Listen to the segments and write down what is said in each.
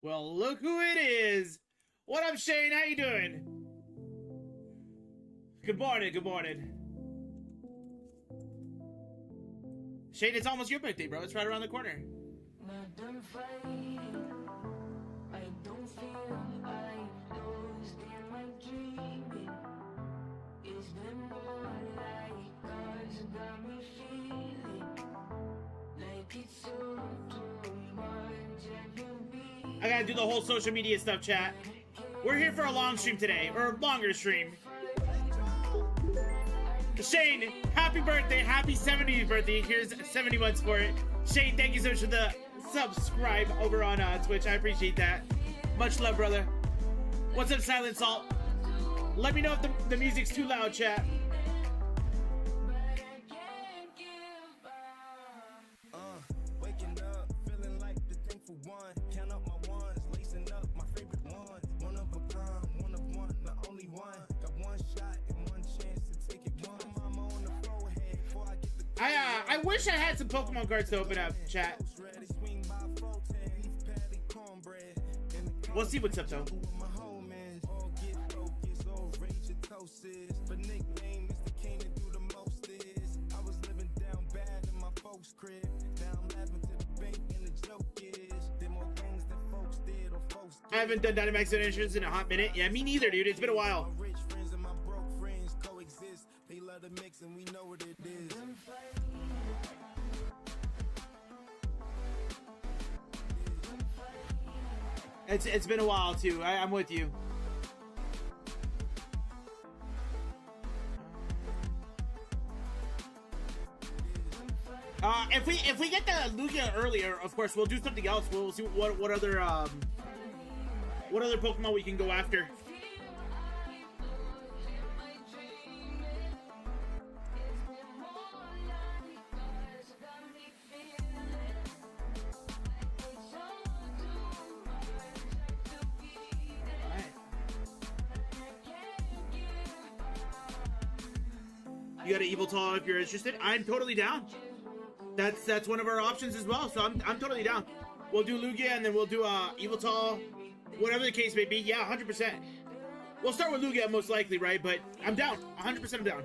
Well, look who it is. What up, Shane? How you doing? Good morning, good morning. Shane, it's almost your birthday, bro. It's right around the corner. I gotta do the whole social media stuff, chat. We're here for a long stream today, or a longer stream. Shane, happy birthday, happy 70th birthday. Here's 70 months for it. Shane, thank you so much for the subscribe over on Twitch. I appreciate that. Much love, brother. What's up, Silent Salt? Let me know if the music's too loud, chat. I wish I had some Pokemon cards to open up, chat. We'll see what's up, though. I haven't done Dynamax donations in a hot minute. Yeah, me neither, dude. It's been a while. It's been a while too. I'm with you. If we get the Lugia earlier, of course we'll do something else. We'll see what other Pokemon we can go after. You got an Evoltal if you're interested. I'm totally down. That's one of our options as well. So I'm totally down. We'll do Lugia and then we'll do Evoltal, whatever the case may be. Yeah, 100%. We'll start with Lugia most likely, right? But I'm down. 100% down.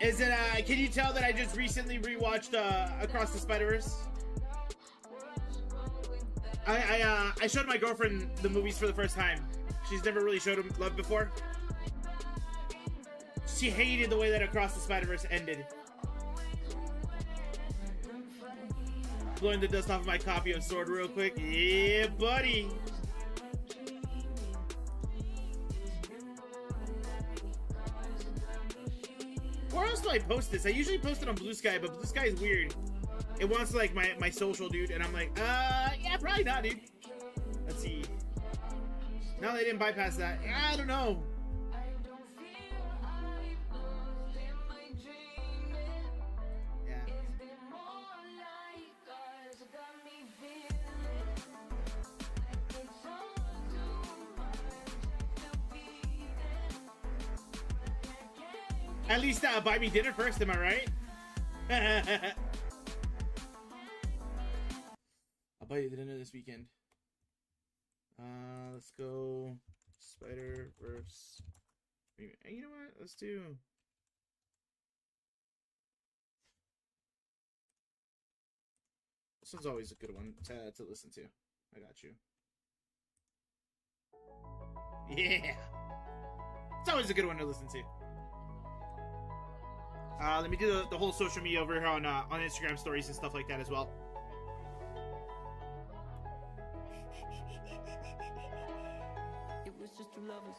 Is it? Can you tell that I just recently rewatched Across the Spider-Verse? I showed my girlfriend the movies for the first time. She's never really showed them love before. She hated the way that Across the Spider-Verse ended. Blowing the dust off of my copy of Sword real quick. Yeah, buddy. Where else do I post this? I usually post it on Blue Sky, but Blue Sky is weird. It wants like my social, dude, and I'm like, yeah, probably not, dude. Let's see. No, they didn't bypass that. I don't know. Yeah. At least buy me dinner first, am I right? I'll buy you dinner this weekend. Let's go Spider-Verse. You know what? Let's do. This one's always a good one to listen to. I got you. Yeah. It's always a good one to listen to. Let me do the whole social media over here on Instagram stories and stuff like that as well. Two lovers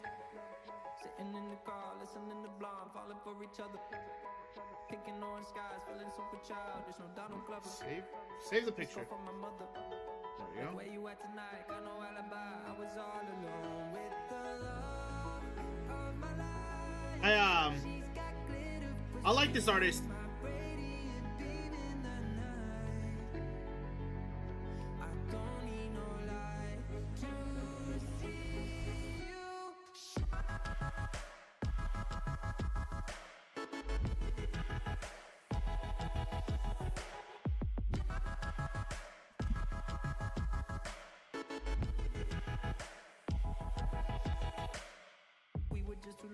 sitting in the car, listening to Blonde, falling for each other, picking orange skies, feeling super childish. No Donald Glover. Save the picture. From my mother. There we go. Where you at tonight? Got no alibi. I was all alone with the love of my life. I like this artist.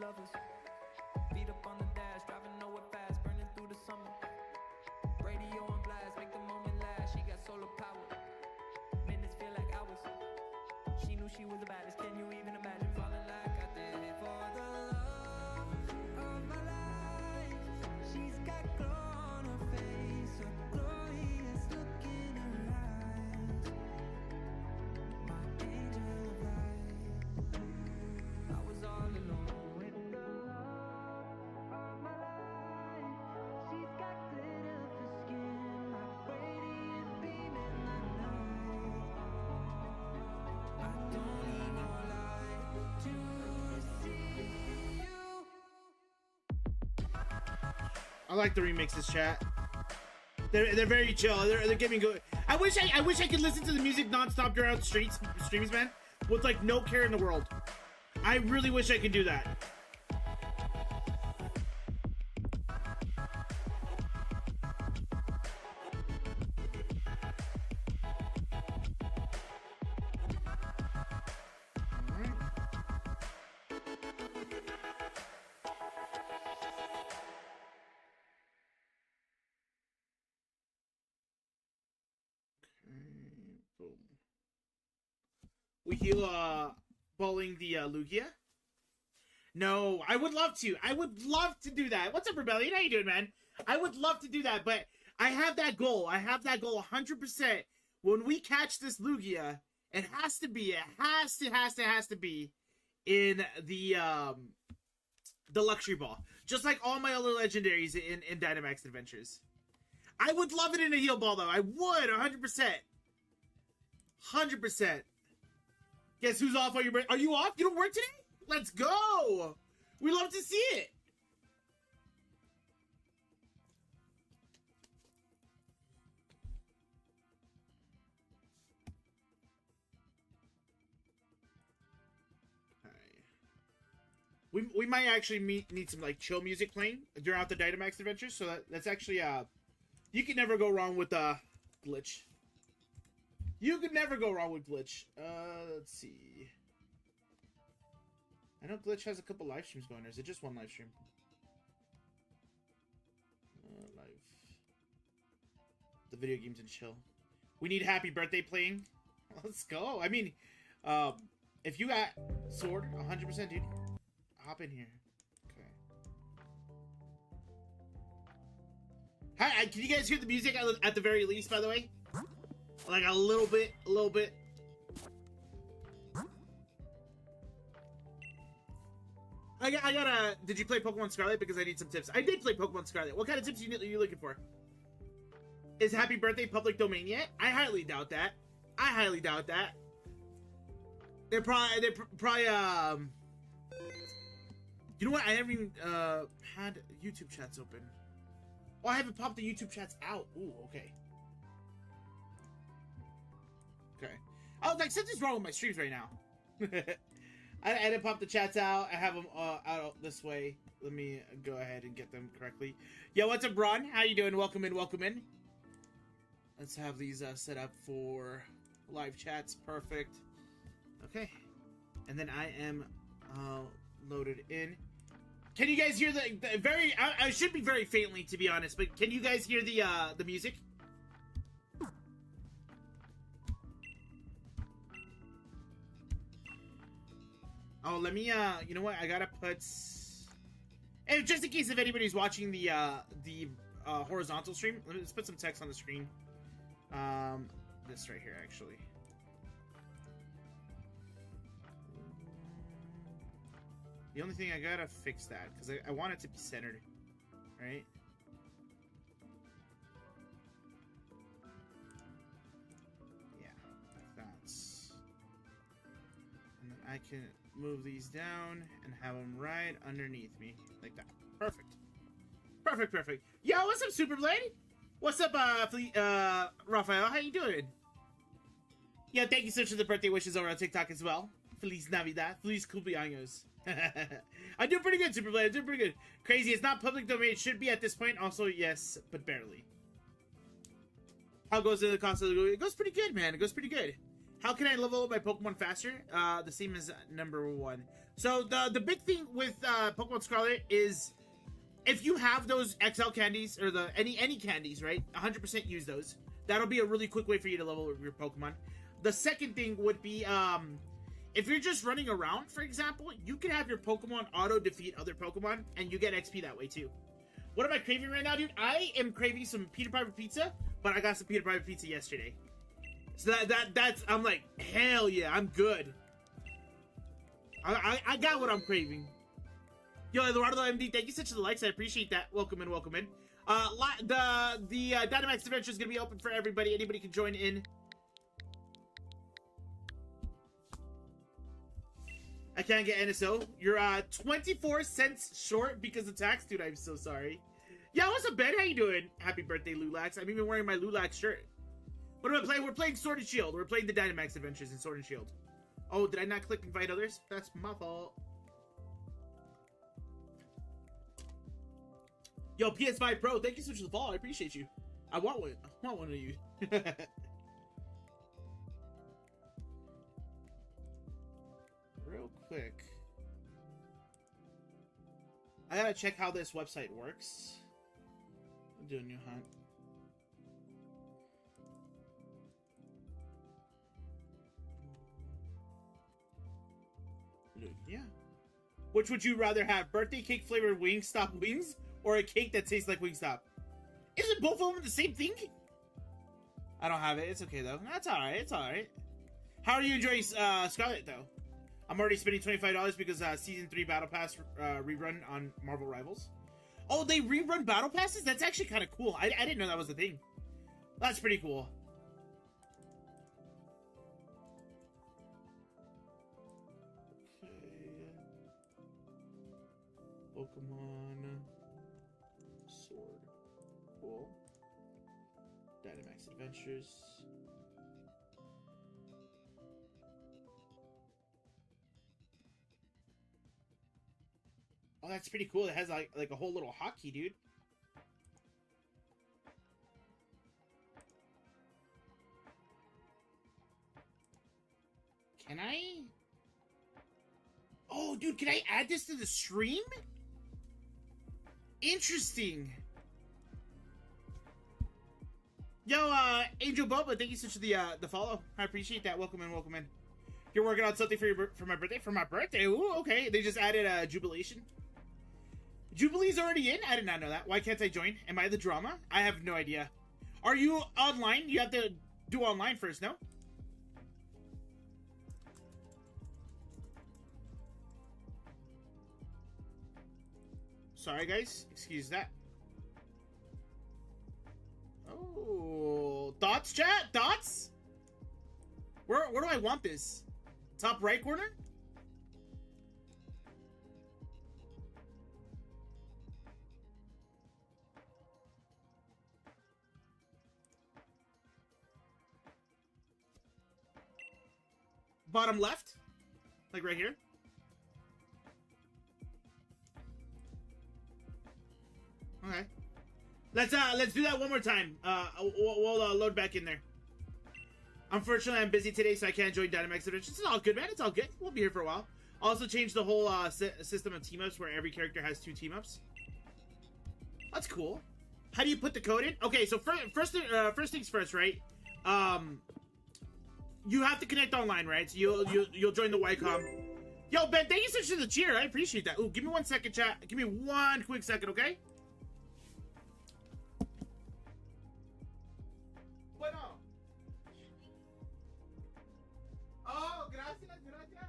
lovers. Feet up on the dash, driving nowhere fast, burning through the summer. Radio on blast, make the moment last. She got solar power. Minutes feel like hours. She knew she was the baddest. Can you even imagine falling like I did for the love of my life? She's got glow on her face, a glorious look in her eyes. My angel of light. I was all alone with the love of my life. She's got glitter for skin, my radiant beam in the night. I don't need no light to see you. I like the remixes, chat. They're very chill. They're giving good. I wish I could listen to the music nonstop throughout the streams, man, with like no care in the world. I really wish I could do that. Boom. We heal bowling the Lugia. No, I would love to. I would love to do that. What's up, Rebellion? How you doing, man? I would love to do that, but I have that goal. I have that goal 100%. When we catch this Lugia, it has to be in the luxury ball. Just like all my other legendaries in Dynamax Adventures. I would love it in a heal ball, though. I would, 100%. 100%. Guess who's off on your break? Are you off? You don't work today? Let's go! We love to see it. We might actually need some like chill music playing throughout the Dynamax Adventures, so that's actually you can never go wrong with Glitch. You could never go wrong with Glitch. Let's see. I know Glitch has a couple live streams going. Or is it just one live stream? Live. The video games and chill. We need Happy Birthday playing. Let's go. I mean, if you got Sword, 100%, dude. Hop in here. Okay. Hi, can you guys hear the music at the very least, by the way? Like a little bit. I gotta. Did you play Pokemon Scarlet? Because I need some tips. I did play Pokemon Scarlet. What kind of tips are you looking for? Is Happy Birthday public domain yet? I highly doubt that. They're probably you know what? I haven't even had YouTube chats open. Oh, I haven't popped the YouTube chats out. Ooh, okay. Okay. I was like, something's wrong with my streams right now. I didn't pop the chats out. I have them out this way. Let me go ahead and get them correctly. Yo, what's up, Ron? How you doing? Welcome in. Let's have these set up for live chats. Perfect. Okay. And then I am loaded in. Can you guys hear the very... I should be very faintly, to be honest, but can you guys hear the music? Oh, let me, you know what? I gotta put... And just in case if anybody's watching the horizontal stream, let's put some text on the screen. This right here, actually. The only thing I gotta fix that, because I want it to be centered, right? Yeah, that's... And then I can move these down and have them right underneath me, like that. Perfect. Perfect. Yo, what's up, Superblade? What's up, Raphael? How you doing? Yeah, thank you so much for the birthday wishes over on TikTok as well. Feliz Navidad. Feliz cumpleaños. I do pretty good, Superblade. I do pretty good. Crazy, it's not public domain. It should be at this point. Also, yes, but barely. How goes the console? It goes pretty good, man. It goes pretty good. How can I level up my Pokemon faster? The same as number one. So the big thing with Pokemon Scarlet is if you have those XL candies or the any candies, right? 100% use those. That'll be a really quick way for you to level your Pokemon. The second thing would be if you're just running around, for example, you can have your Pokemon auto defeat other Pokemon, and you get XP that way too. What am I craving right now, dude? I am craving some Peter Piper pizza, but I got some Peter Piper pizza yesterday. So that's I'm like, hell yeah, I'm good. I got what I'm craving. Yo, Eduardo MD, thank you so much for the likes. I appreciate that. Welcome in, welcome in. The Dynamax Adventure is gonna be open for everybody. Anybody can join in. I can't get NSO. You're 24 cents short because of tax, dude. I'm so sorry. Yeah, what's up, Ben? How you doing? Happy birthday, Lulax. I'm even wearing my Lulax shirt. What am I playing? We're playing Sword and Shield. We're playing the Dynamax Adventures in Sword and Shield. Oh, did I not click invite others? That's my fault. Yo, PS5 Pro, thank you so much for the follow. I appreciate you. I want one. I want one of you. Real quick. I gotta check how this website works. I'll do a new hunt. Yeah. Which would you rather have? Birthday cake flavored Wingstop wings or a cake that tastes like Wingstop? Isn't both of them the same thing? I don't have it. It's okay though. That's alright. It's alright. How are you enjoying Scarlet though? I'm already spending $25 because Season 3 Battle Pass rerun on Marvel Rivals. Oh, they rerun Battle Passes? That's actually kind of cool. I didn't know that was a thing. That's pretty cool. Pokemon Sword. Cool. Dynamax Adventures. Oh, that's pretty cool. It has like a whole little hotkey, dude. Can I? Oh, dude, can I add this to the stream? Interesting. Yo, Angel Boba, thank you so much for the follow. I appreciate that. Welcome in, welcome in. You're working on something for my birthday? For my birthday? Ooh, okay. They just added Jubilation. Jubilee's already in? I did not know that. Why can't I join? Am I the drama? I have no idea. Are you online? You have to do online first, no? Sorry, guys. Excuse that. Oh, thoughts, chat? Thoughts? Where do I want this? Top right corner? Bottom left? Like right here? Okay. Let's do that one more time. We'll load back in there. Unfortunately, I'm busy today, so I can't join Dynamax Adventures. It's all good, man. It's all good. We'll be here for a while. Also changed the whole system of team-ups where every character has 2 team-ups. That's cool. How do you put the code in? Okay, so first things first, right? You have to connect online, right? So you'll join the YCOM. Yo, Ben, thank you so much for the cheer. I appreciate that. Ooh, give me 1 second, chat. Give me 1 quick second, okay? Bueno. Oh, gracias, gracias.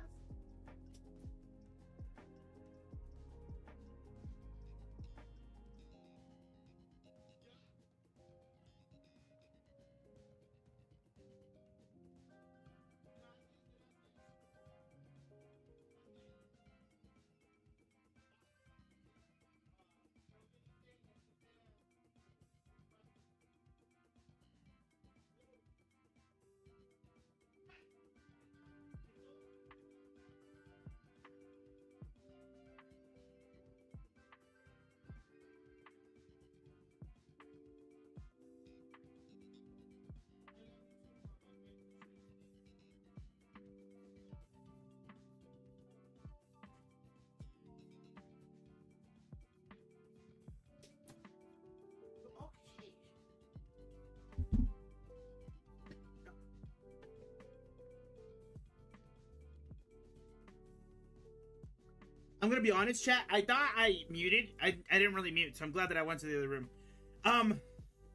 I'm gonna be honest, chat. I thought I muted. I didn't really mute, so I'm glad that I went to the other room.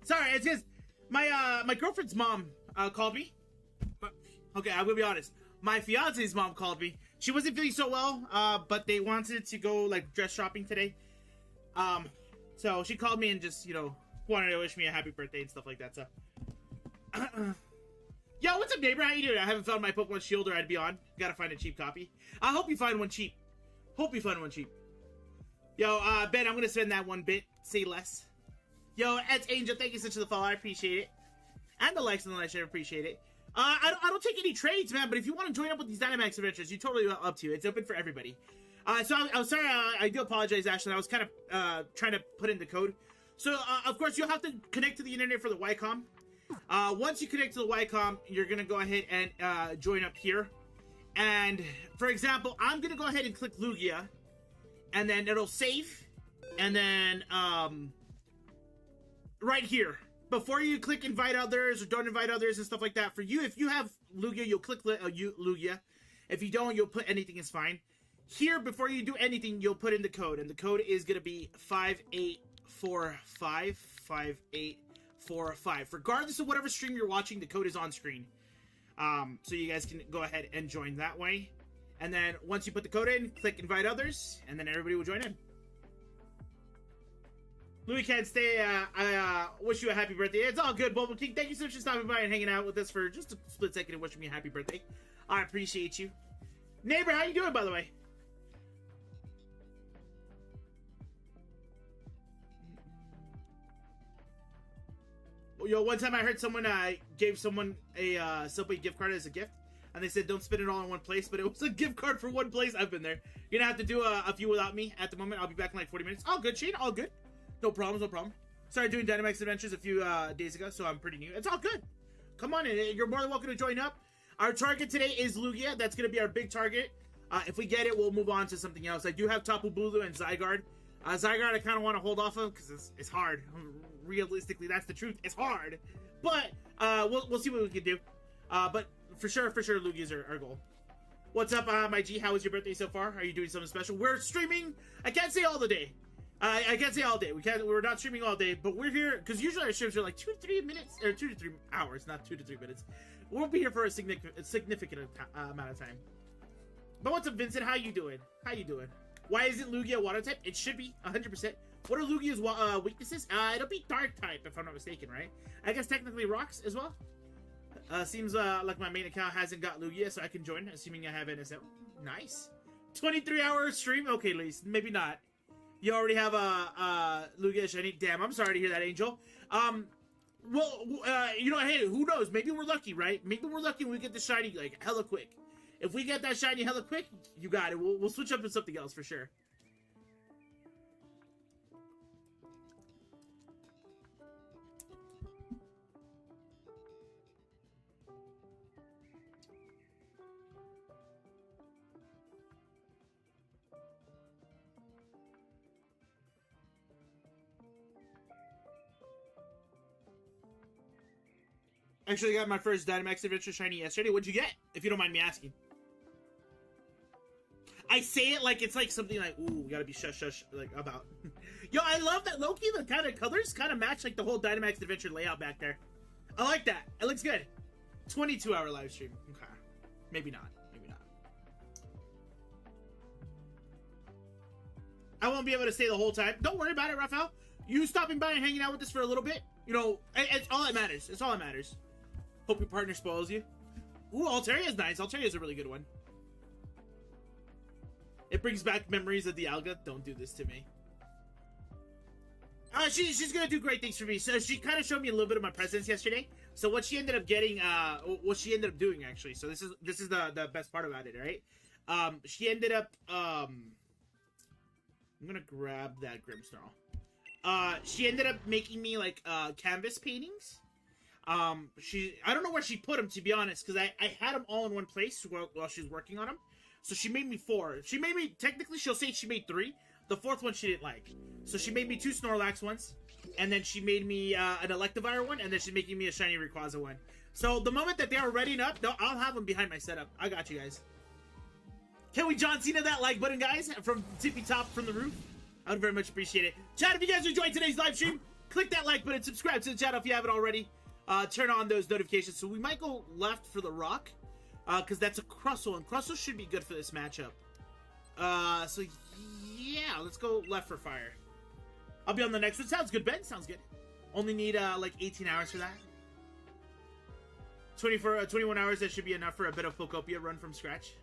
Sorry, it's just my girlfriend's mom called me. Okay, I'm gonna be honest. My fiance's mom called me. She wasn't feeling so well, but they wanted to go like dress shopping today. So she called me and just, you know, wanted to wish me a happy birthday and stuff like that. So, yo, what's up, neighbor? How you doing? I haven't found my Pokemon Shield or I'd be on. Gotta find a cheap copy. I hope you find one cheap. Hope you find one cheap. Yo, Ben, I'm gonna spend that one bit. Say less. Yo, Ed's Angel, thank you so much for the follow. I appreciate it. And the likes and the likes, I appreciate it. I don't take any trades, man, but if you want to join up with these Dynamax adventures, you're totally up to it. It's open for everybody. So I'm sorry, I do apologize, Ashley. I was kind of trying to put in the code. So, of course, you'll have to connect to the internet for the YCOM. Once you connect to the YCOM, you're going to go ahead and join up here. And, for example, I'm going to go ahead and click Lugia. And then it'll save. And then, right here. Before you click invite others or don't invite others and stuff like that, for you, if you have Lugia, you'll click Lugia. If you don't, you'll put anything is fine. Here, before you do anything, you'll put in the code. And the code is going to be 5845. 5845. Regardless of whatever stream you're watching, the code is on screen. So you guys can go ahead and join that way. And then once you put the code in, click invite others, and then everybody will join in. Louis can't stay. I wish you a happy birthday. It's all good, Bubble King. Thank you so much for stopping by and hanging out with us for just a split second and wishing me a happy birthday. I appreciate you. Neighbor, how you doing, by the way? Yo, one time I heard someone gave someone a Subway gift card as a gift, and they said don't spend it all in one place, but it was a gift card for one place. I've been there. You're gonna have to do a few without me at the moment. I'll be back in like 40 minutes. All good, Shane. All good. No problems, no problem. Started doing Dynamax Adventures a few days ago, so I'm pretty new. It's all good. Come on in. You're more than welcome to join up. Our target today is Lugia. That's going to be our big target. If we get it, we'll move on to something else. I do have Tapu Bulu and Zygarde. Zygarde I kind of want to hold off of because it's hard. Realistically, that's the truth. It's hard. But we'll see what we can do. But for sure, Lugia's our goal. What's up, my G? How was your birthday so far? Are you doing something special? We're streaming. I can't say all the day. I can't say all day. We're not streaming all day, but we're here because usually our streams are like 2 to 3 minutes or 2 to 3 hours, not 2 to 3 minutes. We'll be here for a significant amount of time. But what's up, Vincent? How you doing? How you doing? Why isn't Lugia water type? It should be 100%. What are Lugia's weaknesses? It'll be dark type if I'm not mistaken, right? I guess technically rocks as well. Seems like my main account hasn't got Lugia, so I can join, assuming I have NSM. Nice. 23-hour stream. Okay, Luis, maybe not. You already have a Lugia shiny. Damn, I'm sorry to hear that, Angel. Well, you know, hey, who knows? Maybe we're lucky, right? Maybe we're lucky and we get the shiny like hella quick. If we get that shiny hella quick, you got it. We'll switch up to something else for sure. Actually, I got my first Dynamax Adventure shiny yesterday. What'd you get? If you don't mind me asking. I say it like it's like something like, ooh, we gotta be shush like about. Yo, I love that Loki. The kind of colors kind of match like the whole Dynamax Adventure layout back there. I like that. It looks good. 22-hour live stream. Okay, maybe not. Maybe not. I won't be able to stay the whole time. Don't worry about it, Raphael. You stopping by and hanging out with us for a little bit. You know, it's all that matters. It's all that matters. Hope your partner spoils you. Ooh, Altaria's nice. Altaria's a really good one. It brings back memories of the Alga. Don't do this to me. She's gonna do great things for me. So she kind of showed me a little bit of my presence yesterday. So what she ended up getting, what she ended up doing actually. So this is the best part about it, right? She ended up, I'm gonna grab that Grimmsnarl. She ended up making me like canvas paintings. I don't know where she put them, to be honest, because I had them all in one place while she was working on them. So she made me 4. She made me, technically she'll say she made 3. The 4th one she didn't like. So she made me 2 Snorlax ones, and then she made me an Electivire one, and then she's making me a shiny Rayquaza one. So the moment that they are readying up, I'll have them behind my setup. I got you guys. Can we John Cena that like button, guys, from tippy top from the roof? I would very much appreciate it. Chat, if you guys enjoyed today's live stream, click that like button, subscribe to the channel if you haven't already. Turn on those notifications. So we might go left for the Rock, because that's a Crustle, and Crustle should be good for this matchup. So yeah, let's go left for Fire. I'll be on the next one. Sounds good, Ben. Sounds good. Only need like 18 hours for that. 21 hours, that should be enough for a bit of Pokopia run from scratch.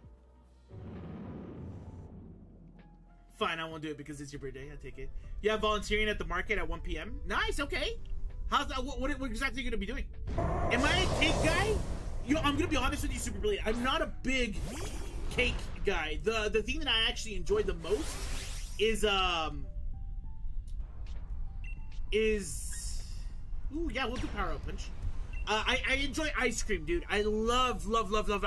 Fine, I won't do it because it's your birthday. I take it. Yeah, volunteering at the market at 1 p.m. Nice, okay. How's that? What exactly are you going to be doing? Am I a cake guy? I'm going to be honest with you, Super Brilliant. I'm not a big cake guy. The thing that I actually enjoy the most is ooh, yeah, we'll do Power Up Punch. I enjoy ice cream, dude. I love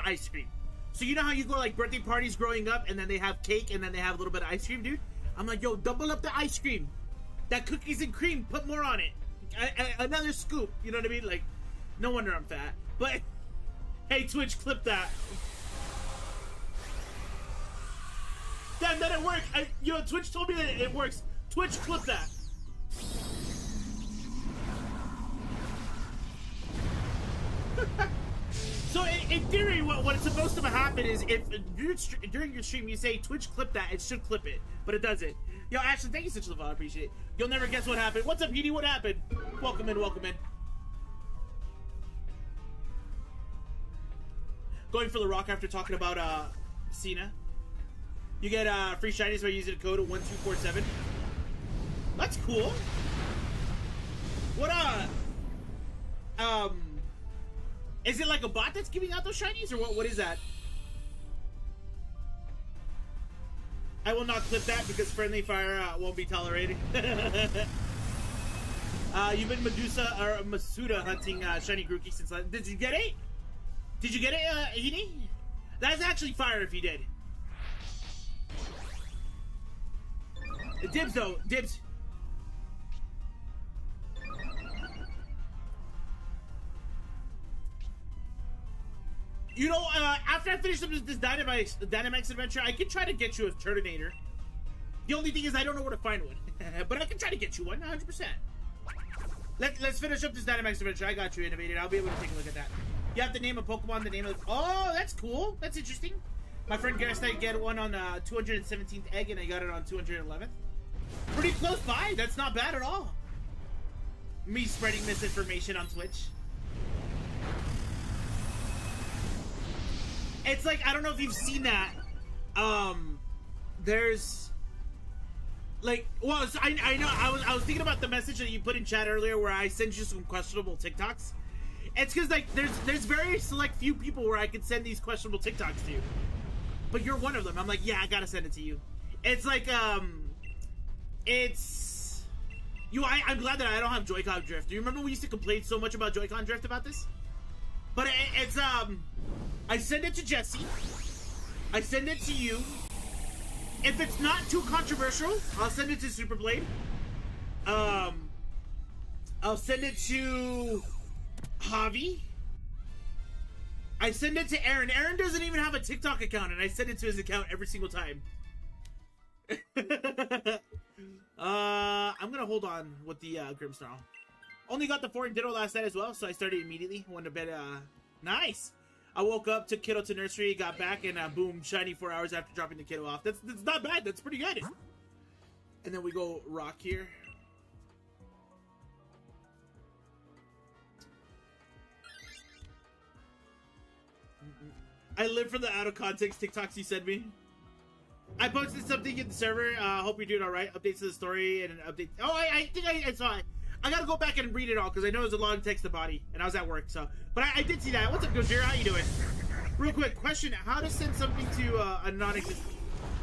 ice cream. So you know how you go like birthday parties growing up and then they have cake and then they have a little bit of ice cream, dude? I'm like, yo, double up the ice cream. That cookies and cream, put more on it. Another scoop, you know what I mean? Like, no wonder I'm fat. But, hey, Twitch, clip that. Damn, that it worked. Twitch told me that it works. Twitch, clip that. So in theory, what's supposed to happen is if during your stream you say Twitch clip that, it should clip it, but it doesn't. Yo, Ashley, thank you so much for the follow. I appreciate it. You'll never guess what happened. What's up, Edie? What happened? Welcome in, welcome in. Going for the Rock after talking about Cena. You get free shinies by using the code 1247. That's cool. What is it like a bot that's giving out those shinies, or what is that? I will not clip that because friendly fire won't be tolerated. You've been Masuda hunting shiny Grookey since last. Did you get it? Did you get it, Edie? That's actually fire if you did. Dibs though, dibs. You know, after I finish up this Dynamax adventure, I can try to get you a Turtonator. The only thing is I don't know where to find one. But I can try to get you one, 100%. Let's finish up this Dynamax adventure. I got you, Innovated. I'll be able to take a look at that. You have to name a Pokemon, the name of... Oh, that's cool. That's interesting. My friend guessed I get one on 217th egg, and I got it on 211th. Pretty close by. That's not bad at all. Me spreading misinformation on Twitch. It's like, I don't know if you've seen that. There's like, well, I know I was thinking about the message that you put in chat earlier where I sent you some questionable TikToks. It's because like there's very select few people where I could send these questionable TikToks to, but you're one of them. I'm like, yeah, I gotta send it to you. It's like it's you. I'm glad that I don't have Joy-Con drift. Do you remember we used to complain so much about Joy-Con drift about this? But it's I send it to Jesse. I send it to you. If it's not too controversial, I'll send it to Super Blade. I'll send it to Javi. I send it to Aaron. Aaron doesn't even have a TikTok account, and I send it to his account every single time. I'm gonna hold on with the Grimmsnarl. Only got the 4 and Ditto last night as well, so I started immediately. Went to bed. Nice. I woke up, took kiddo to nursery, got back, and boom, shiny 4 hours after dropping the kiddo off. That's not bad. That's pretty good. And then we go Rock here. I live for the out of context TikToks you sent me. I posted something in the server. Hope you're doing all right. Updates to the story and an update. Oh, I think I saw it. I gotta go back and read it all because I know it was a long text to body, and I was at work. So, but I did see that. What's up, Gojira? How you doing? Real quick question: how to send something to a non-existent?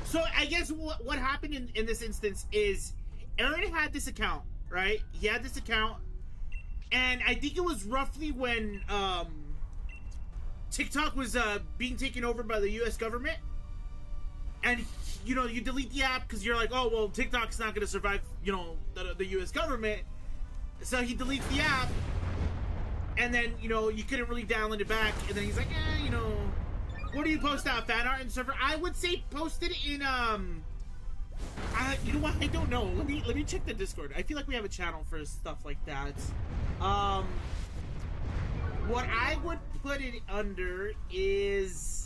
So I guess what happened in this instance is Aaron had this account, right? He had this account, and I think it was roughly when TikTok was being taken over by the U.S. government, and you know you delete the app because you're like, oh well, TikTok's not going to survive, you know, the U.S. government. So he deletes the app, and then, you know, you couldn't really download it back, and then he's like, you know, What do you post out? Fan art and server? I would say post it in you know what? I don't know. Let me check the Discord. I feel like we have a channel for stuff like that. What I would put it under is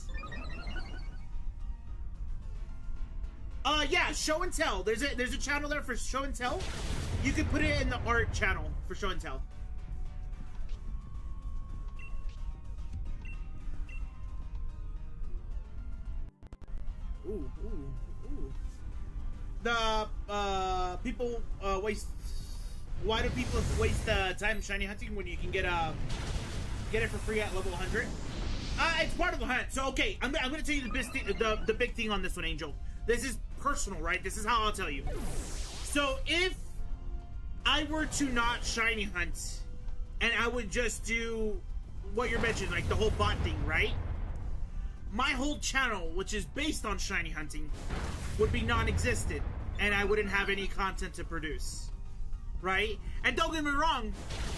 yeah, show and tell. There's a channel there for show and tell. You could put it in the art channel for show and tell. Ooh. The people waste. Why do people waste time shiny hunting when you can get it for free at level 100? It's part of the hunt. So okay, I'm gonna tell you the big thing on this one, Angel. This is personal, right? This is how I'll tell you. So if I were to not shiny hunt, and I would just do what you're mentioning, like the whole bot thing, right? My whole channel, which is based on shiny hunting, would be non-existent, and I wouldn't have any content to produce, right? And don't get me wrong,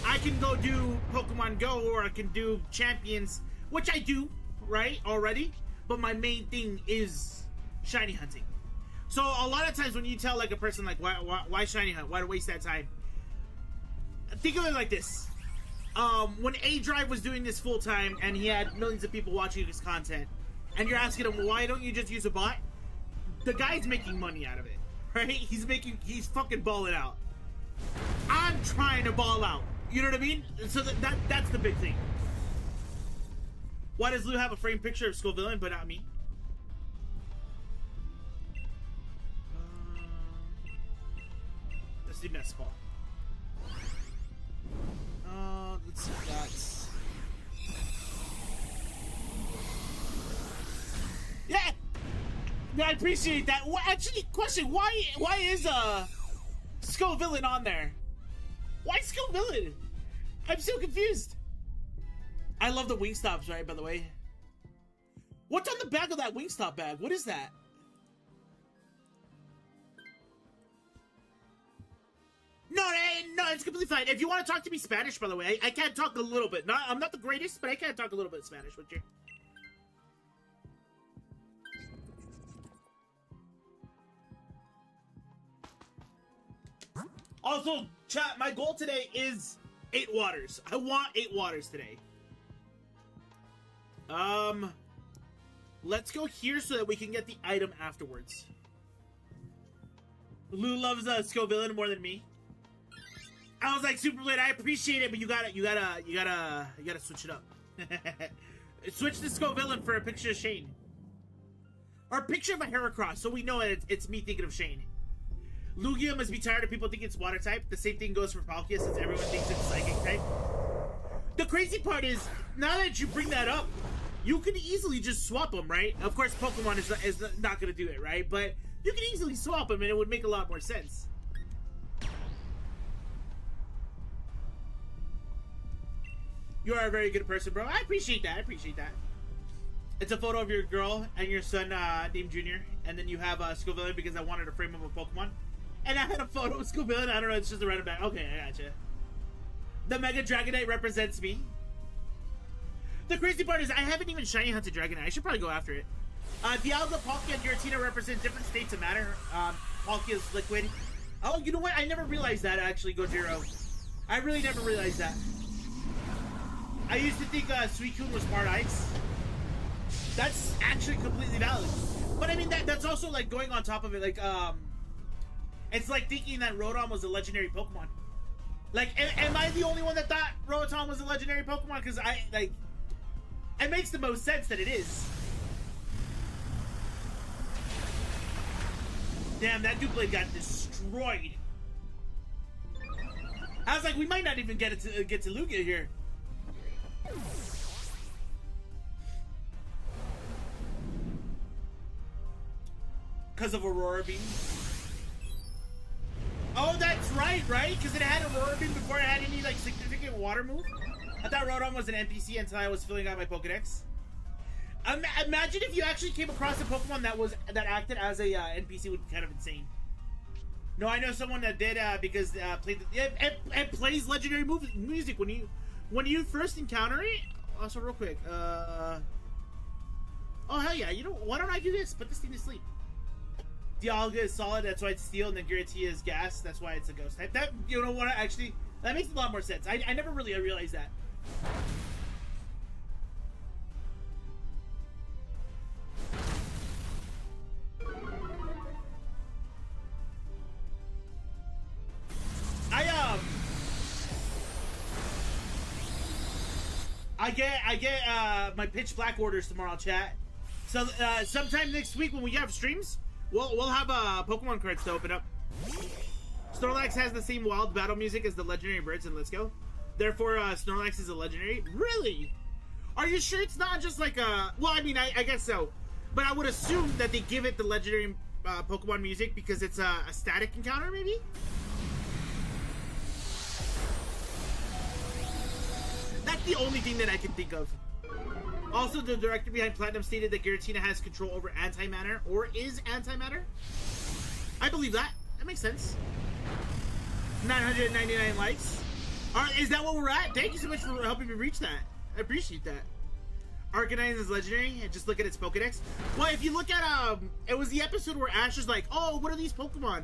I can go do Pokemon Go, or I can do Champions, which I do, right, already, but my main thing is shiny hunting. So a lot of times when you tell like a person like why shiny hunt, why to waste that time, think of it like this. When A Drive was doing this full time and he had millions of people watching his content, and you're asking him, why don't you just use a bot? The guy's making money out of it, right? He's fucking balling out. I'm trying to ball out. You know what I mean? So that's the big thing. Why does Lou have a framed picture of Skullvillain but not me? Let's do Nest Ball. Let's see that's. Yeah! I appreciate that. Well, actually, question, why is Skullvillain on there? Why Skullvillain? I'm so confused. I love the Wingstops, right, by the way. What's on the back of that Wingstop bag? What is that? No, it's completely fine. If you want to talk to me Spanish, by the way, I can talk a little bit. I'm not the greatest, but I can talk a little bit Spanish with you. Also, chat, my goal today is 8 waters. I want 8 waters today. Let's go here so that we can get the item afterwards. Lou loves Skullvillain more than me. I was like, Superblade, I appreciate it, but you gotta switch it up. Switch the Skullvillain for a picture of Shane. Or a picture of a Heracross, so we know it's me thinking of Shane. Lugia must be tired of people thinking it's water type. The same thing goes for Palkia, since everyone thinks it's psychic type. The crazy part is, now that you bring that up, you can easily just swap them, right? Of course, Pokemon is not going to do it, right? But you can easily swap them, and it would make a lot more sense. You are a very good person, bro. I appreciate that. I appreciate that. It's a photo of your girl and your son named Junior, and then you have Skullvillain because I wanted to frame him with Pokemon. And I had a photo of Skullvillain. I don't know, it's just a random bag. Okay, I gotcha. The Mega Dragonite represents me. The crazy part is I haven't even shiny hunted Dragonite. I should probably go after it. Dialga, Palkia, and Giratina represent different states of matter. Palkia is liquid. Oh, you know what? I never realized that, actually, Gojiro. I really never realized that. I used to think Suicune was part ice. That's actually completely valid. But I mean, that's also like going on top of it. Like, it's like thinking that Rotom was a legendary Pokemon. Like, am I the only one that thought Rotom was a legendary Pokemon? Because it makes the most sense that it is. Damn, that Doublade got destroyed. I was like, we might not even get to Lugia here. Because of Aurora Beam. Oh, that's right? Because it had Aurora Beam before it had any like significant water move. I thought Rotom was an NPC until I was filling out my Pokedex. Imagine if you actually came across a Pokemon that acted as a NPC. Would be kind of insane. No, I know someone that did because it plays legendary music when you first encounter it. Also, real quick, Oh, hell yeah. You know, why don't I do this? Put this thing to sleep. Dialga is solid, that's why it's steel, and then Giratina is gas, that's why it's a ghost type. That, you know what, actually, that makes a lot more sense. I never really realized that. I get my pitch black orders tomorrow, chat. So sometime next week when we have streams, we'll have Pokemon cards to open up. Snorlax has the same wild battle music as the legendary birds in Let's Go. Therefore, Snorlax is a legendary. Really? Are you sure it's not just like a... Well, I mean, I guess so. But I would assume that they give it the legendary Pokemon music because it's a static encounter, maybe? That's the only thing that I can think of. Also, the director behind Platinum stated that Giratina has control over antimatter, or is antimatter. I believe that. That makes sense. 999 likes. Is that what we're at? Thank you so much for helping me reach that. I appreciate that. Arcanine is legendary, and just look at its Pokedex. Well, if you look at, it was the episode where Ash is like, oh, what are these Pokemon?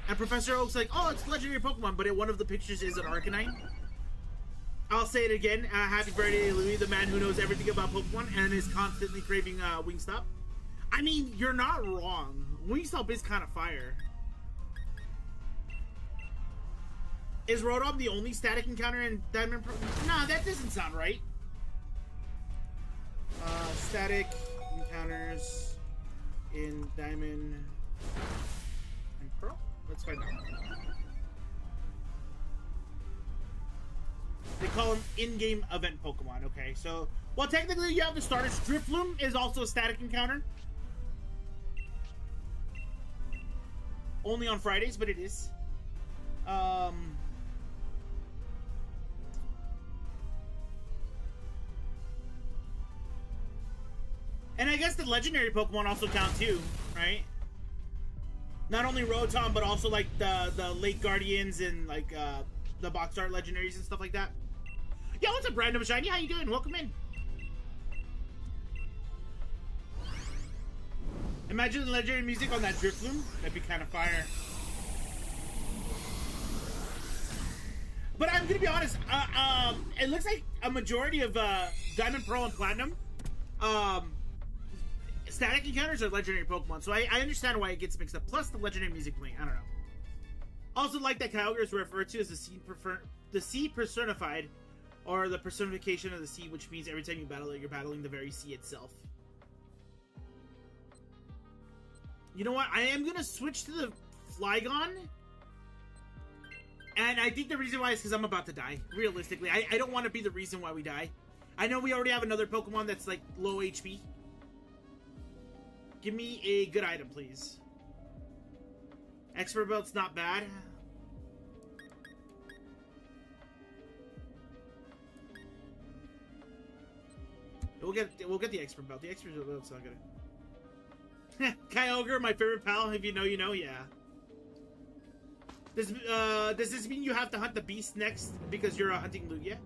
And Professor Oak's like, oh, it's legendary Pokemon, but one of the pictures is an Arcanine. I'll say it again. Happy birthday, Louis, the man who knows everything about Pokemon and is constantly craving Wingstop. I mean, you're not wrong. Wingstop is kind of fire. Is Rotom the only static encounter in Diamond Pro? Nah, that doesn't sound right. Static encounters in Diamond and Pearl? Let's find out. They call them in-game event Pokemon. Okay, so... Well, technically you have the starters. Drifloon is also a static encounter. Only on Fridays, but it is. And I guess the legendary Pokemon also count too, right? Not only Rotom, but also like the Lake Guardians and like the box art legendaries and stuff like that. Yo, what's up, Random Shiny? How you doing? Welcome in. Imagine the legendary music on that Drifloon. That'd be kind of fire. But I'm gonna be honest. It looks like a majority of Diamond, Pearl, and Platinum static encounters are legendary Pokemon. So I understand why it gets mixed up. Plus the legendary music playing. I don't know. Also, like that Kyogre is referred to as the sea personified, or the personification of the sea, which means every time you battle it, you're battling the very sea itself. You know what? I am gonna switch to the Flygon. And I think the reason why is because I'm about to die. Realistically, I don't want to be the reason why we die. I know we already have another Pokemon that's like low HP. Give me a good item, please. Expert Belt's not bad. We'll get the Expert Belt. The Expert Belt's not good. Kyogre, my favorite pal. If you know, you know. Yeah. Does this mean you have to hunt the beast next because you're hunting Lugia?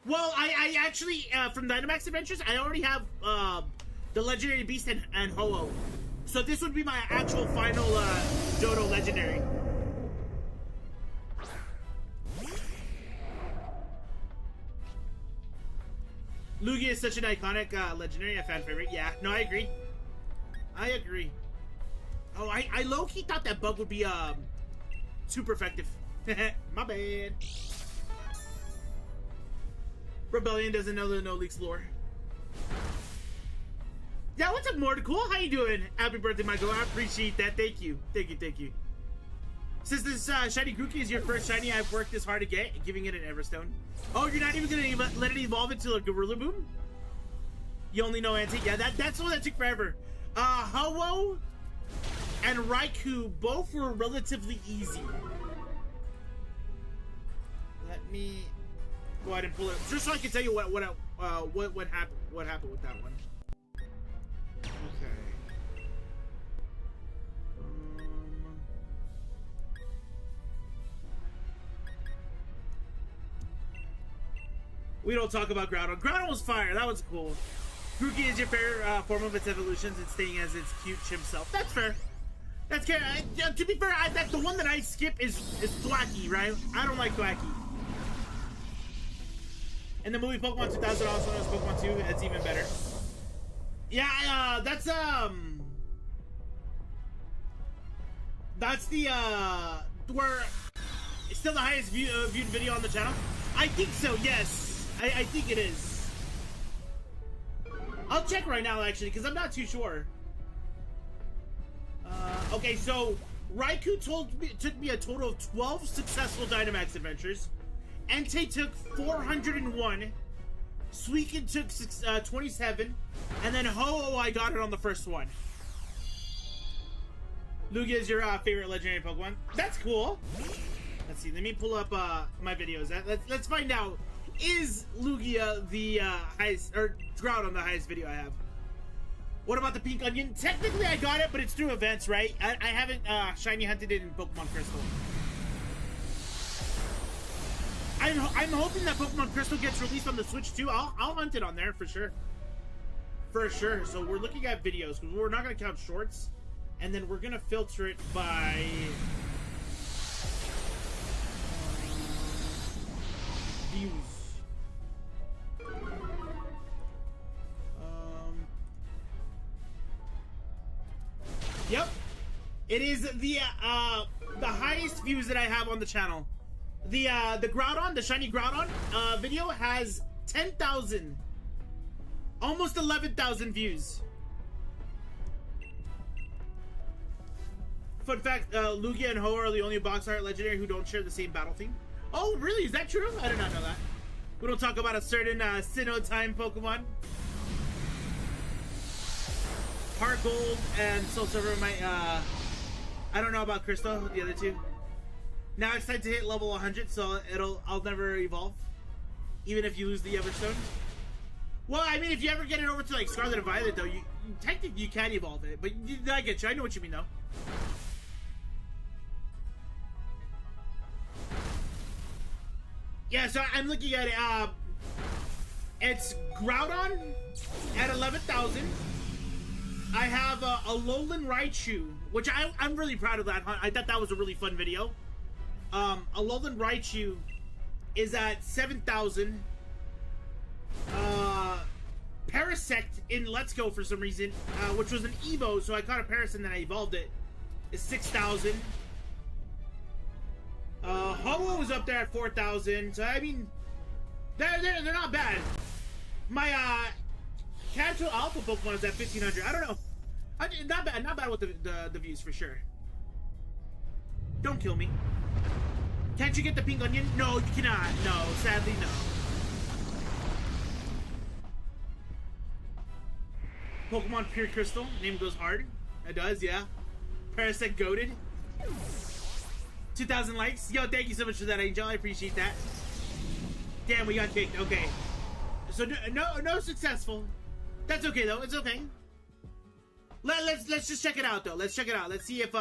Well, I actually from Dynamax Adventures, I already have the legendary beast and Ho-Oh. So this would be my actual final Johto legendary. Lugia is such an iconic legendary, a fan favorite. Yeah, no, I agree. I agree. Oh, I low-key thought that bug would be super effective. My bad. Rebellion doesn't know the No Leaks lore. Yeah, what's up, Morticool? How you doing? Happy birthday, Michael. I appreciate that. Thank you. Thank you, thank you. Since this Shiny Grookey is your first Shiny I've worked this hard to get, giving it an Everstone. Oh, you're not even going to let it evolve into a Gorilla Boom? You only know Antique? Yeah, that's the one that took forever. Ho-Oh and Raikou both were relatively easy. Let me go ahead and pull it, just so I can tell you what happened with that one. Okay. We don't talk about Groudon. Groudon was fire. That was cool. Grookey is your favorite form of its evolutions and staying as its cute chimp self. That's fair. That's fair. To be fair, that's the one that I skip is Thwacky, right? I don't like Thwacky. And the movie Pokemon 2000 also known as Pokemon 2. It's even better. Yeah, that's the where it's still the highest viewed video on the channel. I think so. Yes, I think it is. I'll check right now actually because I'm not too sure. Okay, so Raikou took me a total of 12 successful Dynamax adventures. Entei took 401. Suicune took 27. And then Ho-Oh, I got it on the first one. Lugia is your favorite legendary Pokemon. That's cool. Let's see. Let me pull up my videos. Let's find out. Is Lugia the highest, or Groudon the highest video I have? What about the Pink Onion? Technically, I got it, but it's through events, right? I haven't shiny hunted it in Pokemon Crystal. I'm hoping that Pokemon Crystal gets released on the Switch too. I'll hunt it on there for sure. For sure. So we're looking at videos because we're not going to count shorts, and then we're going to filter it by views. Yep, it is the highest views that I have on the channel. The Groudon, the shiny Groudon video has 10,000, almost 11,000 views. Fun fact: Lugia and Ho are the only box art legendary who don't share the same battle theme. Oh, really? Is that true? I did not know that. We don't talk about a certain Sinnoh time Pokemon. Heart Gold and Soul Silver might, I don't know about Crystal, the other two. Now it's time to hit level 100, so I'll never evolve. Even if you lose the Everstone. Well, I mean, if you ever get it over to, like, Scarlet and Violet, though, technically you can evolve it. But I get you, I know what you mean, though. Yeah, so I'm looking at it, it's Groudon at 11,000. I have a Alolan Raichu, which I'm really proud of that hunt. I thought that was a really fun video. Alolan Raichu is at 7,000. Parasect in Let's Go for some reason, which was an Evo, so I caught a Parasect and then I evolved it, is 6,000. Ho-Oh is up there at 4,000. So I mean, they're not bad. My Kanto Alpha Pokemon is at 1,500. I don't know. Not bad with the views for sure. Don't kill me. Can't you get the Pink Onion? No, you cannot. No, sadly no. Pokemon Pure Crystal. Name goes hard. It does, yeah. Parasect Goated. 2,000 likes. Yo, thank you so much for that, Angel. I appreciate that. Damn, we got kicked. Okay. So no successful. That's okay though. It's okay. Let's just check it out though. Let's check it out. Let's see if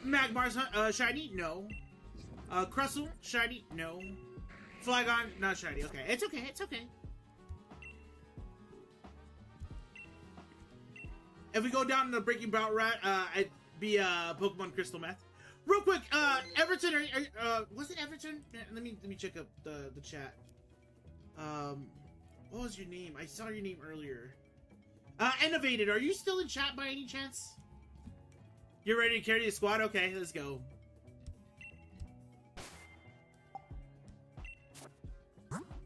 Magmar's shiny. No. Crustle shiny. No. Flygon not shiny. Okay. It's okay. It's okay. If we go down the Breaking Bout route, I'd be Pokemon Crystal Math. Real quick, Everton, was it Everton? Let me check up the chat. What was your name? I saw your name earlier. Innovated, are you still in chat by any chance? You're ready to carry the squad? Okay, let's go.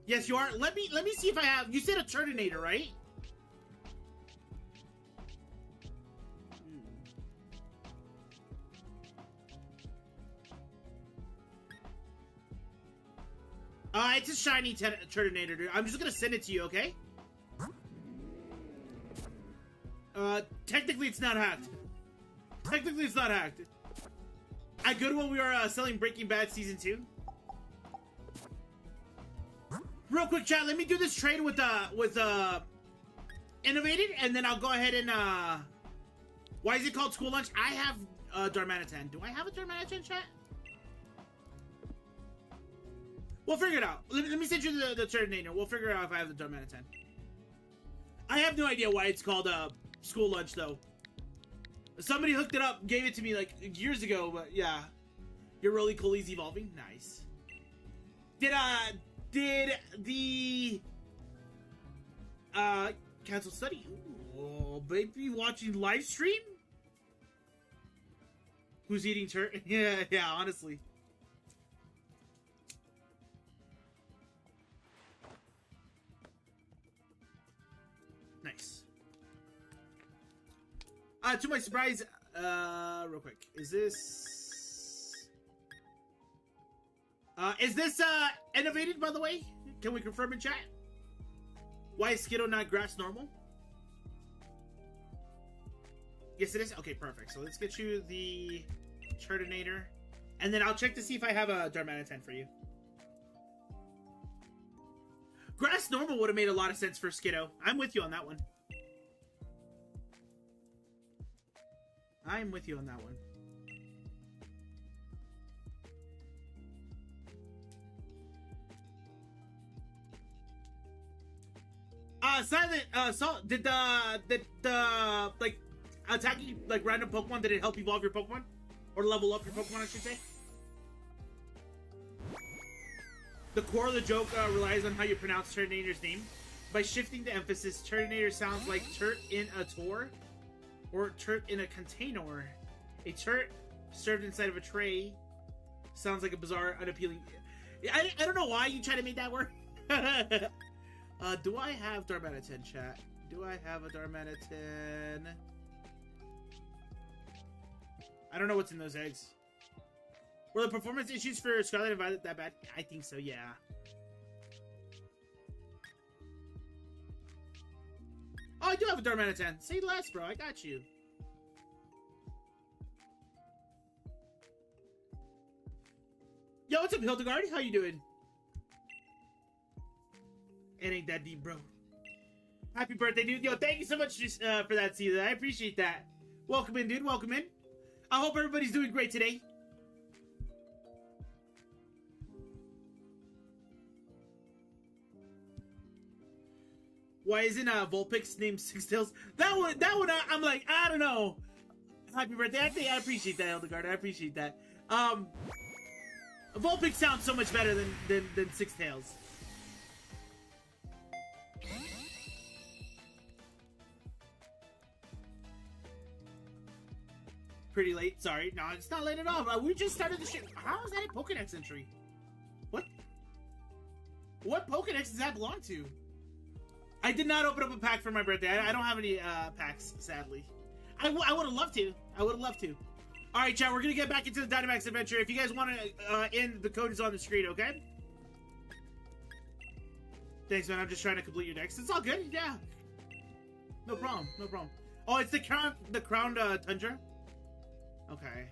Yes, you are. Let me see if I have. You said a Turtonator, right? It's a shiny Turtonator, dude. I'm just gonna send it to you, okay? Technically it's not hacked. Technically it's not hacked. I good when we were selling Breaking Bad Season 2. Real quick, chat, let me do this trade with Innovated, and then I'll go ahead and, why is it called School Lunch? I have, Darmanitan. Do I have a Darmanitan, chat? We'll figure it out. Let me send you the Turtonator. We'll figure out if I have the Darmanitan. I have no idea why it's called school lunch though. Somebody hooked it up, gave it to me like years ago, but yeah. Your Roly Coly's evolving? Nice. Did the cancel study? Oh, baby, watching live stream? Who's eating turd? Yeah, honestly. Nice. To my surprise, real quick, is this innovated, by the way? Can we confirm in chat? Why is Skiddo not grass normal? Yes, it is. Okay, perfect. So let's get you the Turtonator, and then I'll check to see if I have a Darmanitan for you. Grass normal would have made a lot of sense for Skiddo. I'm with you on that one. I'm with you on that one. Silent, Salt, did the, like, attacking, like, random Pokemon, did it help evolve your Pokemon? Or level up your Pokemon, I should say? The core of the joke relies on how you pronounce Turtonator's name. By shifting the emphasis, Turtonator sounds like Turt in a Tor, or Turt in a container. A Turt served inside of a tray sounds like a bizarre, unappealing... I don't know why you try to make that work. Do I have Darmanitan, chat? Do I have a Darmanitan? I don't know what's in those eggs. Were the performance issues for Scarlet and Violet that bad? I think so, yeah. Oh, I do have a Darmanitan. Say less, bro. I got you. Yo, what's up, Hildegard? How you doing? It ain't that deep, bro. Happy birthday, dude. Yo, thank you so much for that, Caesar. I appreciate that. Welcome in, dude. Welcome in. I hope everybody's doing great today. Why isn't Vulpix named Six Tails? That one, I'm like, I don't know. Happy birthday. I appreciate that, Hildegard. I appreciate that. Vulpix sounds so much better than Six Tails. Pretty late. Sorry. No, it's not late at all. We just started the shit. How is that a Pokedex entry? What? What Pokedex does that belong to? I did not open up a pack for my birthday. I don't have any packs, sadly. I would have loved to. I would have loved to. All right, chat. We're going to get back into the Dynamax adventure. If you guys want to end, the code is on the screen, okay? Thanks, man. I'm just trying to complete your decks. It's all good. Yeah. No problem. No problem. Oh, it's the crowned Tundra? Okay.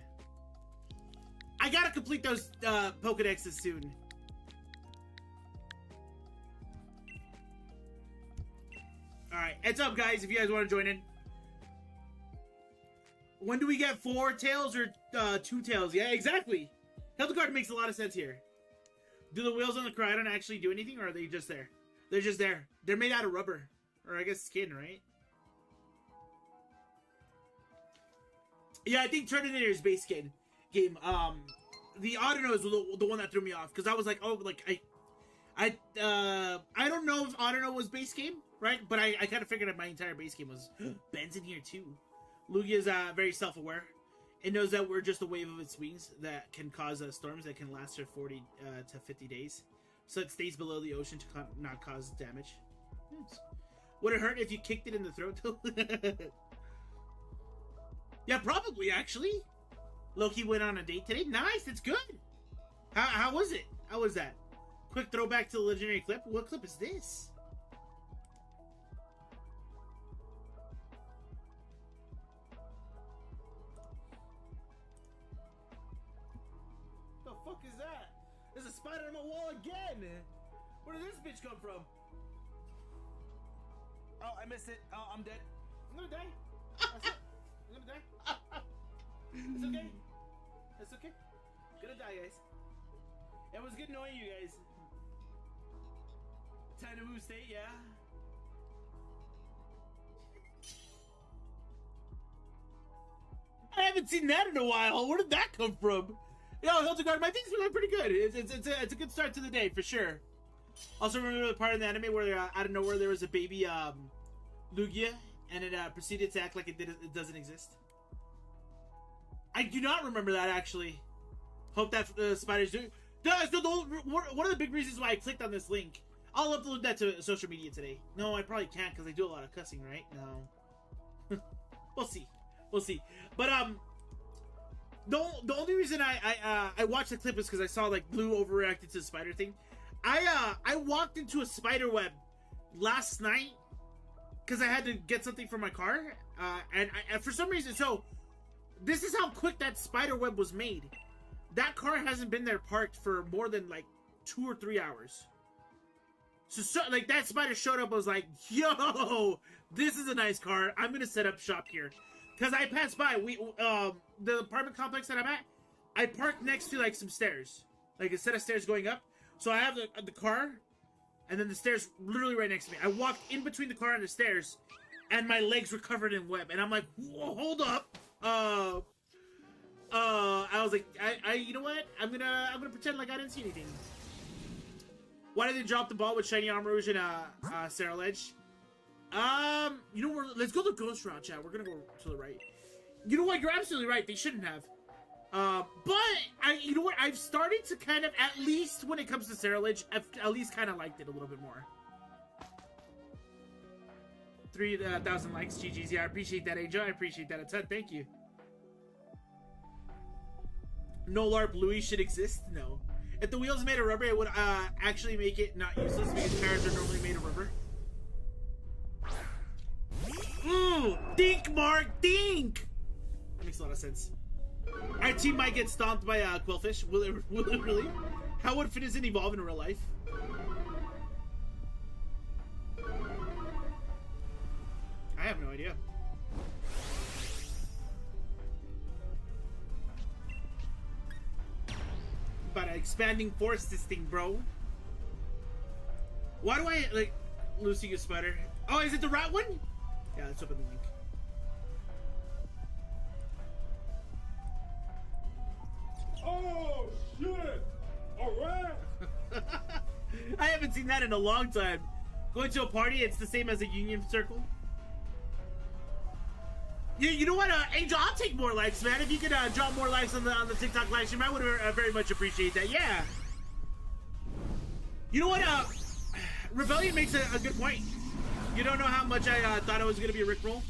I gotta complete those Pokedexes soon. Alright, heads up, guys, if you guys want to join in. When do we get 4 tails or 2 tails? Yeah, exactly. Hildegard makes a lot of sense here. Do the wheels on the Koraidon actually do anything, or are they just there? They're just there. They're made out of rubber. Or I guess skin, right? Yeah, I think Turtonator's base game. The Audino is the one that threw me off. Because I was like, oh, like, I don't know if Audino was base game, right? But I kind of figured that my entire base game was Ben's in here too. Lugia is very self-aware. It knows that we're just a wave of its wings that can cause storms that can last for 40 to 50 days. So it stays below the ocean to not cause damage. Yes. Would it hurt if you kicked it in the throat? Yeah, probably, actually. Loki went on a date today. Nice, it's good. How was it? How was that? Quick throwback to the legendary clip. What clip is this? The fuck is that? There's a spider on my wall again. Where did this bitch come from? Oh, I missed it. Oh, I'm dead. I'm gonna die. That's it. I'm gonna die. It's okay. It's okay. Gonna die, guys. It was good knowing you guys. Time to move state, yeah. haven't seen that in a while. Where did that come from? Yo, Hildegard, my thing's feeling pretty good. It's a good start to the day for sure. Also, remember the part in the anime where out of nowhere there was a baby Lugia, and it proceeded to act like it doesn't exist. I do not remember that actually. Hope that spiders do. One of the big reasons why I clicked on this link. I'll upload that to social media today. No, I probably can't because I do a lot of cussing, right? No. We'll see. But the only reason I watched the clip is because I saw like Blue overreacted to the spider thing. I walked into a spider web last night because I had to get something for my car, and for some reason, so this is how quick that spider web was made. That car hasn't been there parked for more than like 2 or 3 hours. So like that spider showed up, I was like, yo, this is a nice car. I'm gonna set up shop here. Cause I passed by, the apartment complex that I'm at, I parked next to like some stairs. Like a set of stairs going up. So I have the car, and then the stairs literally right next to me. I walked in between the car and the stairs, and my legs were covered in web. And I'm like, whoa, hold up. I was like, you know what? I'm gonna pretend like I didn't see anything. Why did they drop the ball with Shiny Armor Rouge and Sarah Ledge? You know what? Let's go the ghost route, chat. We're gonna go to the right. You know what? You're absolutely right. They shouldn't have. But you know what? I've started to kind of, at least when it comes to Sarah Ledge, I've at least kind of liked it a little bit more. 3,000 likes, GG's. Yeah, I appreciate that, Angel. I appreciate that a ton. Thank you. No LARP Louis should exist? No. If the wheels made of rubber, it would actually make it not useless because tires are normally made of rubber. Ooh, dink, Mark, dink! That makes a lot of sense. Our team might get stomped by Quillfish. Will it really? How would Finizen evolve in real life? I have no idea. About an expanding force, this thing, bro. Why do I like Lucia Spider? Oh, is it the rat one? Yeah, let's open the link. Oh shit! Alright! I haven't seen that in a long time. Going to a party, it's the same as a union circle. You know what, Angel? I'll take more likes, man. If you could drop more likes on the TikTok live stream, I would very much appreciate that. Yeah. You know what? Rebellion makes a good point. You don't know how much I thought it was gonna be a Rickroll.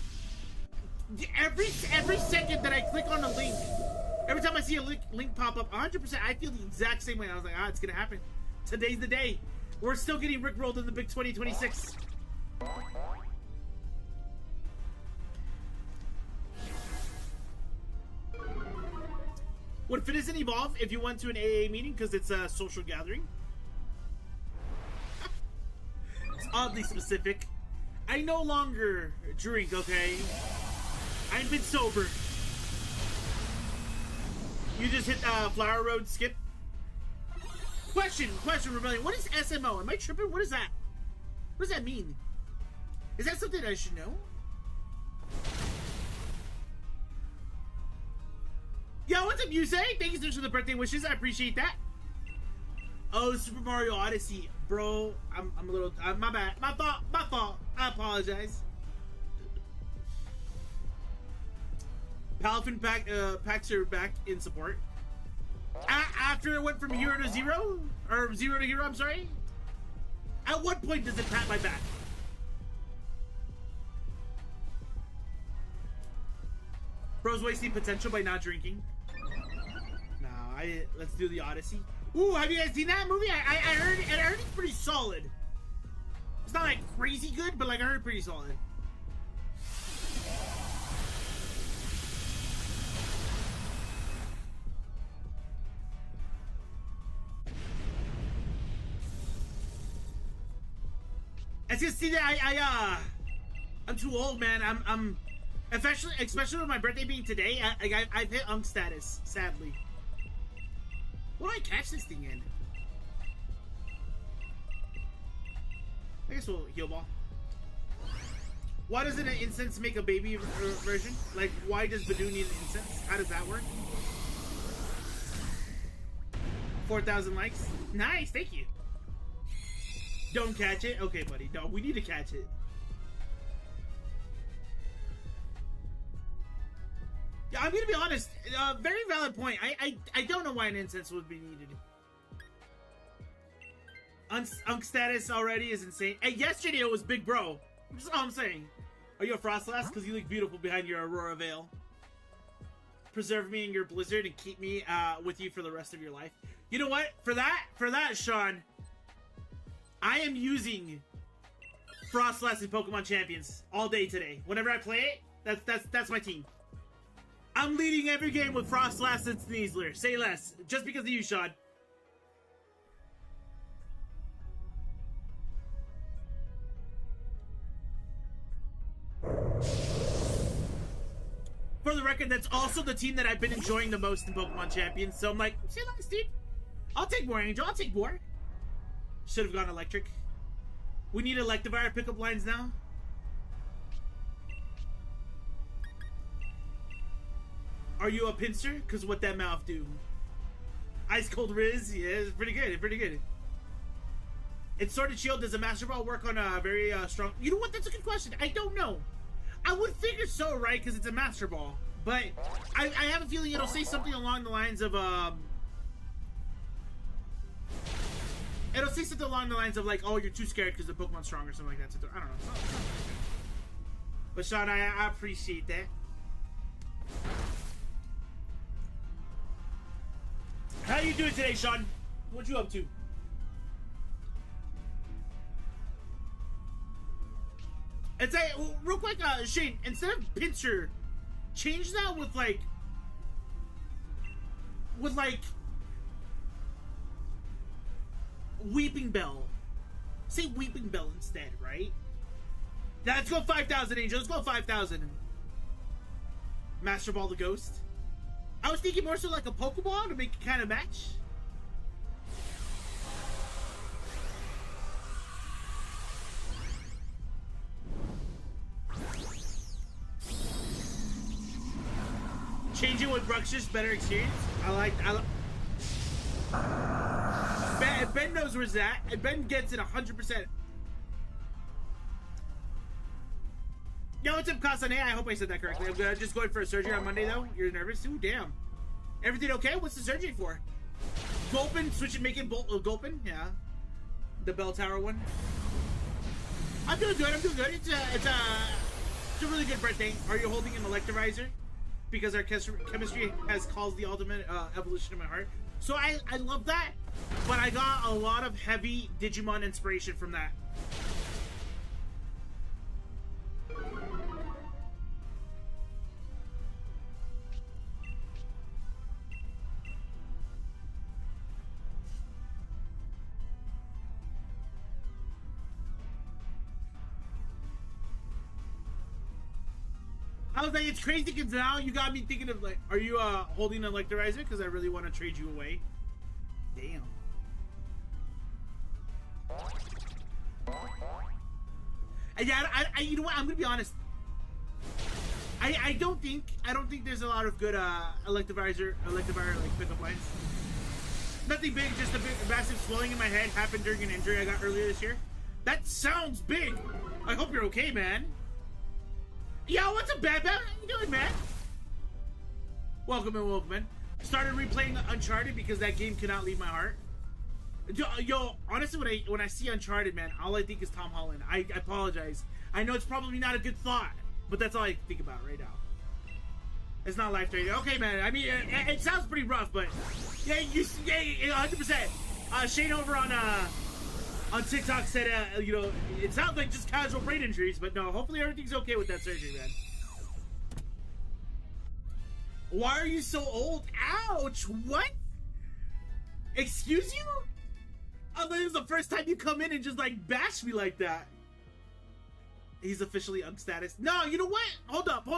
Every second that I click on a link, every time I see a link pop up, 100%, I feel the exact same way. I was like, it's gonna happen. Today's the day. We're still getting Rickrolled in the big 2026. Would Finizen evolve if you went to an AA meeting because it's a social gathering? It's oddly specific. I no longer drink, okay? I've been sober. You just hit Flower Road skip? Question, Rebellion. What is SMO? Am I tripping? What is that? What does that mean? Is that something I should know? Yo, what's up, Yusei? Thank you so much for the birthday wishes. I appreciate that. Oh, Super Mario Odyssey. Bro, I'm a little... my bad. My fault. I apologize. Palafin packs are back in support. After it went from hero to zero? Or zero to hero, I'm sorry? At what point does it pat my back? Bro's wasting potential by not drinking. Let's do the Odyssey. Ooh, have you guys seen that movie? I heard it's pretty solid. It's not like crazy good, but like I heard pretty solid. I just see that I'm too old, man. I'm especially with my birthday being today. I've hit unk status, sadly. What do I catch this thing in? I guess we'll heal ball. Why doesn't an incense make a baby version? Like, why does Badoo need an incense? How does that work? 4,000 likes. Nice, thank you. Don't catch it? Okay, buddy. No, we need to catch it. Yeah, I'm gonna be honest. Very valid point. I don't know why an incense would be needed. Unk status already is insane. Hey, yesterday it was Big Bro. That's all I'm saying. Are you a Frostlass? Because you look beautiful behind your Aurora Veil. Preserve me in your Blizzard and keep me with you for the rest of your life. You know what? For that, Sean, I am using Frostlass in Pokemon Champions all day today. Whenever I play it, that's my team. I'm leading every game with Frostlass and Sneasler. Say less. Just because of you, Sean. For the record, that's also the team that I've been enjoying the most in Pokemon Champions. So I'm like, say less, dude. I'll take more, Angel. I'll take more. Should have gone electric. We need Electivire pickup lines now. Are you a pincer? Because what that mouth do? Ice Cold Riz? Yeah, it's pretty good. Pretty good. In Sword and Shield, does a Master Ball work on a very strong... You know what? That's a good question. I don't know. I would figure so, right? Because it's a Master Ball. But I have a feeling it'll say something along the lines of... It'll say something along the lines of like, oh, you're too scared because the Pokemon's strong or something like that. So I don't know. But Sean, I appreciate that. How you doing today, Sean? What you up to? And say, real quick, Shane, instead of pincer, change that with like Weeping Bell. Say Weeping Bell instead, right? Now let's go 5,000, Angel. Let's go 5,000. Master Ball the Ghost. I was thinking more so like a Pokeball to make it kind of match. Change it with Bruxish, better experience. Ben knows where's that, and Ben gets it 100%. Yo, what's up, Kasane? I hope I said that correctly. I'm just going for a surgery on Monday, though. You're nervous? Ooh, damn. Everything okay? What's the surgery for? Gulpin? Switch and make it Gulpin? Yeah. The bell tower one. I'm doing good. It's a really good birthday. Are you holding an Electivizer? Because our chemistry has caused the ultimate evolution in my heart. So I love that, but I got a lot of heavy Digimon inspiration from that. I was like, it's crazy because now you got me thinking of like, are you holding an Electivizer? Because I really want to trade you away. Damn. And yeah, I you know what? I'm gonna be honest. I don't think there's a lot of good Electivire like pickup lines. Nothing big, just a big massive swelling in my head happened during an injury I got earlier this year. That sounds big. I hope you're okay, man. Yo, what's up, Bad Bad? How you doing, man? Welcome in. Started replaying Uncharted because that game cannot leave my heart. Yo, honestly, when I see Uncharted, man, all I think is Tom Holland. I apologize. I know it's probably not a good thought, but that's all I think about right now. It's not life-threatening. Okay, man. I mean, it sounds pretty rough, but yeah, 100%. Shane over on TikTok said, you know, it sounds like just casual brain injuries, but no, hopefully everything's okay with that surgery, man. Why are you so old? Ouch! What? Excuse you? I thought it was the first time you come in and just like bash me like that. He's officially Unk status. No, you know what? Hold up.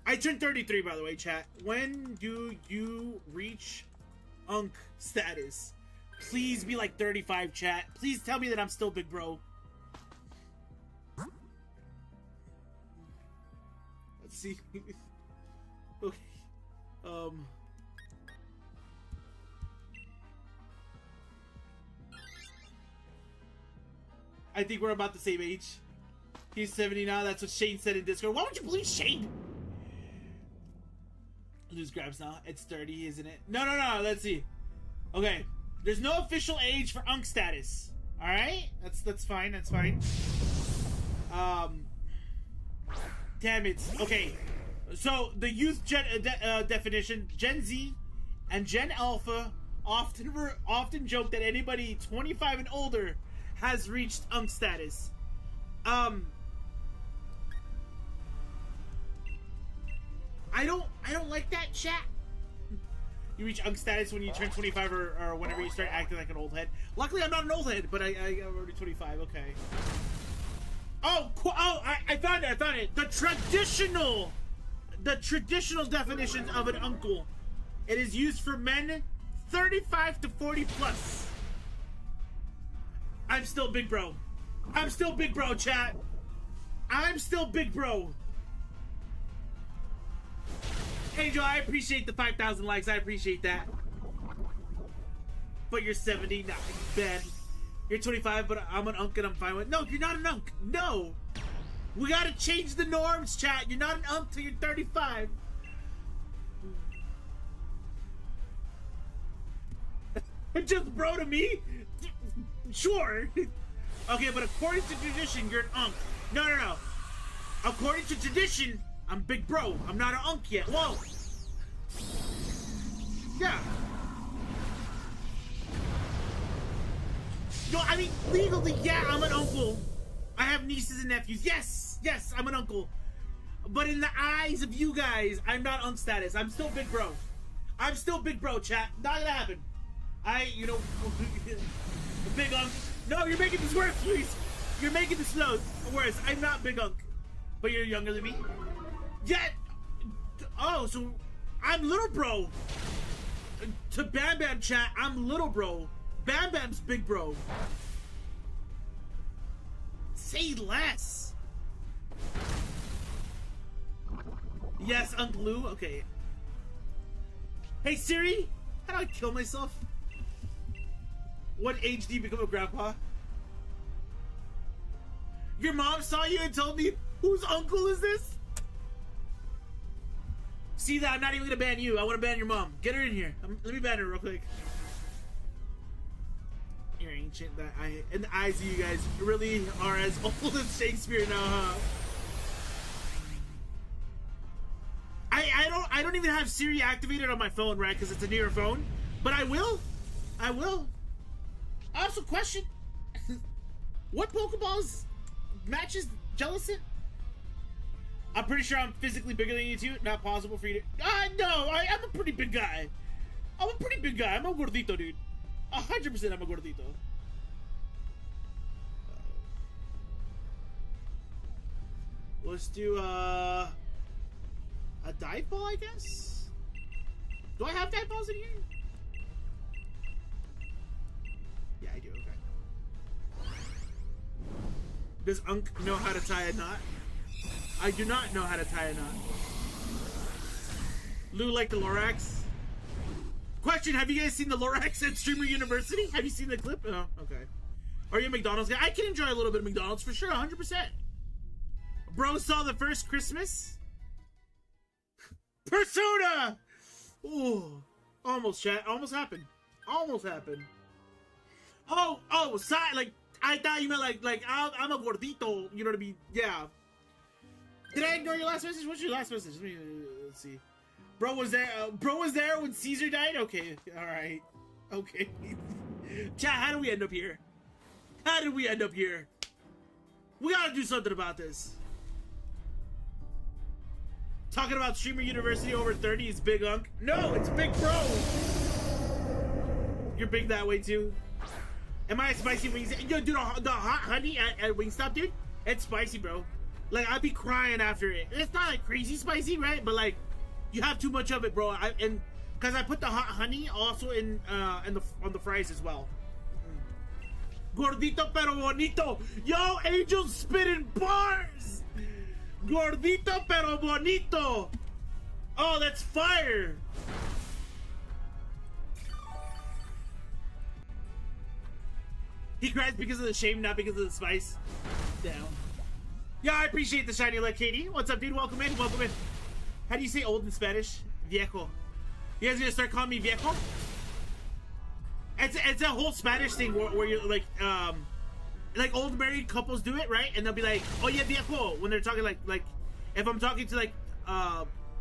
I turned 33, by the way, chat. When do you reach Unk status? Please be like 35, chat. Please tell me that I'm still big bro. see. Okay. I think we're about the same age. He's 70 now. That's what Shane said in Discord. Why would you believe Shane? Lose grabs now. It's 30, isn't it? No. Let's see. Okay. There's no official age for Unk status. All right. That's fine. That's fine. Damn it. Okay. So the youth definition, Gen Z and Gen Alpha often joke that anybody 25 and older has reached Unk status. I don't like that, chat. You reach Unk status when you turn 25 or whenever you start acting like an old head. Luckily, I'm not an old head, but I'm already 25. Okay. Oh, I found it. The traditional definition of an uncle. It is used for men 35 to 40 plus. I'm still big bro. Chat. I'm still big bro. Angel, I appreciate the 5,000 likes. I appreciate that. But you're 70. Nah, Ben. You're 25, but I'm an unk and I'm fine with. No, you're not an unk. No. We gotta change the norms, chat. You're not an unk till you're 35. Just bro to me? Sure. Okay, but according to tradition, you're an unk. No. According to tradition, I'm big bro. I'm not an unk yet. Whoa. Yeah. No, I mean, legally, yeah, I'm an uncle. I have nieces and nephews. Yes, I'm an uncle. But in the eyes of you guys, I'm not unk status. I'm still big bro. Chat. Not gonna happen. Big unk. No, you're making this worse, please. You're making this worse. I'm not big unk. But you're younger than me? Yeah. Oh, so I'm little bro. To Bam Bam, chat, I'm little bro. Bam Bam's big bro. Say less. Yes, Uncle Lou. Okay. Hey Siri, how do I kill myself? What age do you become a grandpa? Your mom saw you and told me, whose uncle is this? See that? I'm not even gonna ban you. I want to ban your mom. Get her in here. Let me ban her real quick. You're ancient. In the eyes of you guys, really are as old as Shakespeare now, huh? I don't even have Siri activated on my phone, right? Because it's a newer phone. But I will. Also, question: what Pokeballs matches Jellicent? I'm pretty sure I'm physically bigger than you two. Not possible for you to. No, I'm a pretty big guy. I'm a gordito, dude. 100% I'm a gordito. Let's do a dive ball, I guess. Do I have dive balls in here? Yeah, I do. Okay. Does Unk know how to tie a knot? I do not know how to tie a knot. Lou like the Lorax? Question, have you guys seen the Lorax at Streamer University? Have you seen the clip? Oh, okay. Are you a McDonald's guy? I can enjoy a little bit of McDonald's for sure, 100%. Bro saw the first Christmas? Persona! Ooh. Almost, chat. Almost happened. Oh, like, I thought you meant like I'm a gordito, you know what I mean? Yeah. Did I ignore your last message? What's your last message? Let's see. Bro was there when Caesar died? Okay, alright. Okay. Chat, how do we end up here? We gotta do something about this. Talking about Streamer University over 30 is big unk. No, it's big bro. You're big that way too. Am I a spicy wings? Yo, dude, the hot honey at Wingstop, dude, it's spicy, bro. Like, I'd be crying after it. It's not like crazy spicy, right? But like, you have too much of it, bro. And because I put the hot honey also on the fries as well. Gordito pero bonito. Yo, Angel's spitting bars. Gordito pero bonito. Oh, that's fire. He cries because of the shame, not because of the spice. Down. Yeah, I appreciate the shiny light, Katie. What's up, dude? Welcome in. Welcome in. How do you say old in Spanish? Viejo. You guys gonna start calling me viejo? It's a whole Spanish thing where you're like old married couples do it, right? And they'll be like, "Oh yeah, viejo," when they're talking like if I'm talking to like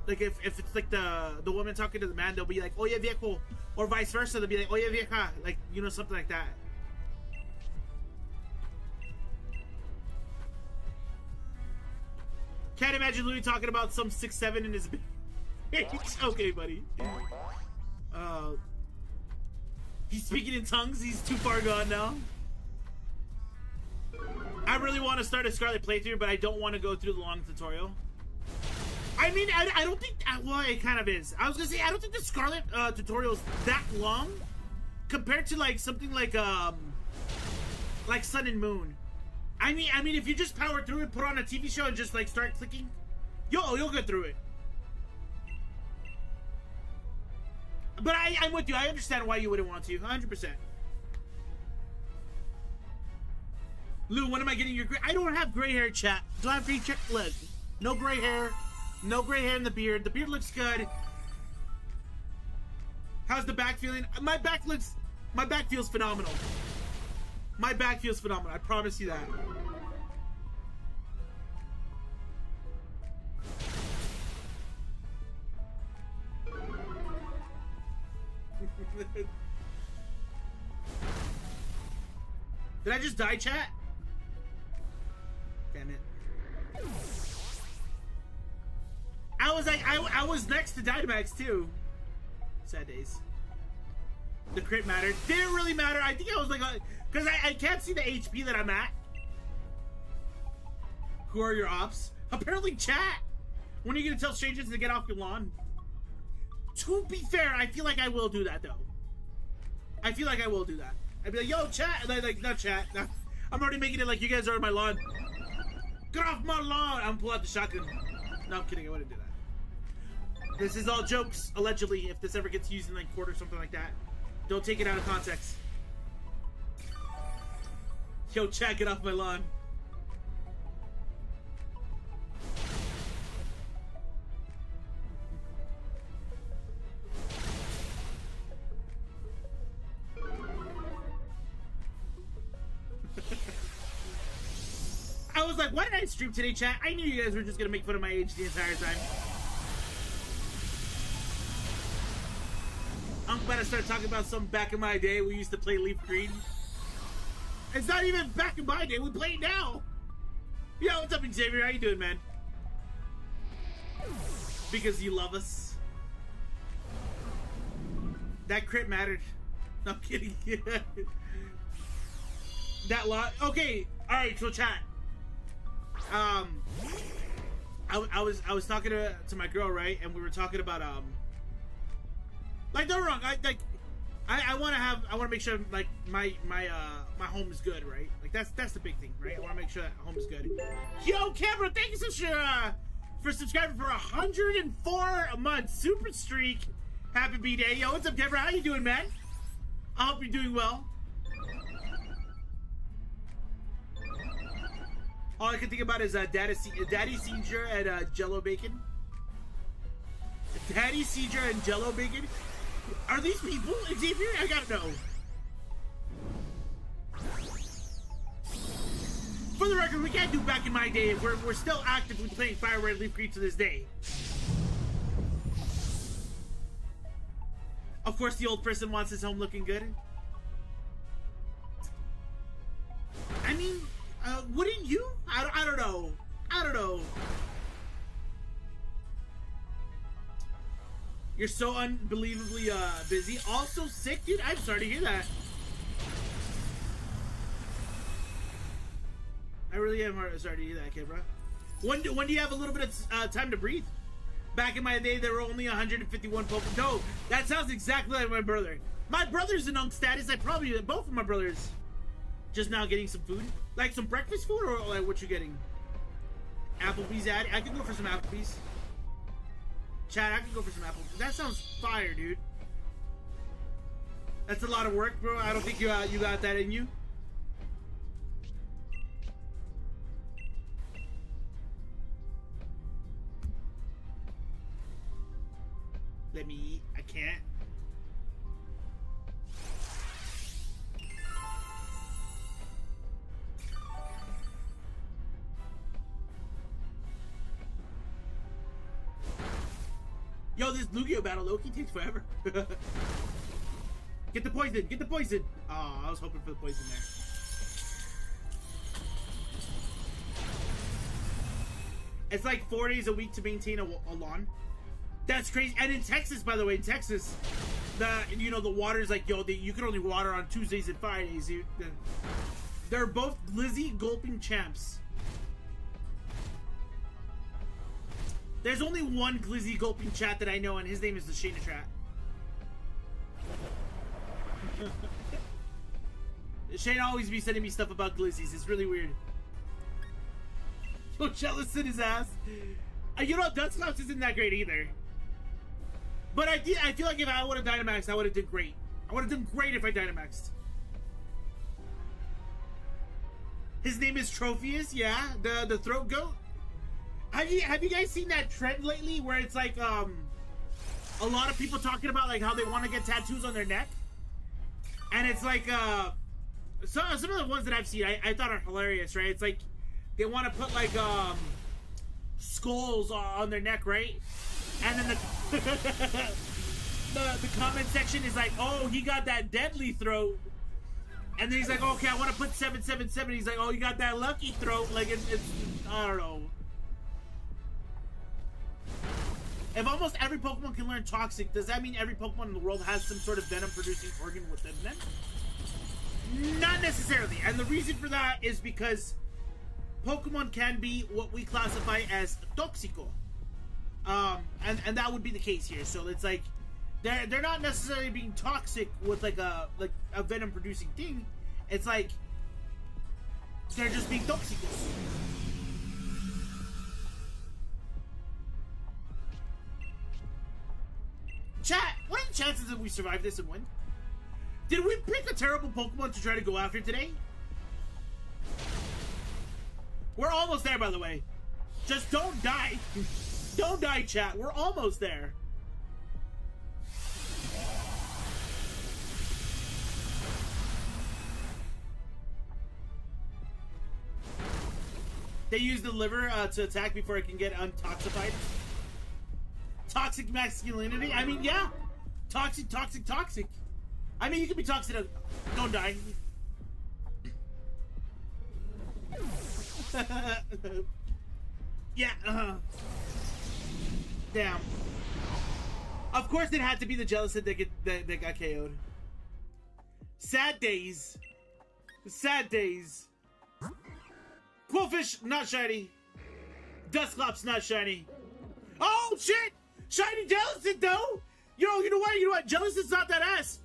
if it's like the woman talking to the man, they'll be like, "Oh yeah, viejo," or vice versa. They'll be like, "Oh yeah, vieja," like something like that. Can't imagine Louis talking about some 6'7" in his age. Okay, buddy. He's speaking in tongues. He's too far gone now. I really want to start a Scarlet playthrough, but I don't want to go through the long tutorial. I mean, I don't think... Well, it kind of is. I was going to say, I don't think the Scarlet tutorial is that long compared to, like, something like Sun and Moon. I mean, if you just power through it, put on a TV show, and just, like, start clicking, you'll get through it. But I'm with you. I understand why you wouldn't want to. 100%. Lou, when am I getting your gray? I don't have gray hair, chat. Do I have gray hair? Look, no gray hair. No gray hair in the beard. The beard looks good. How's the back feeling? My back feels phenomenal. My back feels phenomenal. I promise you that. Did I just die, chat? Damn it. I was next to Dynamax too. Sad days. The crit mattered. Didn't really matter. I think I was like, because I can't see the HP that I'm at. Who are your ops? Apparently chat. When are you gonna tell strangers to get off your lawn? To be fair, I feel like I will do that though. I feel like I will do that. I'd be like, yo, chat. Like, not chat. No. I'm already making it like you guys are on my lawn. Get off my lawn. I'm pull out the shotgun. No, I'm kidding. I wouldn't do that. This is all jokes, allegedly, if this ever gets used in like court or something like that. Don't take it out of context. Yo, chat, get off my lawn. I was like, why did I stream today, chat? I knew you guys were just gonna make fun of my age the entire time. I'm about to start talking about some back in my day. We used to play Leaf Green. It's not even back in my day. We play it now. Yo, what's up, Xavier? How you doing, man? Because you love us. That crit mattered. No, I'm kidding. That lot. Okay. All right. So chat. I was talking to my girl, right, and we were talking about like, don't wrong. I want to make sure like my home is good, right? Like that's the big thing, right? I want to make sure that home is good. Yo, Cameron, thank you so much for subscribing for 104 months, super streak. Happy B-Day. Yo, what's up, Cameron? How you doing, man? I hope you're doing well. All I can think about is Daddy Caesar and Jello Bacon. Daddy Caesar and Jello Bacon? Are these people? Xavier? I gotta know. For the record, we can't do back in my day. We're still actively playing Fire Red Leaf Green to this day. Of course, the old person wants his home looking good. I mean, wouldn't you? I don't know. I don't know. You're so unbelievably busy. Also sick, dude. I'm sorry to hear that. I really am sorry to hear that, kid, bro. When do you have a little bit of time to breathe? Back in my day, there were only 151 Pokemon. No, that sounds exactly like my brother. My brother's in unk status. Both of my brothers just now getting some food. Like some breakfast food, or like what you getting? Applebee's ad. I could go for some Applebee's. Chad, I could go for some Applebee's. That sounds fire, dude. That's a lot of work, bro. I don't think you got that in you. Let me eat. I can't. Yo, this Lugia battle Loki takes forever. Get the poison! Get the poison! Oh, I was hoping for the poison there. It's like 4 days a week to maintain a lawn. That's crazy. And in Texas, by the way, in Texas, the water's like, yo, you can only water on Tuesdays and Fridays. They're both glizzy gulping champs. There's only one glizzy gulping chat that I know, and his name is the Shayna Trat. Shane always be sending me stuff about glizzies. It's really weird. So jealous in his ass. You know, Dustclops isn't that great either. But I feel like if I would have Dynamaxed, I would have done great. I would have done great if I Dynamaxed. His name is Tropheus, yeah, the throat goat. Have you guys seen that trend lately where it's like a lot of people talking about like how they want to get tattoos on their neck? And it's like some of the ones that I've seen I thought are hilarious, right? It's like they want to put like skulls on their neck, right? And then the comment section is like, oh, he got that deadly throat. And then he's like, okay, I want to put 777. He's like, oh, you got that lucky throat. Like it's I don't know. If almost every Pokemon can learn Toxic, does that mean every Pokemon in the world has some sort of venom-producing organ within them? Not necessarily. And the reason for that is because Pokemon can be what we classify as Toxico. And that would be the case here. So it's like they're not necessarily being toxic with like a venom-producing thing. It's like they're just being Toxicos. Chat, what are the chances that we survive this and win? Did we pick a terrible Pokemon to try to go after today? We're almost there, by the way. Just don't die. Don't die, chat. We're almost there. They use the liver to attack before it can get untoxified. Toxic masculinity? I mean, yeah. Toxic. I mean, you can be toxic. Don't die. Yeah, Damn. Of course it had to be the Jellicent that got KO'd. Sad days. Sad days. Quillfish, not shiny. Dustclops, not shiny. Oh, shit! Shiny Jellicent, though! Yo, you know what? Jellicent's not that ass.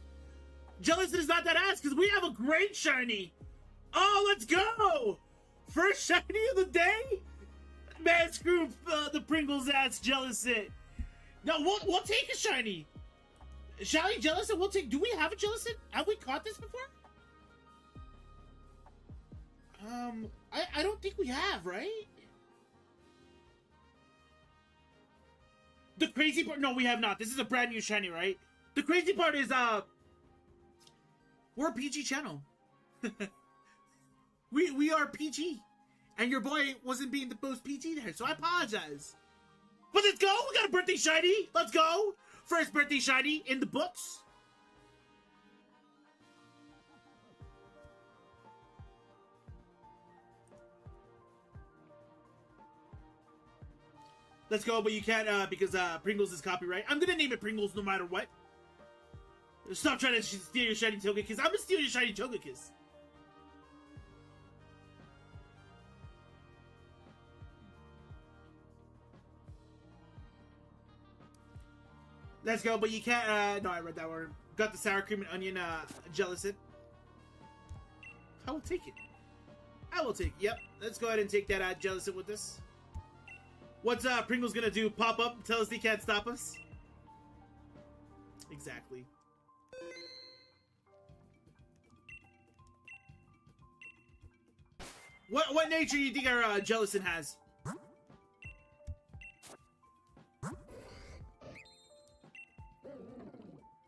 Jellicent is not that ass, because we have a great shiny. Oh, let's go! First shiny of the day? Man, screw the Pringles ass Jellicent. No, we'll take a shiny. Shiny Jellicent, we'll take. Do we have a Jellicent? Have we caught this before? I don't think we have, right? The crazy part, no, we have not. This is a brand new shiny, right? The crazy part is, we're a PG channel. we are PG. And your boy wasn't being the most PG there, so I apologize. But let's go! We got a birthday shiny! Let's go! First birthday shiny in the books. Let's go, but you can't, because Pringles is copyright. I'm gonna name it Pringles no matter what. Stop trying to steal your shiny Togekiss. I'm gonna steal your shiny Togekiss. Let's go, but you can't, no, I read that word. Got the sour cream and onion, Jellicent. I will take it. I will take it. Yep, let's go ahead and take that, Jellicent with us. What's Pringles gonna do? Pop up, tell us he can't stop us? Exactly. What nature do you think our Jellicent has?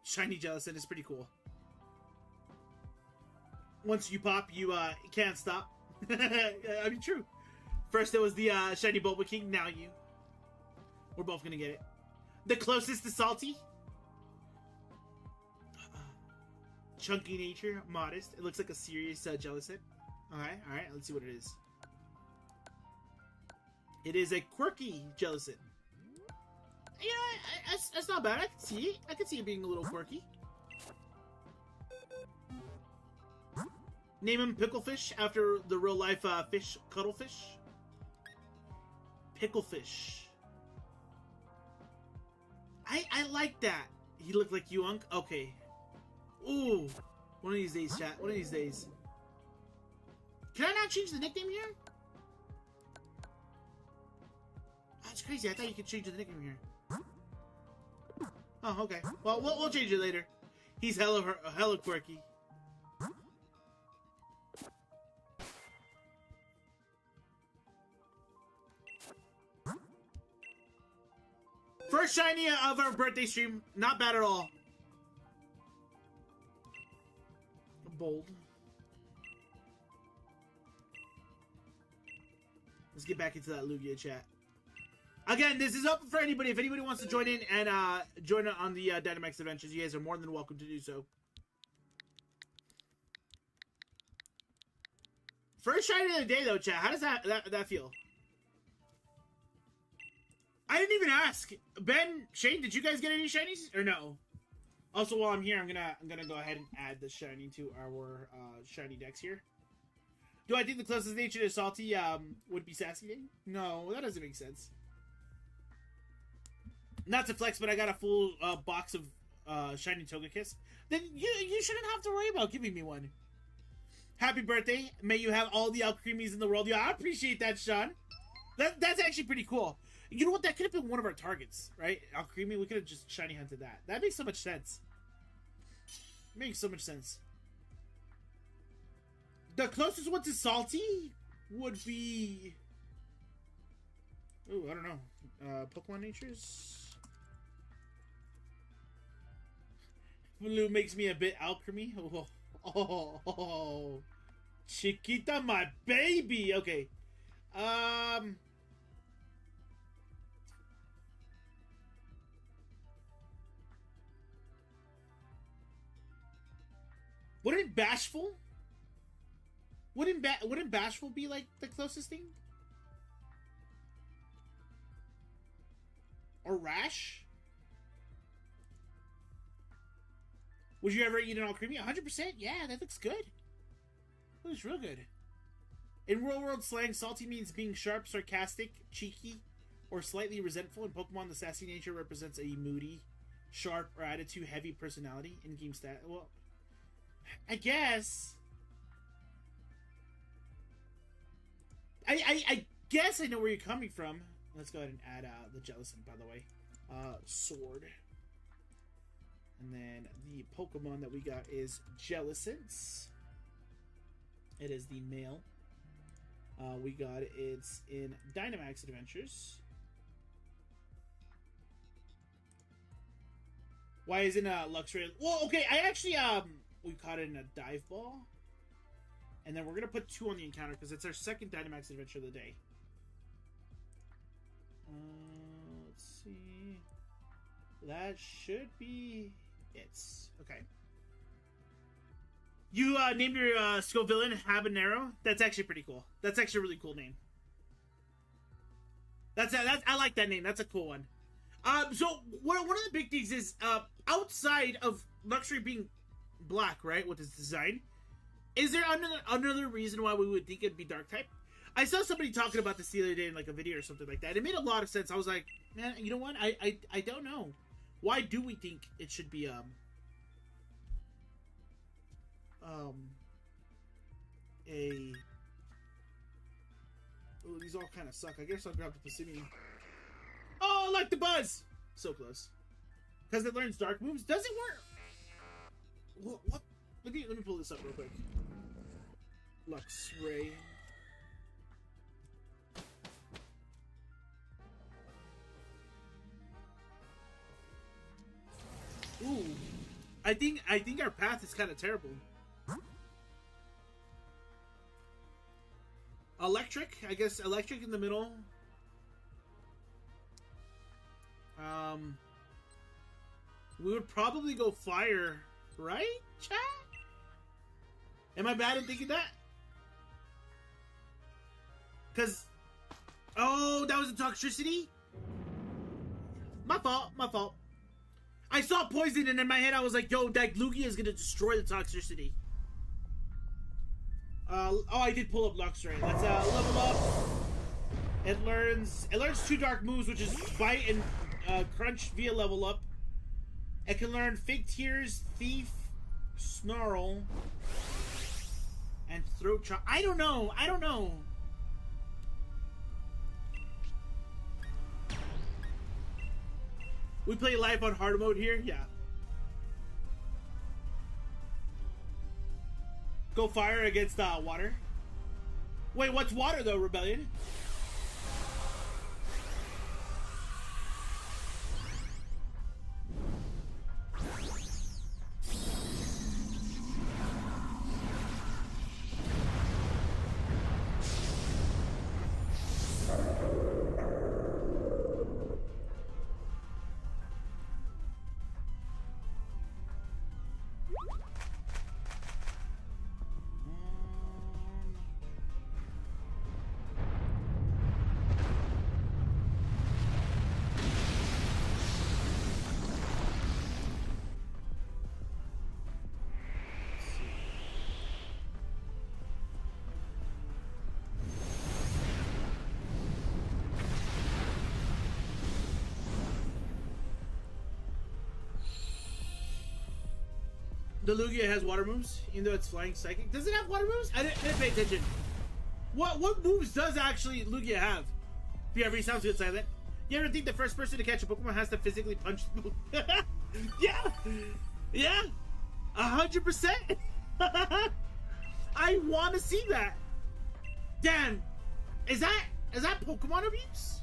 Shiny Jellicent is pretty cool. Once you pop, you can't stop. I mean, true. First it was the shiny Bulba King, now you. We're both gonna get it. The closest to salty? Chunky nature, modest. It looks like a serious Jellicent. Alright, let's see what it is. It is a quirky Jellicent. You know, that's not bad. I can see it. I can see it being a little quirky. Name him Picklefish after the real life fish, Cuttlefish. Picklefish. I like that. He looked like you, Unk. Okay. Ooh. One of these days, chat. One of these days. Can I not change the nickname here? That's crazy. I thought you could change the nickname here. Oh, okay. Well, we'll change it later. He's hella quirky. First shiny of our birthday stream. Not bad at all. Bold. Let's get back into that Lugia chat. Again, this is open for anybody. If anybody wants to join in and join on the Dynamax adventures, you guys are more than welcome to do so. First shiny of the day, though, chat. How does that feel? I didn't even ask. Ben, Shane, did you guys get any shinies or no? Also, while I'm here, I'm gonna go ahead and add the shiny to our shiny decks here. Do I think the closest nature to salty would be Sassy Day? No, that doesn't make sense. Not to flex, but I got a full box of shiny Togekiss. Then you shouldn't have to worry about giving me one. Happy birthday! May you have all the Alcremies in the world. Yeah, I appreciate that, Sean. That's actually pretty cool. You know what? That could have been one of our targets, right? Alcremie, we could have just shiny hunted that. That makes so much sense. Makes so much sense. The closest one to salty would be... Ooh, I don't know. Pokemon Natures? Blue makes me a bit Alcremie. Oh. Chiquita, my baby! Okay. Wouldn't Bashful? Wouldn't Bashful be like the closest thing? Or Rash? Would you ever eat an Alcremie? 100%? Yeah, that looks good. That looks real good. In real world slang, salty means being sharp, sarcastic, cheeky, or slightly resentful. In Pokemon, the sassy nature represents a moody, sharp, or attitude-heavy personality. In-game stat. Well, I guess. I guess I know where you're coming from. Let's go ahead and add the Jellicent, by the way. Sword. And then the Pokemon that we got is Jellicent. It is the male. We got it's in Dynamax Adventures. Why isn't Luxray? Well, okay, I actually we caught it in a dive ball. And then we're gonna put 2 on the encounter because it's our second Dynamax adventure of the day. Let's see. That should be it. Okay. You named your Scovillain Habanero. That's actually pretty cool. That's actually a really cool name. I like that name. That's a cool one. So one of the big things is outside of Luxray being black, right, with its design, is there another reason why we would think it'd be dark type? I saw somebody talking about this the other day in like a video or something like that. It made a lot of sense. I was like, man, you know what? I don't know. Why do we think it should be Ooh, these all kind of suck. I guess I'll grab the Passimian. Don't like the buzz. So close. Because it learns dark moves. Does it work? What? Let me pull this up real quick. Lux Ray. Ooh. I think our path is kind of terrible. Electric, I guess electric in the middle. We would probably go fire, right, chat? Am I bad in thinking that? Cause, oh, that was a toxicity? My fault, my fault. I saw poison and in my head I was like, yo, that Lugia is gonna destroy the toxicity. Oh, I did pull up Luxray. Let's level up. It learns 2 dark moves, which is Bite and Crunch via level up. It can learn Fake Tears, Thief, Snarl, and Throat Chop. I don't know. We play live on hard mode here? Yeah. Go fire against water. Wait, what's water though, Rebellion? The Lugia has water moves, even though it's flying psychic. Does it have water moves? I didn't pay attention. What moves does actually Lugia have? PRV sounds good, Silent. You ever think the first person to catch a Pokemon has to physically punch the move? Yeah, 100%. I want to see that. Damn, is that Pokemon abuse?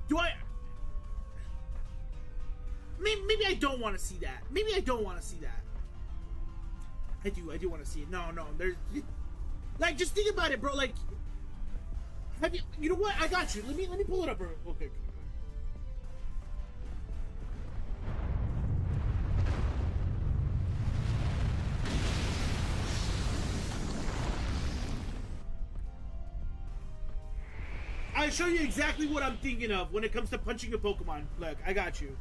Do I? Maybe I don't want to see that. Maybe I don't want to see that. I do want to see it. No, there's... Like, just think about it, bro. Like, have you... You know what? I got you. Let me pull it up real quick. I'll show you exactly what I'm thinking of when it comes to punching a Pokemon. Look, I got you.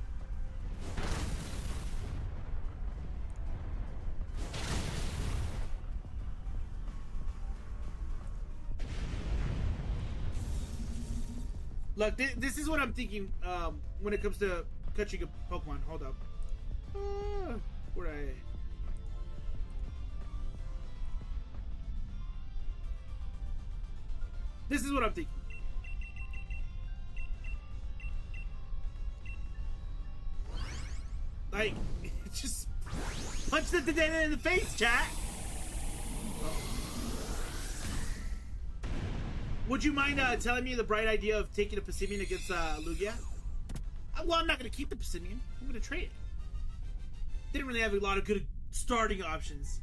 Look, this is what I'm thinking when it comes to catching a Pokemon. Hold up. Where I... This is what I'm thinking. Like, just punch the Dynamax in the face, chat. Would you mind telling me the bright idea of taking a Passimian against Lugia? Well, I'm not going to keep the Passimian. I'm going to trade it. Didn't really have a lot of good starting options.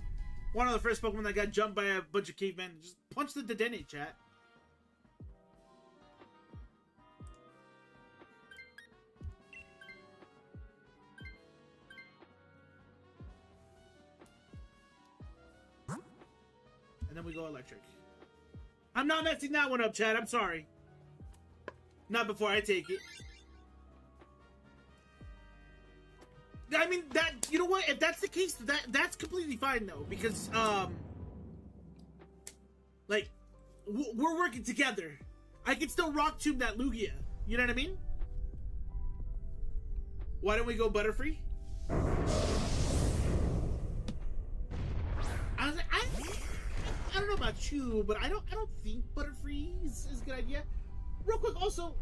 One of the first Pokemon that got jumped by a bunch of cavemen. Just punch the Dynamax, chat. And then we go electric. I'm not messing that one up, Chad. I'm sorry. Not before I take it. I mean, that... You know what? If that's the case, that's completely fine, though. Because, like, we're working together. I can still rock tomb that Lugia. You know what I mean? Why don't we go Butterfree? I was like, I don't know about you, but I don't think Butterfree is a good idea. Real quick, also,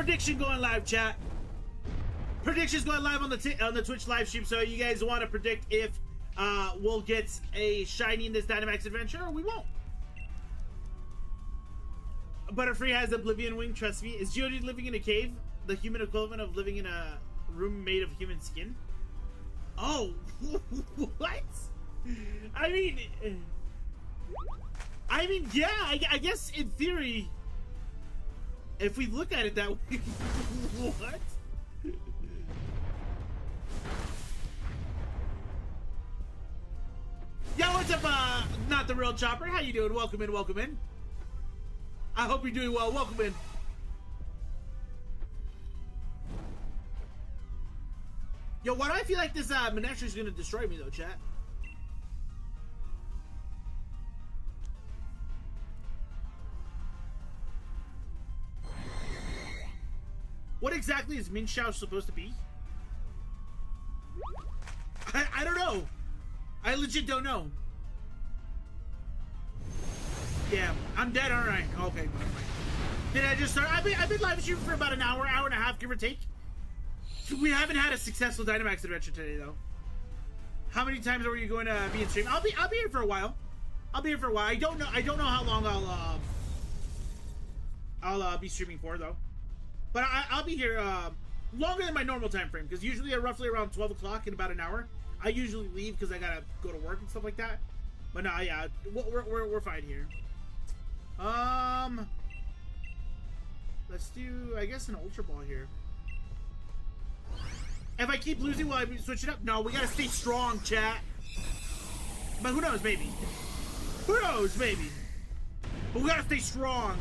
prediction going live, chat. Predictions going live on the Twitch live stream. So you guys want to predict if we'll get a shiny in this Dynamax adventure or we won't. Butterfree has Oblivion Wing, trust me. Is Geodude living in a cave? The human equivalent of living in a room made of human skin? Oh, what? I mean, yeah, I guess in theory, if we look at it that way, what? Yo, what's up, not the real Chopper? How you doing? Welcome in, welcome in. I hope you're doing well. Welcome in. Yo, why do I feel like this Menagerie is gonna destroy me though, chat? What exactly is Minshao supposed to be? I don't know. I legit don't know. Yeah, I'm dead, aren't I? Okay, did I just start? I've been live streaming for about an hour and a half, give or take. We haven't had a successful Dynamax adventure today, though. How many times are you going to be in stream? I'll be here for a while. I'll be here for a while. I don't know how long I'll be streaming for though. But I'll be here longer than my normal time frame because usually at roughly around 12 o'clock in about an hour. I usually leave because I gotta go to work and stuff like that. But no, yeah, we're fine here. Let's do, I guess, an Ultra Ball here. If I keep losing, will I switch it up? No, we gotta stay strong, chat. But who knows, maybe. Who knows, maybe. But we gotta stay strong.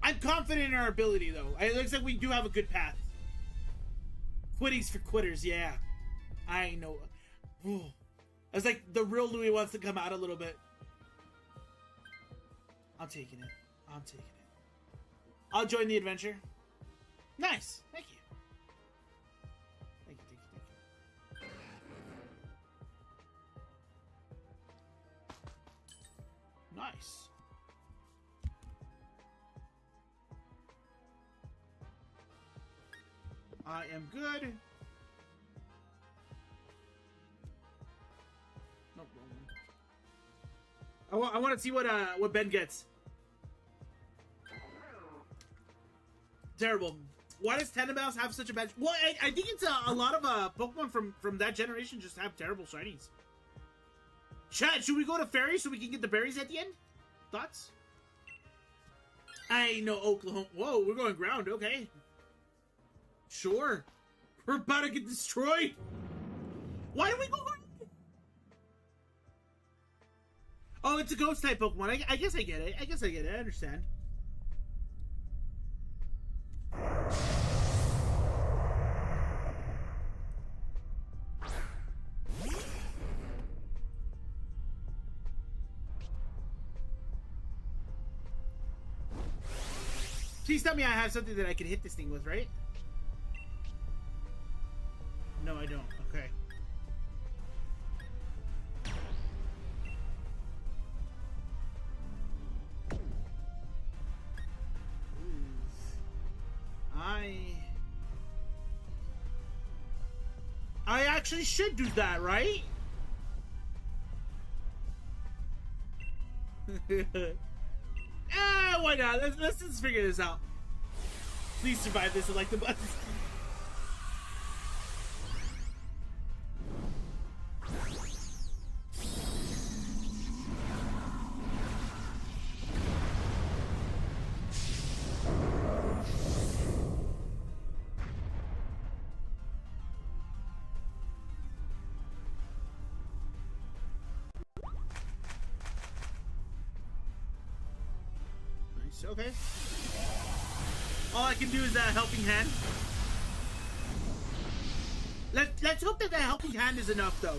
I'm confident in our ability, though. It looks like we do have a good path. Quitting's for quitters, yeah. I know. Ooh. I was like, the real Louis wants to come out a little bit. I'm taking it. I'm taking it. I'll join the adventure. Nice. Thank you. Thank you, thank you, thank you. Nice. I am good. Nope, wrong one. I want to see what Ben gets. Terrible. Why does Dynamax have such a bad? Well, I think it's a lot of Pokemon from that generation just have terrible shinies. Chat, should we go to Fairy so we can get the berries at the end? Thoughts? I know Oklahoma. Whoa, we're going ground. Okay. Sure. We're about to get destroyed. Why do we go ground? Oh, it's a ghost type Pokemon. I guess I get it. I guess I get it. I understand. Please tell me I have something that I can hit this thing with, right? No, I don't. Okay. I actually should do that, right? Why not? Let's just figure this out. Please survive this and like the buttons. Okay. All I can do is a helping hand. Let's hope that helping hand is enough, though.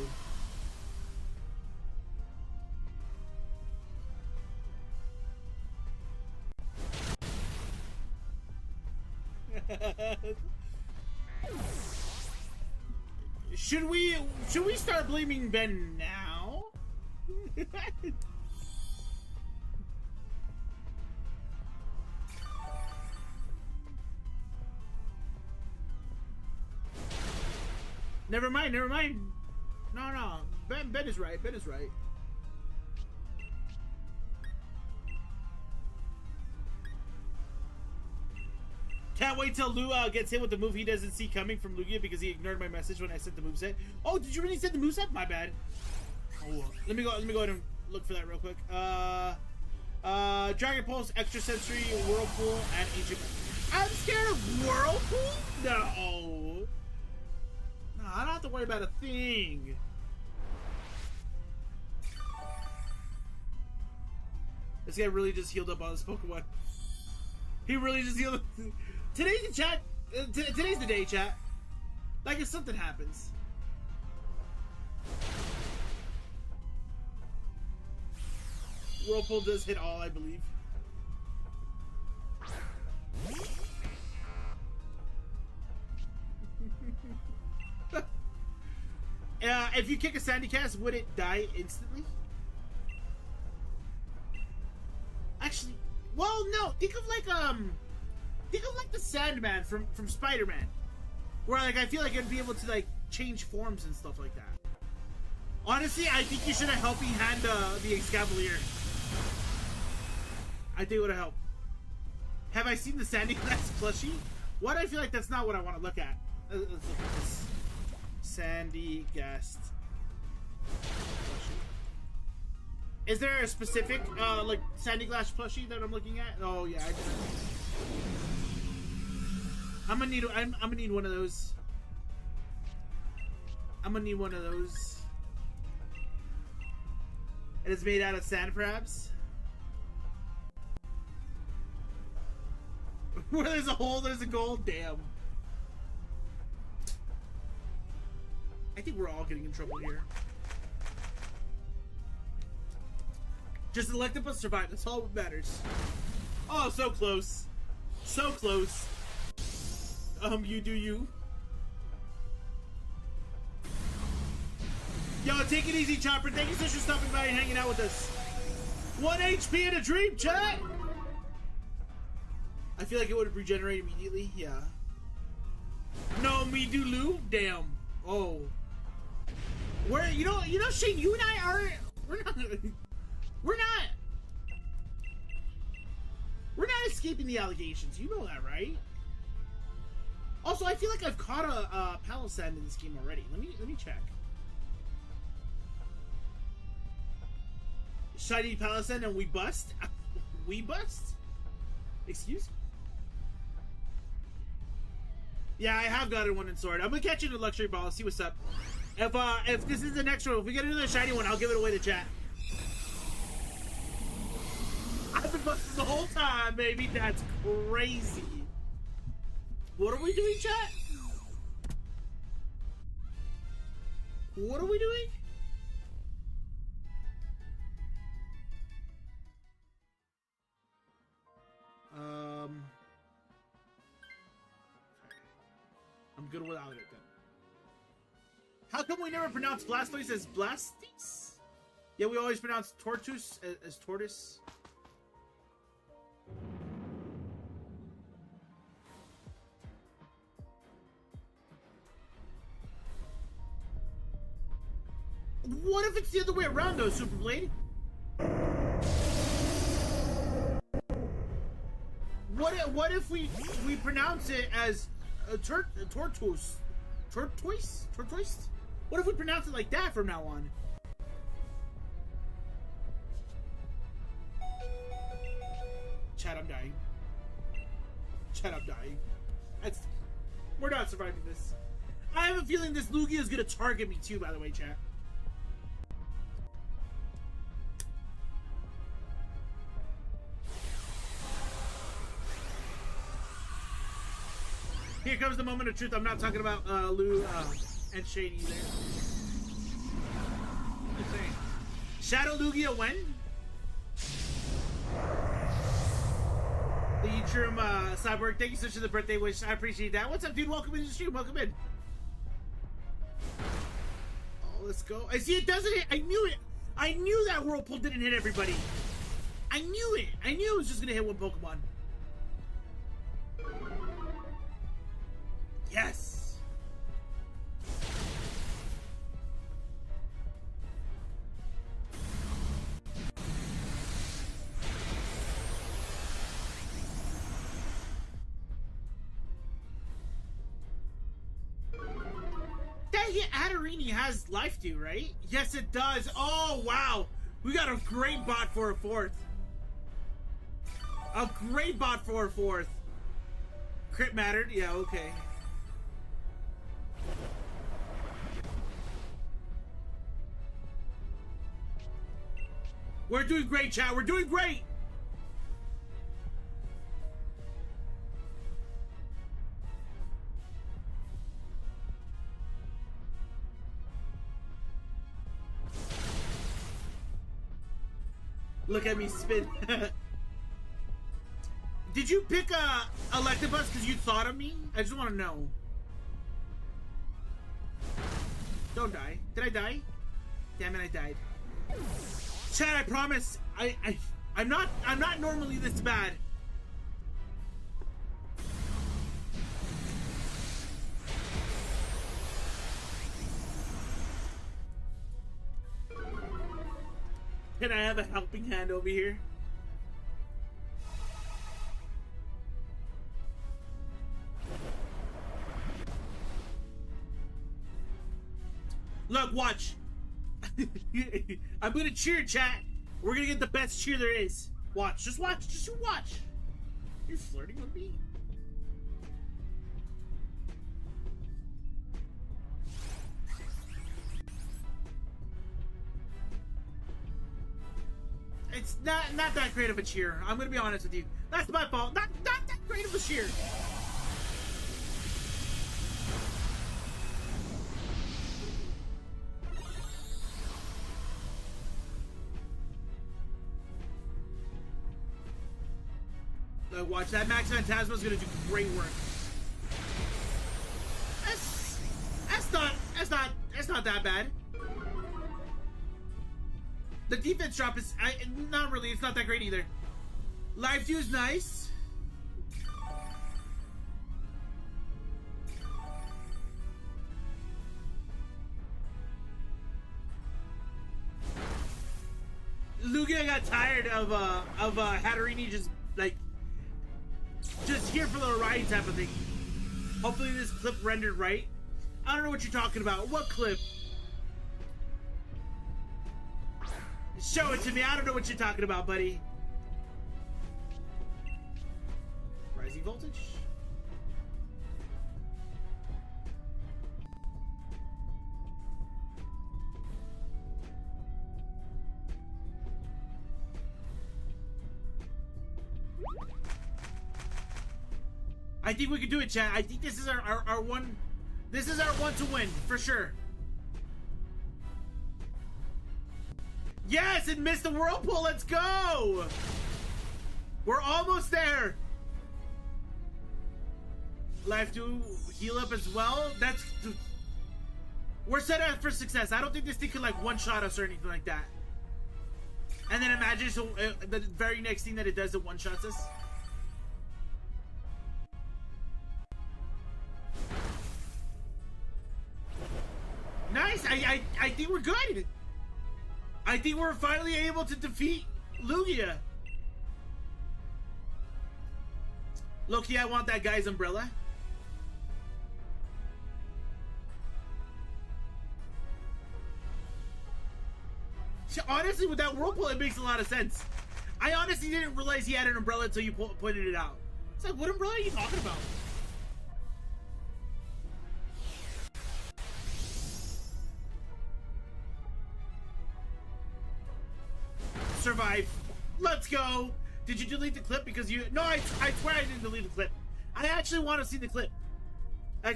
Should we start blaming Ben now? Never mind, never mind. No. Ben is right. Ben is right. Can't wait till Lou gets hit with the move he doesn't see coming from Lugia because he ignored my message when I sent the moveset. Oh, did you really send the moveset? My bad. Oh, let me go ahead and look for that real quick. Dragon Pulse, Extra Sensory, Whirlpool, and Ancient. I'm scared of Whirlpool? No. No, I don't have to worry about a thing. This guy really just healed up on his Pokemon. He really just healed up. Today's the chat. Today's the day, chat. Like if something happens. Whirlpool does hit all, I believe. If you kick a Sandy Cast, would it die instantly? Actually, well, no. Think of like the Sandman from Spider-Man, where like I feel like I'd be able to like change forms and stuff like that. Honestly, I think you should have Helping Hand the Excavalier. I think it would have helped. Have I seen the Sandy Glass plushie? Why do I feel like that's not what I want to look at? Let's look at this. Sandy Gast plushie. Is there a specific like Sandy Glass plushie that I'm looking at? Oh yeah, I did. I'm gonna need one of those. I'm gonna need one of those. And it's made out of sand crabs. Where there's a hole, there's a goal. Damn. I think we're all getting in trouble here. Just Electabuzz survive. That's all that matters. Oh, so close. So close. You do you. Yo, take it easy, Chopper. Thank you so much for stopping by and hanging out with us. 1 HP in a dream, chat! I feel like it would regenerate immediately. Yeah. No, me do Lou? Damn. Oh. Where, you know, Shane, you and I are, we're not escaping the allegations. You know that, right? Also, I feel like I've caught a Palisand in this game already. Let me check. Shiny Palisand and we bust? We bust? Excuse me? Yeah, I have gotten one in Sword. I'm gonna catch you in the Luxury Ball. See what's up. If this is the next one, if we get another shiny one, I'll give it away to chat. I've been busting the whole time, baby. That's crazy. What are we doing, chat? What are we doing? I'm good without it then. How come we never pronounce Blastoise as Blastis? Yeah, we always pronounce Tortoise as Tortoise. What if it's the other way around though, Super Blade? What if we pronounce it as a tortoise? Tortoise? Tortoise? What if we pronounce it like that from now on? Chat, I'm dying. Chat, I'm dying. We're not surviving this. I have a feeling this Lugia is gonna target me too, by the way, chat. Here comes the moment of truth. I'm not talking about Lou and Shady either. Shadow Lugia when? The Utrum Cyborg, thank you so much for the birthday wish. I appreciate that. What's up, dude? Welcome in the stream. Welcome in. Oh, let's go. I see it doesn't hit. I knew it. I knew that Whirlpool didn't hit everybody. I knew it. I knew it was just going to hit one Pokemon. Yes. Aderini has life too, right? Yes, it does. Oh, wow. We got a great bot for a fourth. A great bot for a fourth. Crit mattered? Yeah, okay. We're doing great, chat. We're doing great. Look at me spin. Did you pick Electabuzz because you thought of me? I just want to know. Don't die. Did I die? Damn it, I died. Chad, I promise. I'm not normally this bad. Can I have a helping hand over here? Look, watch. I'm gonna cheer, chat. We're gonna get the best cheer there is. Watch, just watch, just watch. You're flirting with me? It's not that great of a cheer. I'm gonna be honest with you. That's my fault. Not that great of a cheer. Look, watch that. Max Phantasma's gonna do great work. That's not that bad. The defense drop is not really. It's not that great either. Live view is nice. Lugia got tired of Hatterini just here for the ride type of thing. Hopefully this clip rendered right. I don't know what you're talking about. What clip? Show it to me. I don't know what you're talking about, buddy. Rising voltage? I think we can do it, chat. I think this is our one. This is our one to win, for sure. Yes, it missed the whirlpool. Let's go. We're almost there. Life to heal up as well. We're set up for success. I don't think this thing can like one-shot us or anything like that. And then imagine the very next thing that it does, it one-shots us. Nice. I think we're good. I think we're finally able to defeat Lugia. Loki, I want that guy's umbrella. Honestly, with that whirlpool, it makes a lot of sense. I honestly didn't realize he had an umbrella until you pointed it out. It's like, what umbrella are you talking about? Survive. Let's go. Did you delete the clip because you... No, I swear I didn't delete the clip. I actually want to see the clip. I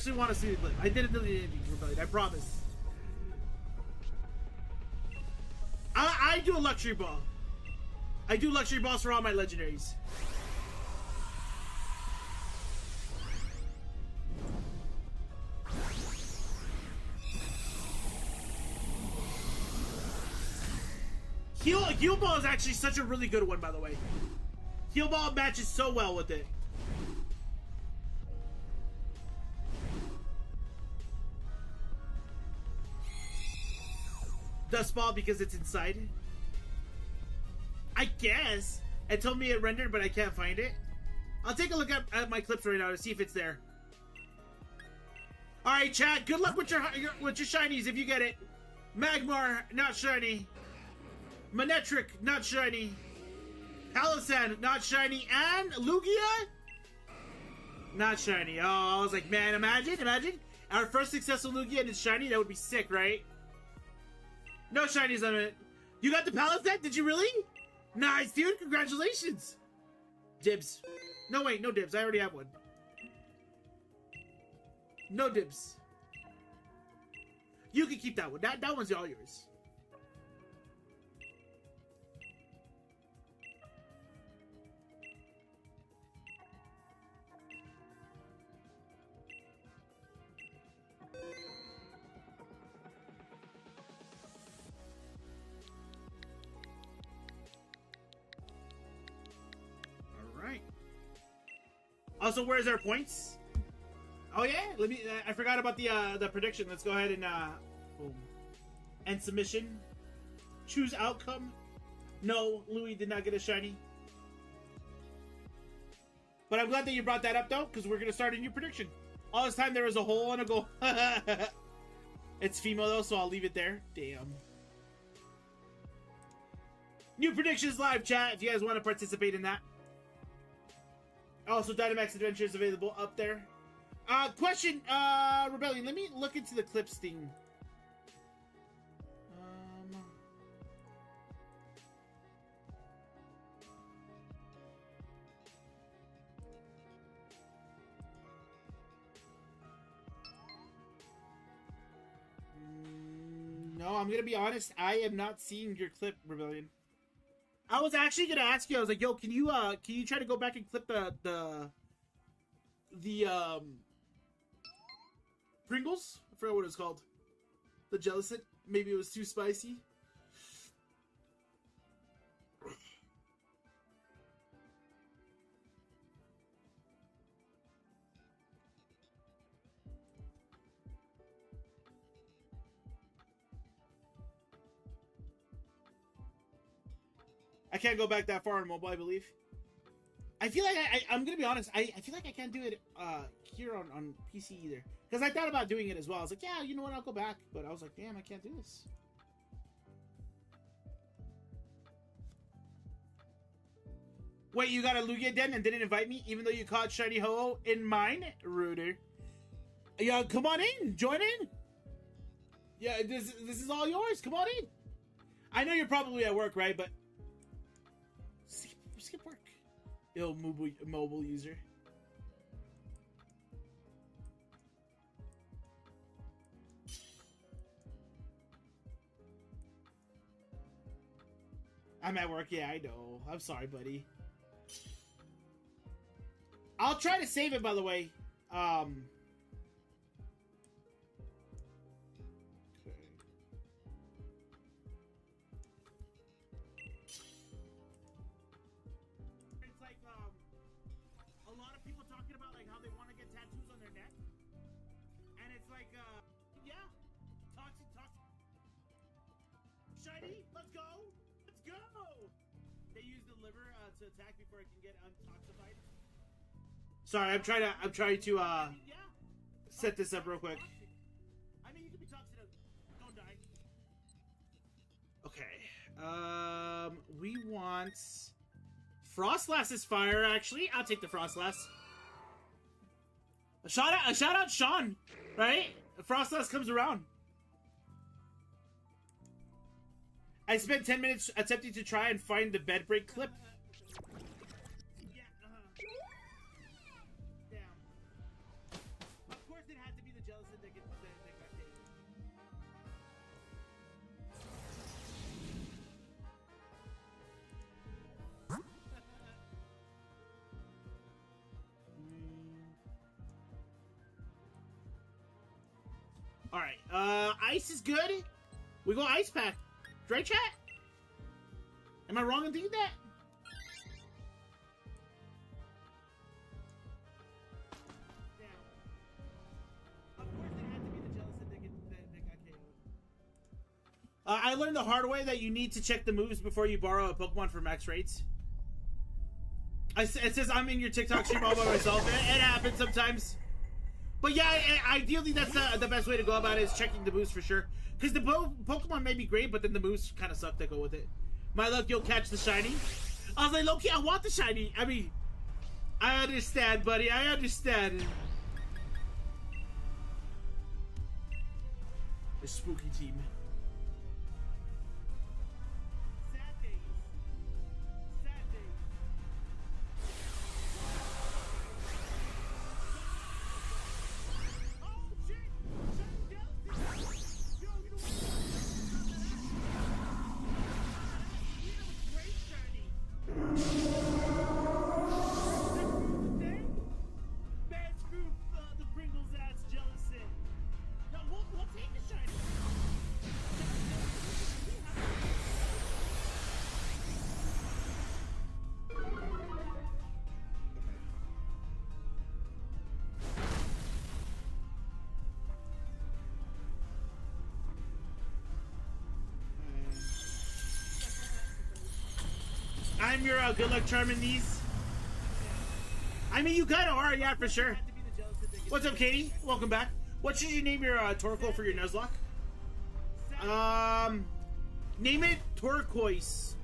didn't delete anything, Rebellion. I promise. I do a luxury ball. I do luxury balls for all my legendaries. Heal Ball is actually such a really good one, by the way. Heal Ball matches so well with it. Dust Ball because it's inside. I guess. It told me it rendered, but I can't find it. I'll take a look at my clips right now to see if it's there. All right, chat. Good luck with your shinies if you get it. Magmar, not shiny. Manectric, not shiny. Palossand, not shiny. And Lugia, not shiny. Oh, I was like, man, imagine our first successful Lugia and it's shiny. That would be sick, right? No shinies on it. You got the Palossand? Did you really? Nice, dude. Congratulations. Dibs. No, wait, no dibs. I already have one. No dibs. You can keep that one. That one's all yours. All right. Also, where's our points? Oh yeah, let me. I forgot about the prediction. Let's go ahead and boom. End submission. Choose outcome. No, Louis did not get a shiny. But I'm glad that you brought that up though, because we're gonna start a new prediction. All this time there was a hole and a goal. It's female though, so I'll leave it there. Damn. New predictions live, chat. If you guys want to participate in that. Also, Dynamax Adventure is available up there. Question, Rebellion, let me look into the clips thing. No, I'm gonna be honest, I am not seeing your clip, Rebellion. I was actually gonna ask you, I was like, yo, can you try to go back and clip the Pringles? I forgot what it was called. The Jellicent. Maybe it was too spicy. I can't go back that far on mobile, I believe. I feel like I'm gonna be honest. I feel like I can't do it here on PC either. Because I thought about doing it as well. I was like, yeah, you know what? I'll go back. But I was like, damn, I can't do this. Wait, you got a Lugia den and didn't invite me, even though you caught Shiny Ho-Oh in mine, Ruder. Yeah, come on in, join in. Yeah, this is all yours. Come on in. I know you're probably at work, right? But skip work. Yo, mobile user. I'm at work. Yeah, I know. I'm sorry, buddy. I'll try to save it, by the way. It's like a lot of people talking about like how they want to get tattoos on their neck, and it's like yeah, toxic. Shiny, let's go. Go! They use the liver to attack before it can get untoxified. Sorry, I'm trying to set this up real quick. I mean, you can be toxic. Don't die. Okay. We want Frostlass is fire. Actually, I'll take the Frostlass. A shout out, Sean. Right? Frostlass comes around. I spent 10 minutes attempting to try and find the bed break clip. Yeah, damn. Of course it had to be the Jellicent that got taken. Alright, ice is good. We go ice pack. Right, chat? Am I wrong in thinking that? Damn. Of course it had to be the Jellicent that got KO'd. I learned the hard way that you need to check the moves before you borrow a Pokemon for max rates. It says I'm in your TikTok stream all by myself. It happens sometimes. But yeah, ideally that's the best way to go about it, is checking the boost for sure. Because the Pokemon may be great, but then the boost kind of suck to go with it. My luck, you'll catch the shiny. I was like, Loki, I want the shiny. I mean, I understand, buddy. I understand. The spooky team. Sad days. Sad days. Oh, shit! Shiny Yo, you know what? Great shiny. Bad screw the Pringles ass jealousy. No, we'll take the shiny. I'm your good luck charm in these. I mean, you kind of are, yeah, for sure. What's up, Katie? Welcome back. What should you name your Torkoal for your Nuzlocke? Name it Turquoise.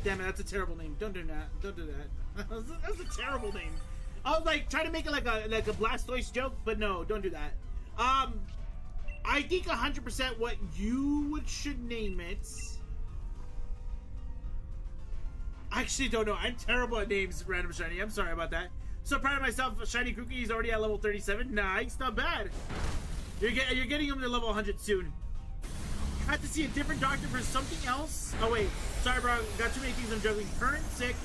Damn it, that's a terrible name. Don't do that. Don't do that. That's a terrible name. I was like trying to make it like a Blastoise joke, but no, don't do that. I think 100% what you should name it. I actually don't know. I'm terrible at names, random shiny. I'm sorry about that. So proud of myself. Shiny Cookie is already at level 37. Nice, not bad. You're getting him to level 100 soon. Had to see a different doctor for something else. Oh wait, sorry, bro. Got too many things I'm juggling. Current sick,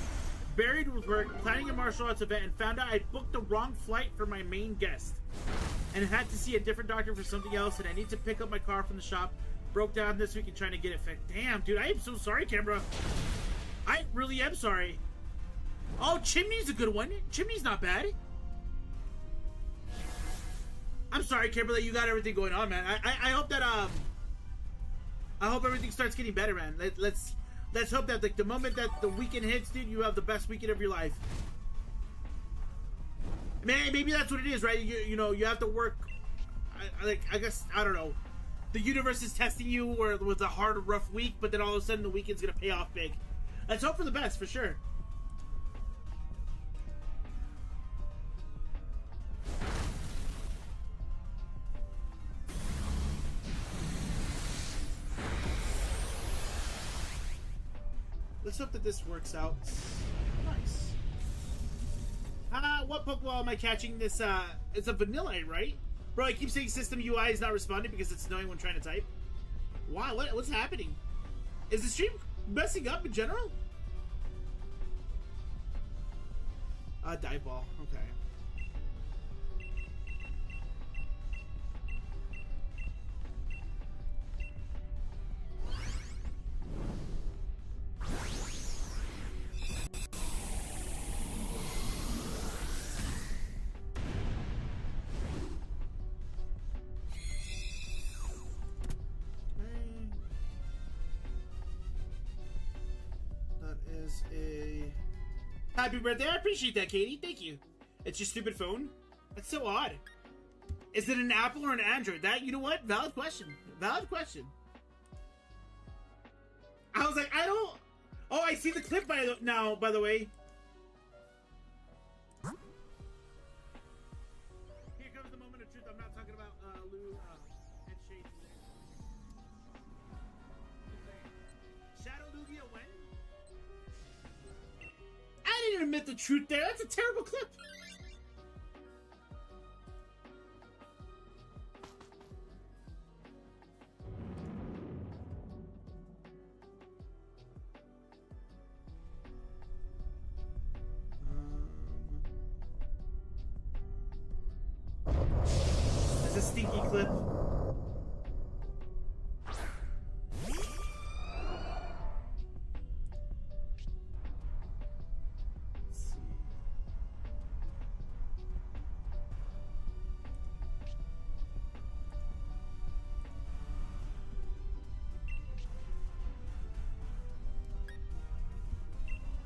buried with work, planning a martial arts event, and found out I booked the wrong flight for my main guest. And had to see a different doctor for something else, and I need to pick up my car from the shop. Broke down this week and trying to get it fixed. Damn, dude, I am so sorry, Canberra. I really am sorry. Oh, Chimney's a good one. Chimney's not bad. I'm sorry, Kimberly, you got everything going on, man. I hope that I hope everything starts getting better, man. Let's hope that like the moment that the weekend hits, dude, you have the best weekend of your life. Man, maybe that's what it is, right? You know, you have to work. I guess I don't know. The universe is testing you with a hard, rough week, but then all of a sudden the weekend's gonna pay off big. Let's hope for the best, for sure. Let's hope that this works out. Nice. What Pokemon am I catching this? It's a Vanillite, right? Bro, I keep saying system UI is not responding because it's annoying when trying to type. Wow, what's happening? Is the stream messing up in general? Dive ball. Okay. That is a happy birthday. I appreciate that, Katie. Thank you. It's your stupid phone? That's so odd. Is it an Apple or an Android? That, you know what? Valid question. Valid question. I was like, I don't... Oh, I see the clip now, by the way. Here comes the moment of truth. I'm not talking about Lou and Shade today. Shadow Lugia when? I didn't admit the truth there. That's a terrible clip. It's a stinky clip.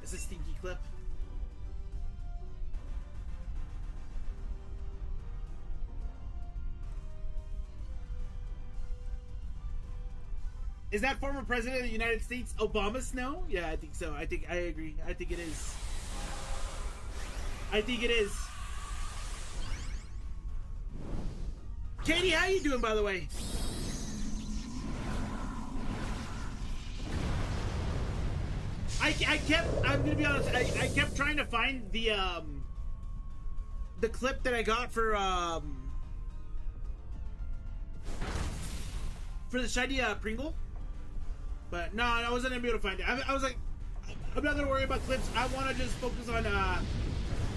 It's a stinky clip. Is that former president of the United States Obama Snow? Yeah, I think so. I agree. I think it is. I think it is. Katie, how you doing, by the way? I'm gonna be honest, I kept trying to find the clip that I got for the shiny Pringle. But no, I wasn't gonna be able to find it. I was like, I'm not gonna worry about clips. I wanna just focus on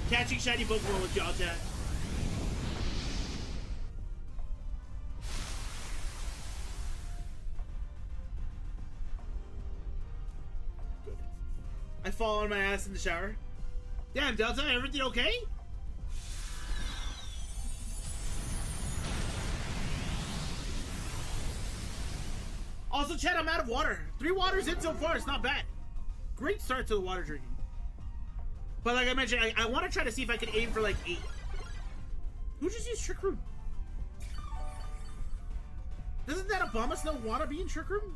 catching shiny Pokemon with y'all, chat. I fall on my ass in the shower. Damn, Delta, everything okay? Also, Chad, I'm out of water. 3 waters in so far. It's not bad. Great start to the water drinking. But like I mentioned, I want to try to see if I can aim for like 8. Who just used Trick Room? Doesn't that Obama Snow want to be in Trick Room?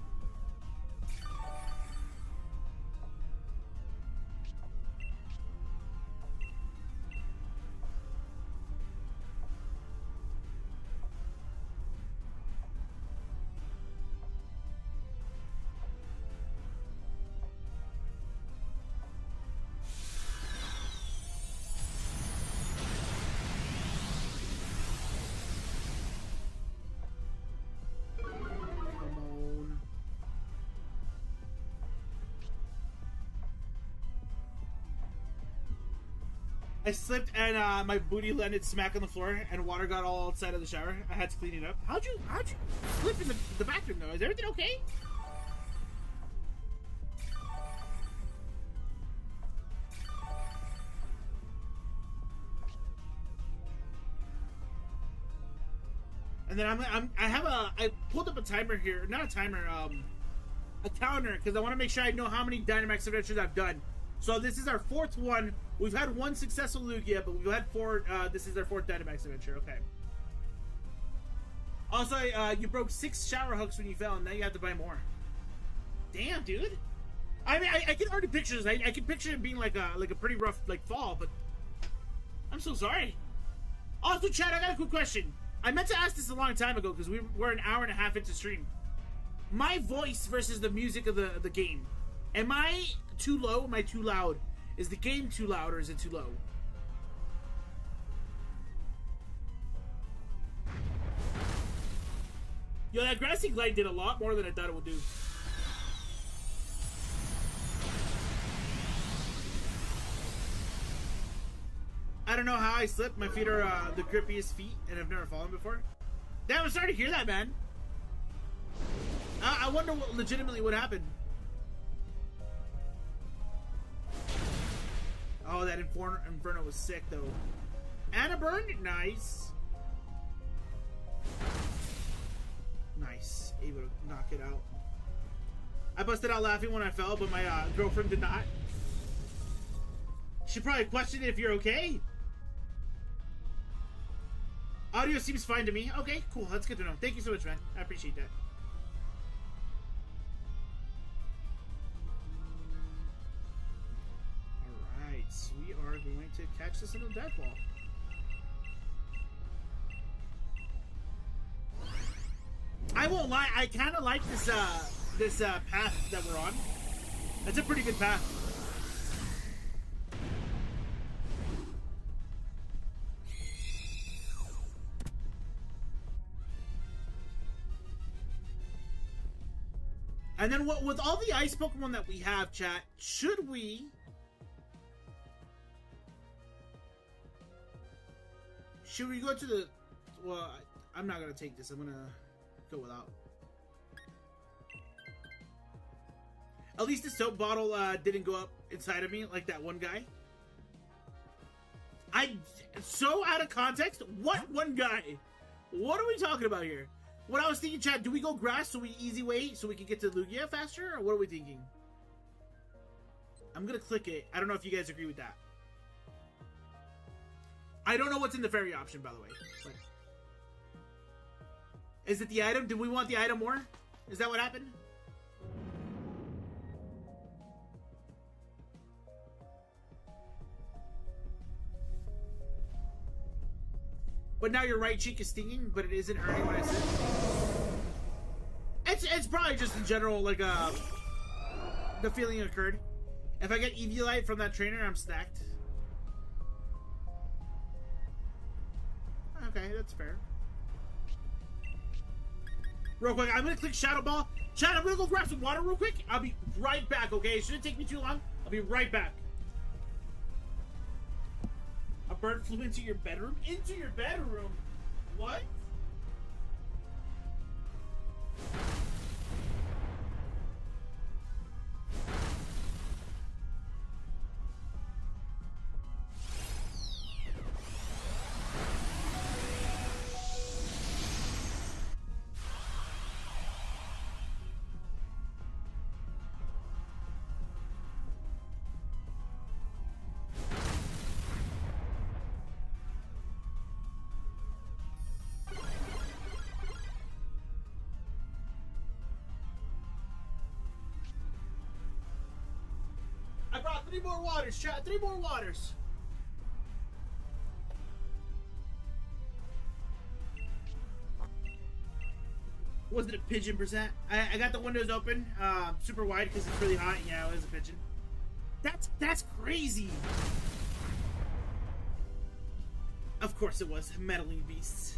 I slipped and my booty landed smack on the floor and water got all outside of the shower. I had to clean it up. How'd you slip in the bathroom though? Is everything okay? And then I pulled up a timer here, not a timer, a counter, because I want to make sure I know how many Dynamax adventures I've done. So this is our 4th one. We've had 1 successful Lugia, but we've had 4. This is our 4th Dynamax adventure. Okay. Also, you broke 6 shower hooks when you fell, and now you have to buy more. Damn, dude. I mean, I can already picture this. I can picture it being like a pretty rough fall, but I'm so sorry. Also, Chad, I got a quick question. I meant to ask this a long time ago because we're an hour and a half into stream. My voice versus the music of the game. Am I too low? Am I too loud? Is the game too loud or is it too low? Yo, that Grassy Glide did a lot more than I thought it would do. I don't know how I slipped. My feet are the grippiest feet, and I've never fallen before. Damn, I'm sorry to hear that, man. I wonder legitimately what happened. Oh, that Inferno was sick, though. Anna burned? Nice. Nice. Able to knock it out. I busted out laughing when I fell, but my girlfriend did not. She probably questioned if you're okay. Audio seems fine to me. Okay, cool. That's good to know. Thank you so much, man. I appreciate that. Alright, so we are going to catch this in the death ball. I won't lie, I kind of like this path that we're on. That's a pretty good path. And then with all the ice Pokemon that we have, chat, should we go to the... Well, I'm not going to take this. I'm going to go without. At least the soap bottle didn't go up inside of me like that one guy. So out of context. What one guy? What are we talking about here? What I was thinking, Chad, do we go grass so we easy way so we can get to Lugia faster? Or what are we thinking? I'm going to click it. I don't know if you guys agree with that. I don't know what's in the fairy option, by the way. But is it the item? Do we want the item more? Is that what happened? But now your right cheek is stinging, but it isn't hurting when I sit. It's probably just in general, like, the feeling occurred. If I get Eviolite from that trainer, I'm stacked. Okay, that's fair. Real quick, I'm gonna click Shadow Ball. Chat, I'm gonna go grab some water real quick. I'll be right back, okay? It shouldn't take me too long. I'll be right back. A bird flew into your bedroom? Into your bedroom? What? I brought 3 more waters, chat. 3 more waters. Was it a pigeon percent? I got the windows open, super wide because it's really hot. Yeah, it was a pigeon. That's crazy. Of course it was. Meddling beasts.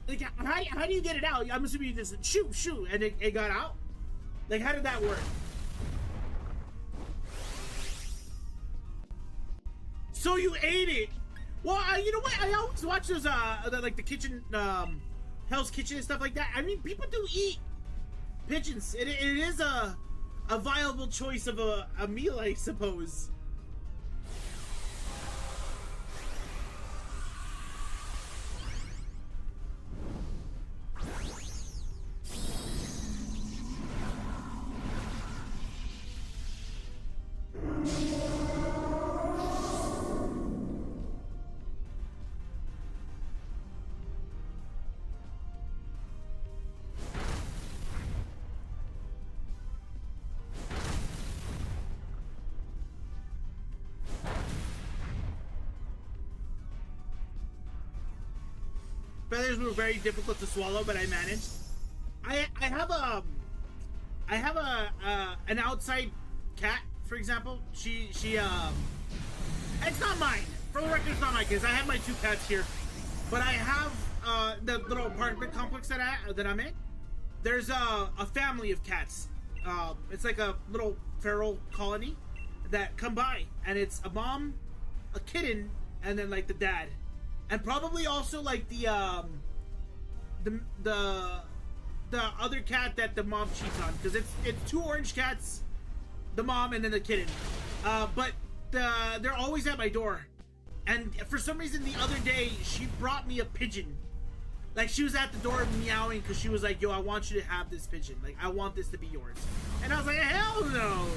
Like, how do you get it out? I'm assuming you just shoot, and it got out? Like, how did that work? So you ate it. Well, you know what? I always watch those, like the kitchen, Hell's Kitchen and stuff like that. I mean, people do eat pigeons. It is a viable choice of a meal, I suppose. Feathers were very difficult to swallow, but I managed. I have an outside cat, for example. She it's not mine. For the record, it's not mine because I have my 2 cats here. But I have the little apartment complex that I'm in. There's a family of cats. It's like a little feral colony that come by, and it's a mom, a kitten, and then like the dad. And probably also like the other cat that the mom cheats on, because it's 2 orange cats, the mom and then the kitten. But they're always at my door, and for some reason the other day she brought me a pigeon. Like, she was at the door meowing because she was like, "Yo, I want you to have this pigeon. Like, I want this to be yours." And I was like, "Hell no."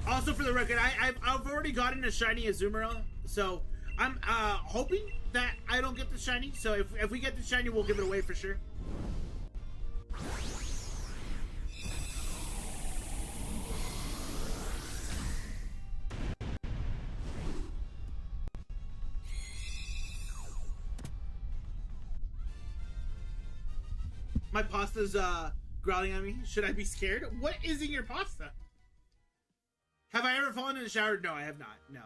Also, for the record, I've already gotten a shiny Azumarill, so I'm hoping that I don't get the shiny. So if we get the shiny, we'll give it away for sure. My pasta's growling at me. Should I be scared? What is in your pasta? Have I ever fallen in the shower? No, I have not. No.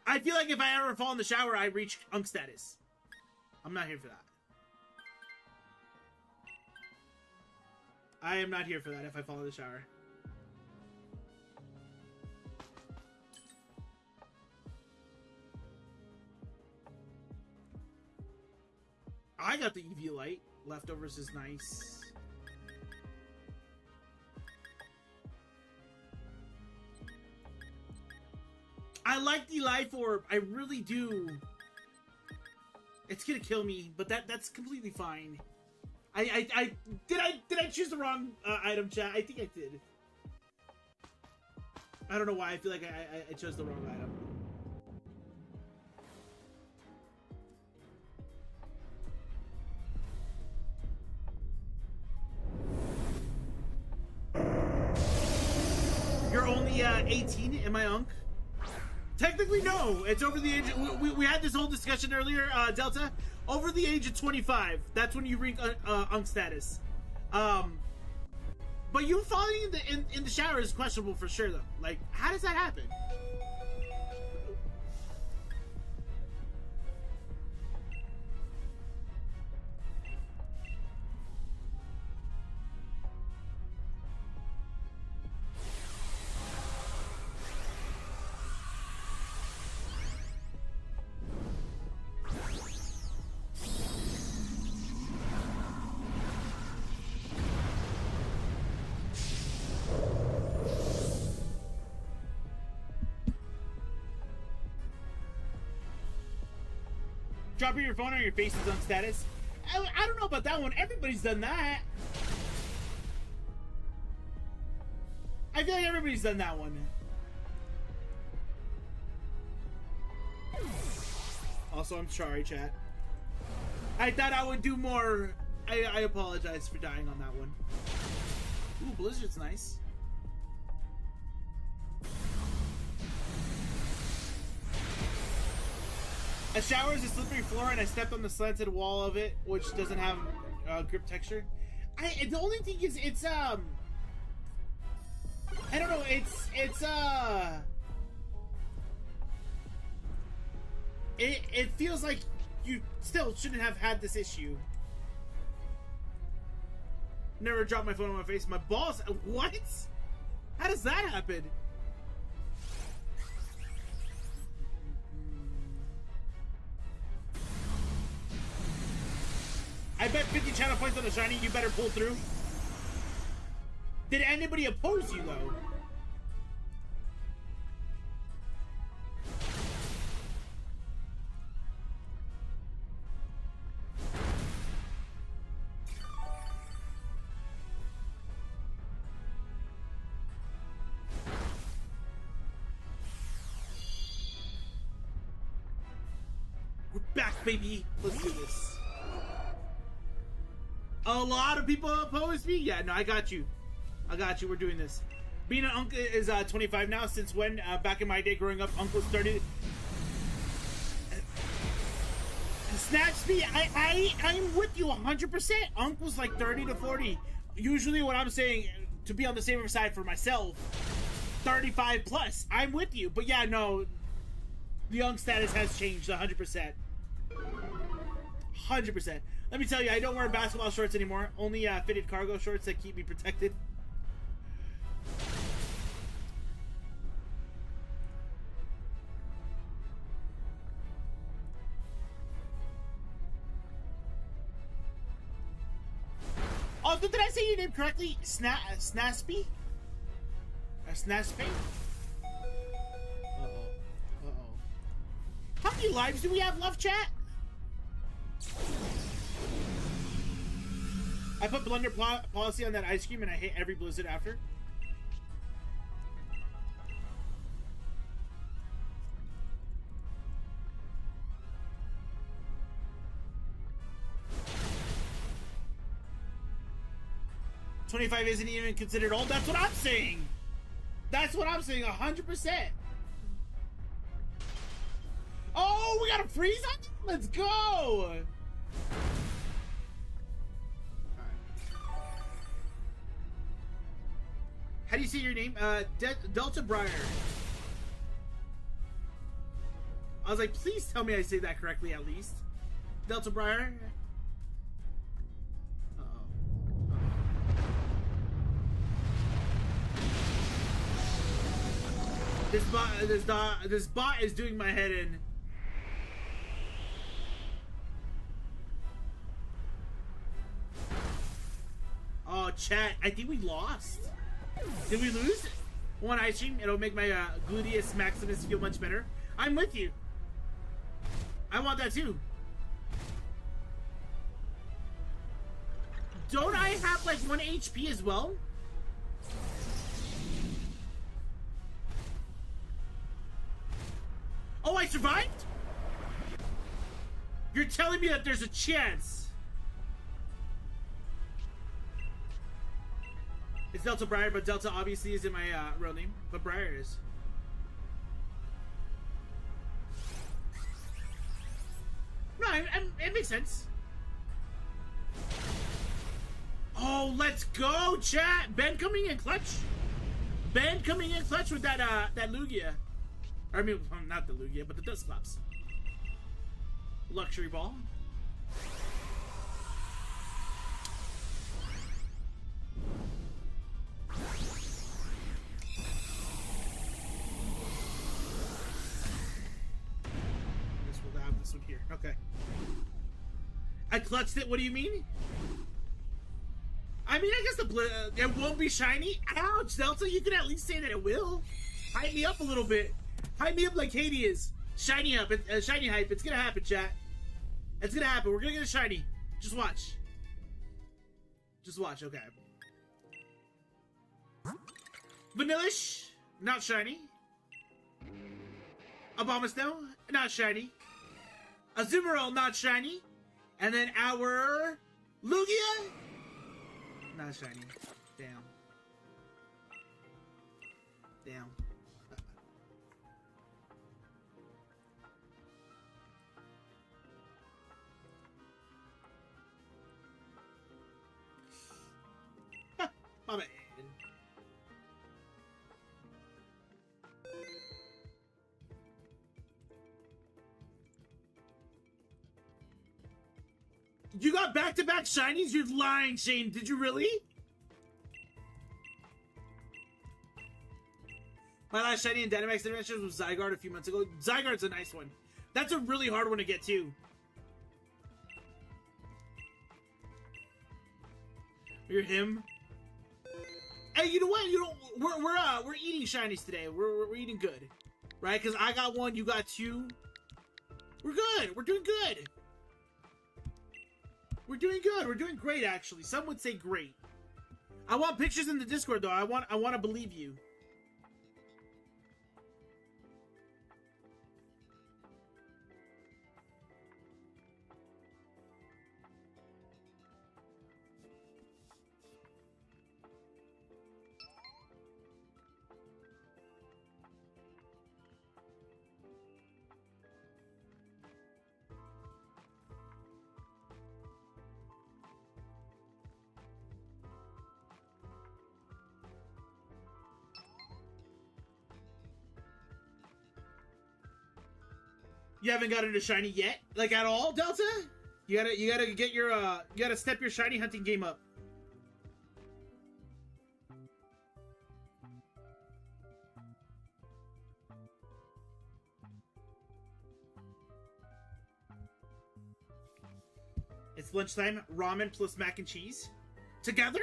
I feel like if I ever fall in the shower, I reach unk status. I'm not here for that. I am not here for that if I fall in the shower. I got the Eviolite. Leftovers is nice. I like the life orb. I really do. It's gonna kill me, but that's completely fine. Did I choose the wrong item, chat? I think I did. I don't know why. I feel like I chose the wrong item. 18? Am I unk? Technically, no. It's over the age. We had this whole discussion earlier, Delta. Over the age of 25, that's when you reach unk status. But you falling in the shower is questionable for sure, though. Like, how does that happen? Dropping your phone on your face is on status. I don't know about that one. Everybody's done that. I feel like everybody's done that one. Also, I'm sorry, chat. I thought I would do more. I apologize for dying on that one. Ooh, Blizzard's nice. A shower is a slippery floor, and I stepped on the slanted wall of it, which doesn't have grip texture. The only thing is, it's I don't know. It feels like you still shouldn't have had this issue. Never dropped my phone on my face. My balls. What? How does that happen? I bet 50 channel points on a shiny, you better pull through. Did anybody oppose you, though? We're back, baby. Let's do this. A lot of people oppose me? Yeah, no, I got you. I got you. We're doing this. Being an uncle is 25 now. Since when? Back in my day growing up, uncles started. Snap speed, I'm with you 100%. Uncles like 30 to 40. Usually what I'm saying, to be on the safer side for myself, 35 plus. I'm with you. But yeah, no. The unk status has changed 100%. 100%. Let me tell you, I don't wear basketball shorts anymore. Only fitted cargo shorts that keep me protected. Oh, did I say your name correctly? Snaspy? Or Snaspy? Uh-oh. Uh-oh. How many lives do we have left, chat? I put blender policy on that ice cream and I hate every blizzard after. $25 isn't even considered old. That's what I'm saying. That's what I'm saying. 100%. Oh, we got a freeze on you? Let's go. How do you say your name? Delta Briar. I was like, please tell me I say that correctly at least. Delta Briar. Uh-oh. This bot is doing my head in. Oh, chat, I think we lost. Did we lose? One ice cream, it'll make my gluteus maximus feel much better. I'm with you. I want that too. Don't I have like 1 HP as well? Oh, I survived? You're telling me that there's a chance. It's Delta Briar, but Delta obviously isn't my real name, but Briar is. No, it makes sense. Oh, let's go, chat! Ben coming in clutch. Ben coming in clutch with that that Lugia. I mean, not the Lugia, but the Dusclops. Luxury ball. We'll have this one here. Okay. I clutched it. What do you mean? I mean, I guess it won't be shiny. Ouch, Delta. You can at least say that it will. Hype me up a little bit. Hype me up like Katie is. Shiny up. Shiny hype. It's gonna happen, chat. It's gonna happen. We're gonna get a shiny. Just watch. Just watch. Okay. Vanillish. Not shiny. Abomasnow. Not shiny. Azumarill. Not shiny. And then our Lugia. Not shiny. Damn. Damn. My man. You got back-to-back shinies? You're lying, Shane. Did you really? My last shiny in Dynamax Adventures was Zygarde a few months ago. Zygarde's a nice one. That's a really hard one to get, too. You're him. Hey, you know what? You don't. We're eating shinies today. We're eating good, right? Because I got one, you got two. We're good. We're doing good. We're doing good. We're doing great, actually. Some would say great. I want pictures in the Discord, though. I want to believe you. You haven't gotten a shiny yet? Like, at all, Delta? You gotta get your, you gotta step your shiny hunting game up. It's lunchtime. Ramen plus mac and cheese. Together?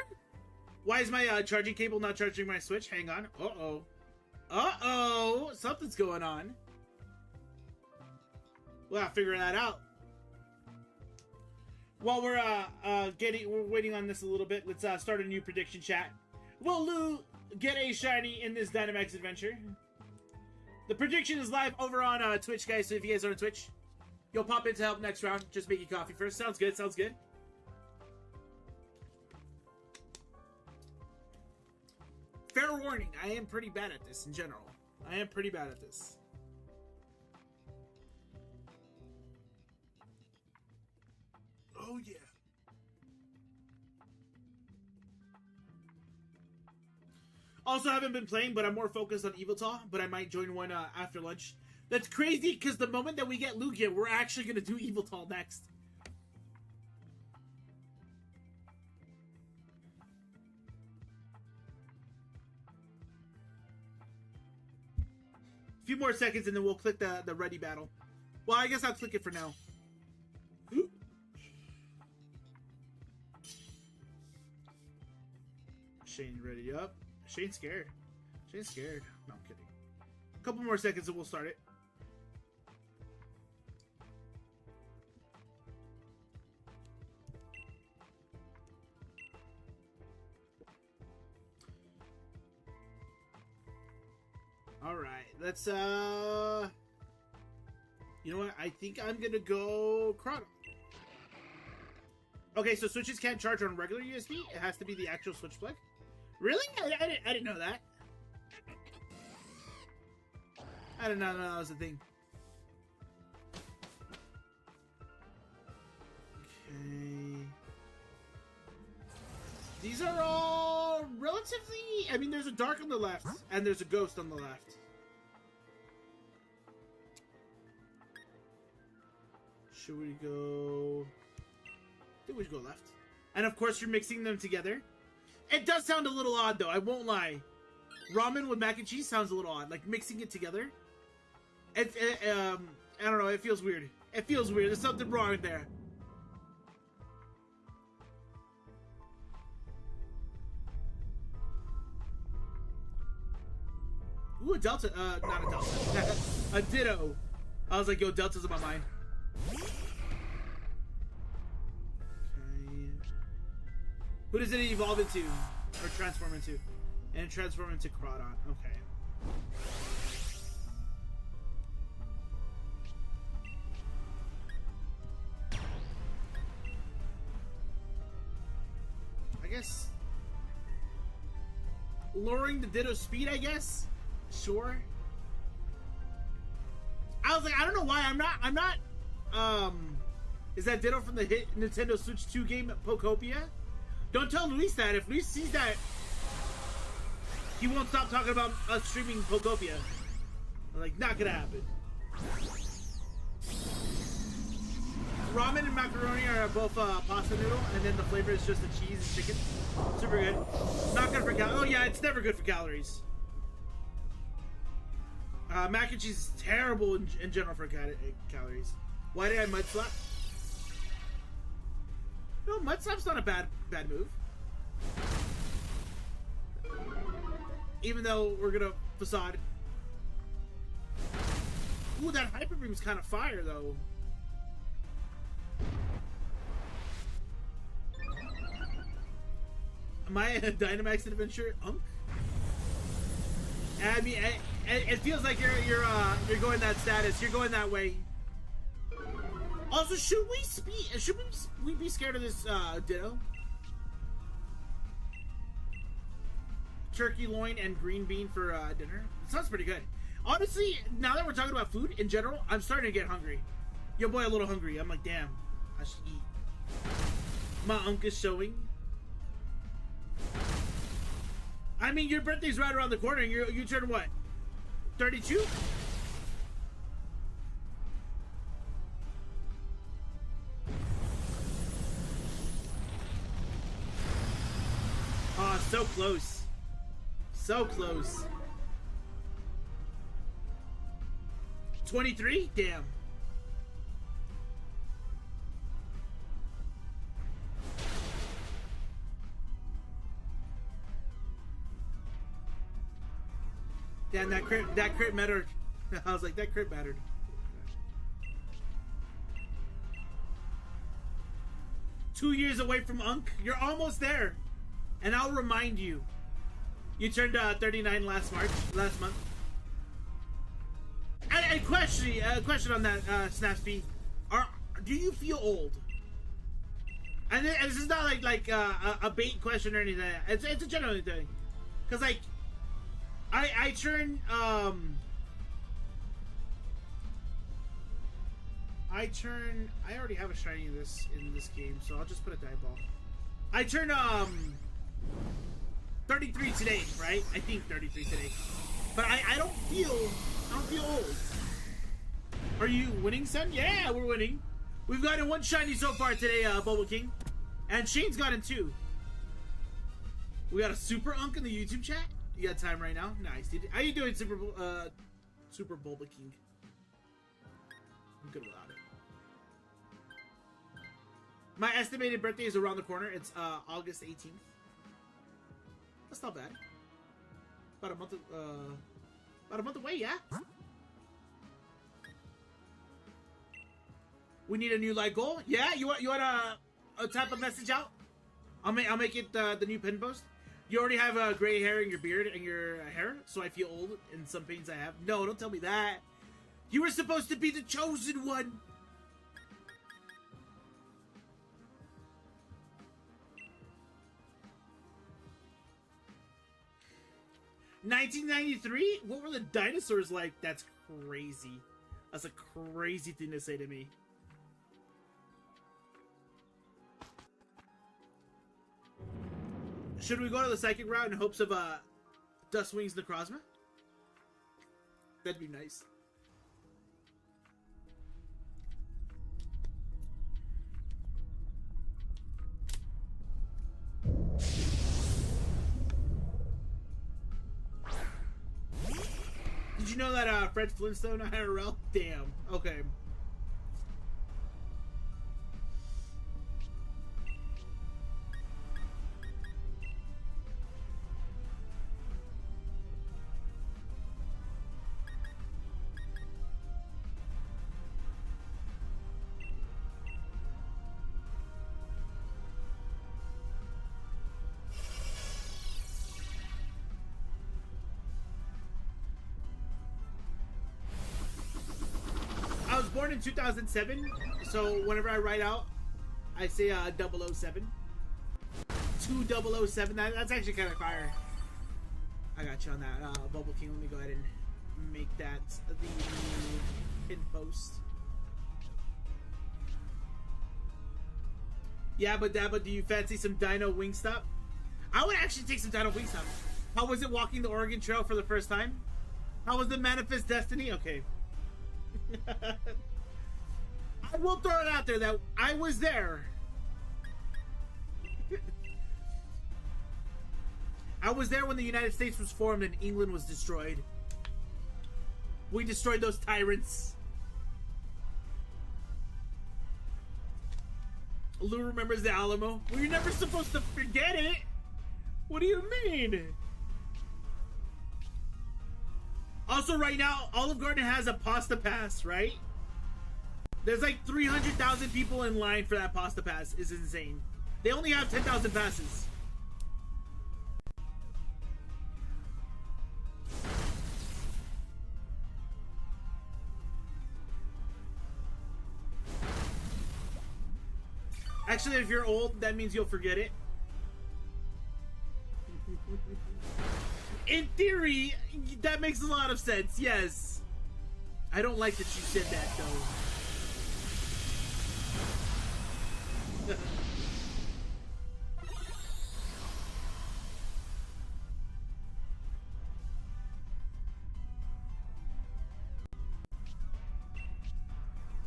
Why is my charging cable not charging my Switch? Hang on. Uh-oh. Uh-oh! Something's going on. We'll have to figure that out. While we're waiting on this a little bit, let's start a new prediction chat. Will Lou get a shiny in this Dynamax adventure? The prediction is live over on Twitch, guys. So if you guys are on Twitch, you'll pop in to help next round. Just making coffee first. Sounds good. Sounds good. Fair warning, I am pretty bad at this in general. I am pretty bad at this. Oh, yeah. Also, haven't been playing, but I'm more focused on Eviltal, but I might join one after lunch. That's crazy, because the moment that we get Lugia, we're actually going to do Eviltal next. A few more seconds, and then we'll click the ready battle. Well, I guess I'll click it for now. Shane ready up. Shane's scared. Shane's scared. No, I'm kidding. A couple more seconds and we'll start it. Alright, let's you know what? I think I'm gonna go Chrono. Okay, so Switches can't charge on regular USB. It has to be the actual Switch plug. Really? I didn't know that. I did not know that was a thing. Okay. These are all relatively... I mean, there's a dark on the left, and there's a ghost on the left. Should we go... I think we should go left. And of course, you're mixing them together. It does sound a little odd, though. I won't lie. Ramen with mac and cheese sounds a little odd. Like, mixing it together. I don't know. It feels weird. It feels weird. There's something wrong there. Ooh, a Delta. Not a Delta. A Ditto. I was like, yo, Delta's in my mind. Okay. Who does it evolve into? Or transform into? And transform into Crawdon. Okay. I guess lowering the Ditto's speed, I guess. Sure. I was like, I don't know why I'm not is that Ditto from the hit Nintendo Switch 2 game Pokopia? Don't tell Luis that. If Luis sees that, he won't stop talking about us streaming Pokopia. I'm like, not gonna happen. Ramen and macaroni are both pasta noodle, and then the flavor is just the cheese and chicken. Super good. Not good for calories. Oh yeah, it's never good for calories. Mac and cheese is terrible in general for calories. Why did I mud slap? No, mud slap's not a bad move. Even though we're gonna facade. Ooh, that hyper beam is kind of fire though. Am I a Dynamax adventure? I mean, it feels like you're going that status. You're going that way. Also, should we be scared of this Ditto? Turkey loin and green bean for dinner. It sounds pretty good. Honestly, now that we're talking about food in general, I'm starting to get hungry. Yo, boy, a little hungry. I'm like, damn, I should eat. My uncle's showing. I mean, your birthday's right around the corner, and you turn what? 32? Oh, so close. So close. 23? Damn. Damn, that crit mattered. I was like, that crit mattered. Two years away from Unk. You're almost there. And I'll remind you. You turned 39 last month. A question on that, Snapspeed. Do you feel old? And this is not like a bait question or anything. It's a genuine thing. Cause like, I turn I already have a shiny in this game, so I'll just put a dive ball. I turn 33 today, right? I think 33 today. But I don't feel old. Are you winning, son? Yeah, we're winning. We've gotten one shiny so far today, Bubble King. And Shane's gotten two. We got a super Unk in the YouTube chat. You got time right now? Nice, dude. How you doing, Super Bulba King? I'm good without it. My estimated birthday is around the corner. It's August 18th. That's not bad. About a month away, yeah. We need a new light goal. Yeah, you want to type a message out? I'll make it the new pin post. You already have gray hair in your beard and your hair, so I feel old in some pains I have. No, don't tell me that. You were supposed to be the chosen one. 1993? What were the dinosaurs like? That's crazy. That's a crazy thing to say to me. Should we go to the psychic route in hopes of Dustwing's Necrozma? That'd be nice. Did you know that Fred Flintstone IRL? Damn. Okay. I was born in 2007, so whenever I write out, I say 007. 2007, that's actually kind of fire. I got you on that. Bubble King, let me go ahead and make that the pin post. Yeah, but Dabba, do you fancy some Dino Wingstop? I would actually take some Dino Wingstop. How was it walking the Oregon Trail for the first time? How was the Manifest Destiny? Okay. I will throw it out there that I was there. I was there when the United States was formed and England was destroyed. We destroyed those tyrants. Lou remembers the Alamo. Well, you're never supposed to forget it. What do you mean? Also, right now, Olive Garden has a pasta pass, right? There's like 300,000 people in line for that pasta pass. It's insane. They only have 10,000 passes. Actually, if you're old, that means you'll forget it. In theory, that makes a lot of sense, yes. I don't like that you said that, though.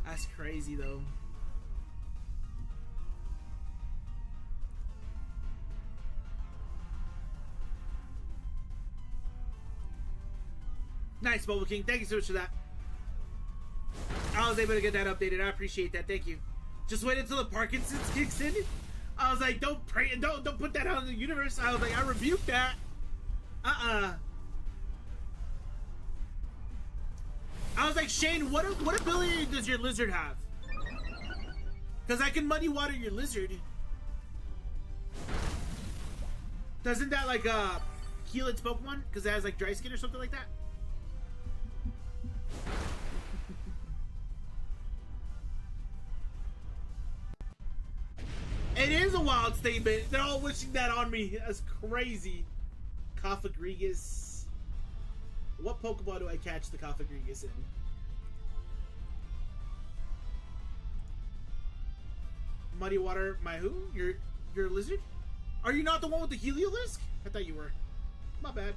That's crazy, though. Nice, Bubble King. Thank you so much for that. I was able to get that updated. I appreciate that. Thank you. Just wait until the Parkinson's kicks in. I was like, don't pray, don't put that out in the universe. I was like, I rebuke that. I was like, Shane, what ability does your lizard have? Because I can muddy water your lizard. Doesn't that like heal its Pokemon? Because it has like dry skin or something like that? It is a wild statement. They're all wishing that on me. That's crazy. Cofagrigus. What Pokeball do I catch the Cofagrigus in? Muddy Water, my who? You're a lizard? Are you not the one with the Heliolisk? I thought you were. My bad.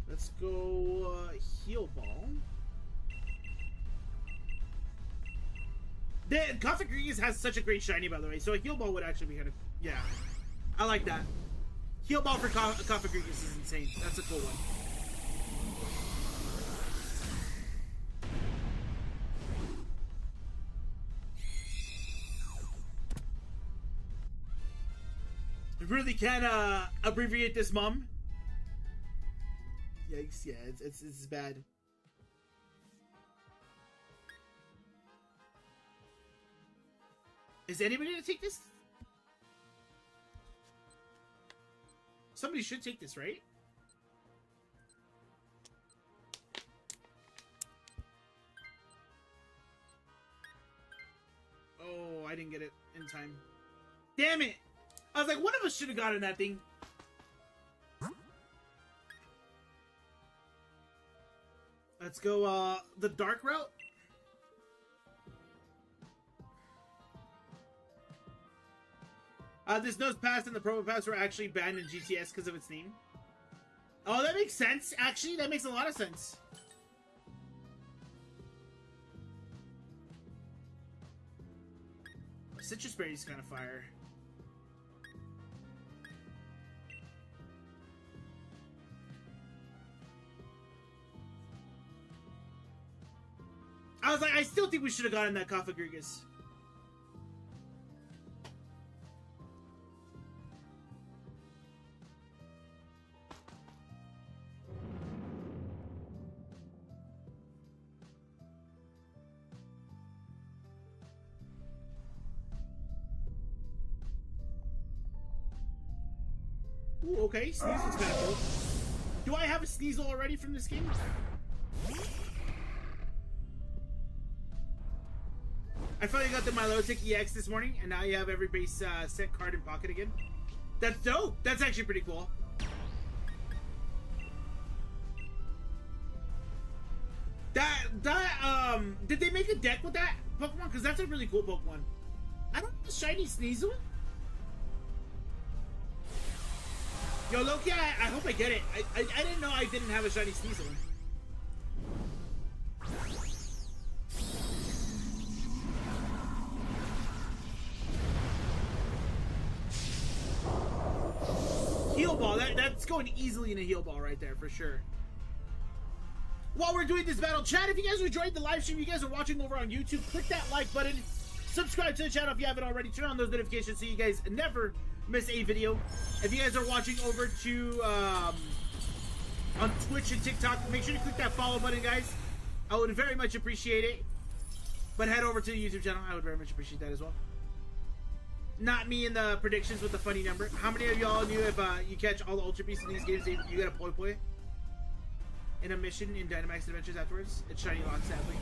Let's go Heal Ball. The Cofagrigus has such a great shiny, by the way, so a Heal Ball would actually be kind of... Yeah. I like that. Heal Ball for Cofagrigus is insane. That's a cool one. I really can abbreviate this, Mom. Yikes, yeah, it's bad. Is anybody gonna take this? Somebody should take this, right? Oh, I didn't get it in time. Damn it! I was like, one of us should have gotten that thing. Let's go, the dark route. This Nose Pass and the Promo Pass were actually banned in GTS because of its name. Oh, that makes sense. Actually, that makes a lot of sense. Citrus Berry's kind of fire. I was like, I still think we should have gotten that Kafagrigus. Ooh, okay, Sneasel's kind of cool. Do I have a Sneasel already from this game? I finally got the Milotic EX this morning, and now you have every base set card in pocket again. That's dope. That's actually pretty cool. Did they make a deck with that Pokemon? Because that's a really cool Pokemon. I don't have a shiny Sneasel. Yo, Loki, I hope I get it. I didn't know I didn't have a shiny Sneasel. Heal Ball, that's going easily in a Heal Ball right there, for sure. While we're doing this battle, chat, if you guys enjoyed the live stream, you guys are watching over on YouTube, click that like button, subscribe to the channel if you haven't already, turn on those notifications so you guys never miss a video. If you guys are watching over to on Twitch and TikTok, make sure to click that follow button, guys. I would very much appreciate it. But head over to the YouTube channel, I would very much appreciate that as well. Not me in the predictions with the funny number. How many of y'all knew if you catch all the Ultra Beasts in these games, you get a Poi Poi in a mission in Dynamax Adventures afterwards? It's Shiny Lock, sadly.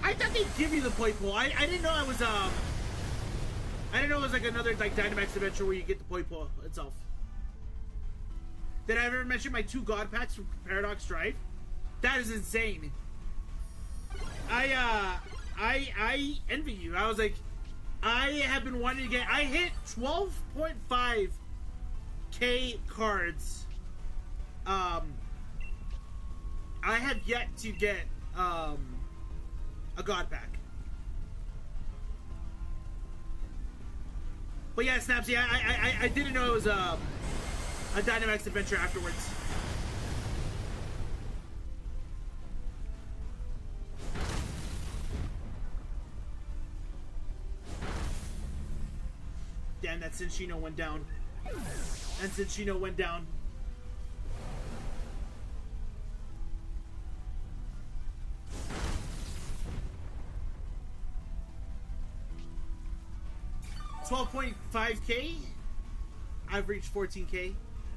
I thought they'd give you the Poi Poi. I didn't know it was I didn't know it was like another like Dynamax adventure where you get the Poi Poi itself. Did I ever mention my 2 God Packs from Paradox Drive? That is insane. I envy you. I was like, I have been wanting to get. I hit 12.5K cards. I have yet to get a God Pack. But yeah, Snapsy, I didn't know it was a Dynamax adventure afterwards. Damn, that Cinccino went down. And Cinccino went down. $12.5K. I've reached 14K.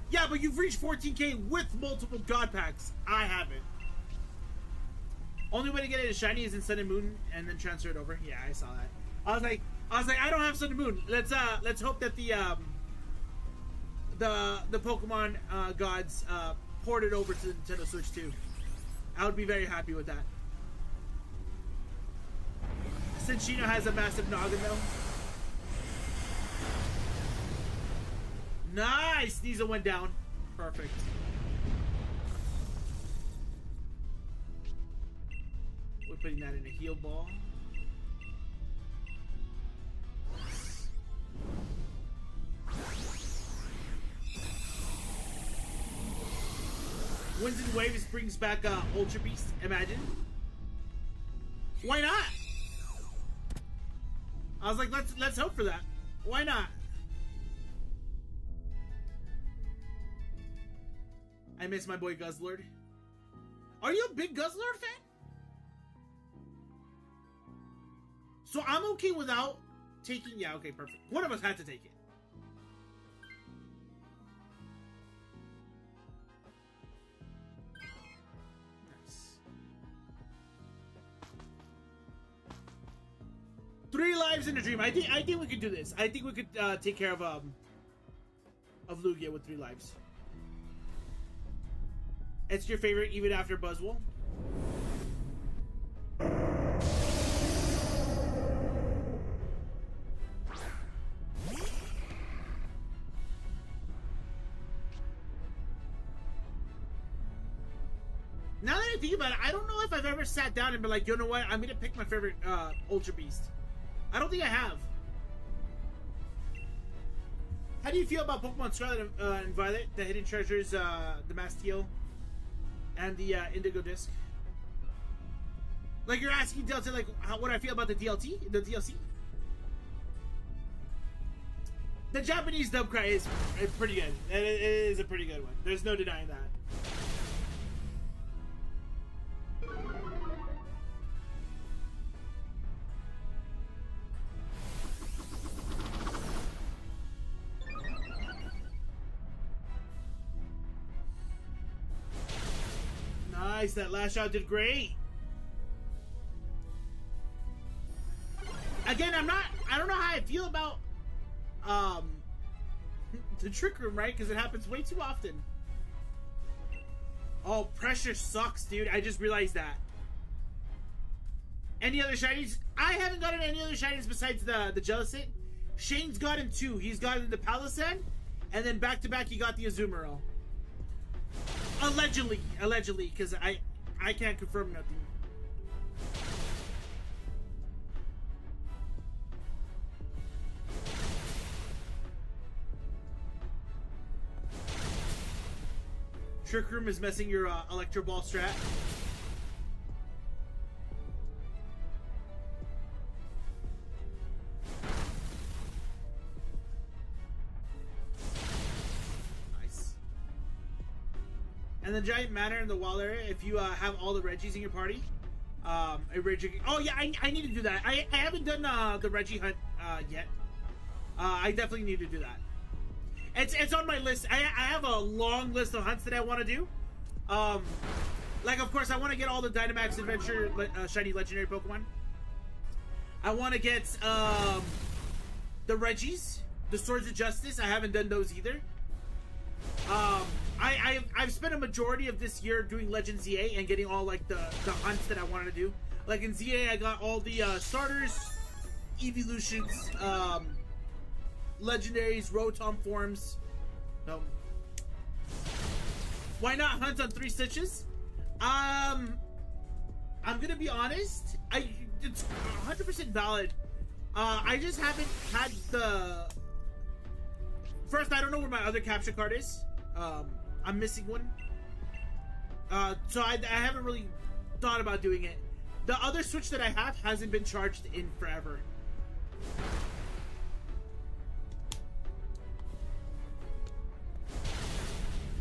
Yeah, but you've reached 14K with multiple God Packs. I haven't. Only way to get it is shiny is in Sun and Moon, and then transfer it over. Yeah, I saw that. I was like, I don't have Sun and Moon. Let's hope that the Pokemon gods port it over to the Nintendo Switch too. I would be very happy with that. Cinccino has a massive noggin though. Nice! Sneasel went down. Perfect. We're putting that in a heal ball. Winds and Waves brings back Ultra Beast. Imagine. Why not? I was like, let's hope for that. Why not? I miss my boy Guzzlord. Are you a big Guzzlord fan? So I'm okay without taking... Yeah, okay, perfect. One of us had to take it. Nice. 3 lives in a dream. I think we could do this. I think we could take care of Lugia with 3 lives. It's your favorite even after Buzzwole? Now that I think about it, I don't know if I've ever sat down and been like, you know what, I'm gonna pick my favorite Ultra Beast. I don't think I have. How do you feel about Pokemon Scarlet and Violet, the Hidden Treasures, the Masteel, and the Indigo Disc? Like, you're asking Delta, like, what I feel about the DLC? The DLC? The Japanese dub cry is pretty good. It is a pretty good one. There's no denying that. Nice, that last shot did great. Again, I don't know how I feel about the Trick Room, right? Because it happens way too often. Oh, pressure sucks, dude. I just realized that. Any other shinies? I haven't gotten any other shinies besides the Jellicent. Shane's gotten 2. He's gotten the Palisand, and then back to back he got the Azumarill. Allegedly, because I can't confirm nothing. Trick Room is messing your Electro Ball strat. Nice. And the Giant Manor in the wall area, if you have all the Reggies in your party, a Reggie. Oh yeah, I need to do that. I haven't done the Reggie hunt yet. I definitely need to do that. It's on my list. I have a long list of hunts that I want to do. Like, of course, I want to get all the Dynamax Adventure shiny legendary Pokemon. I want to get the Reggies, the Swords of Justice. I haven't done those either. I've spent a majority of this year doing Legend ZA and getting all like the hunts that I wanted to do. Like in ZA, I got all the starters, evolutions, legendaries, Rotom forms. Why not hunt on 3 Stitches? I'm gonna be honest. It's 100% valid. I just haven't had the. First, I don't know where my other capture card is. I'm missing one. So I haven't really thought about doing it. The other Switch that I have hasn't been charged in forever.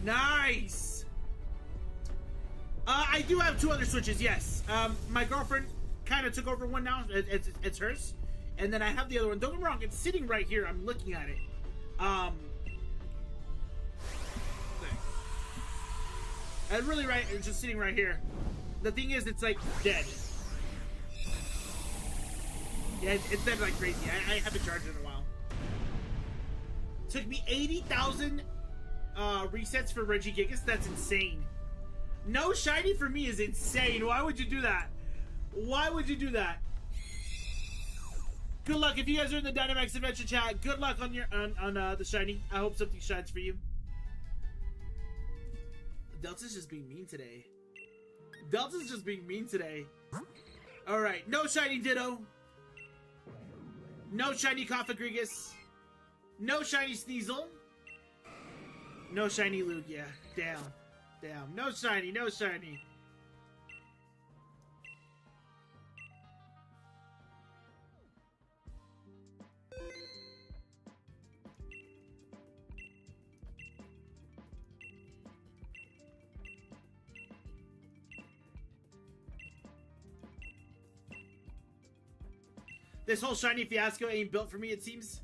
Nice! I do have 2 other Switches, yes. My girlfriend kind of took over one now. It's hers. And then I have the other one. Don't get me wrong, it's sitting right here. I'm looking at it. And really right, it's just sitting right here. The thing is, it's like dead. Yeah, it's dead like crazy. I haven't charged it in a while. Took me 80,000 resets for Regigigas. That's insane. No shiny for me is insane. Why would you do that? Why would you do that? Good luck if you guys are in the Dynamax Adventure chat. Good luck on your on the shiny. I hope something shines for you. Delta's just being mean today. Delta's just being mean today. All right, no shiny Ditto. No shiny Cofagrigus. No shiny Sneasel. No shiny Lugia. Damn. Damn. No shiny. No shiny. This whole shiny fiasco ain't built for me, it seems.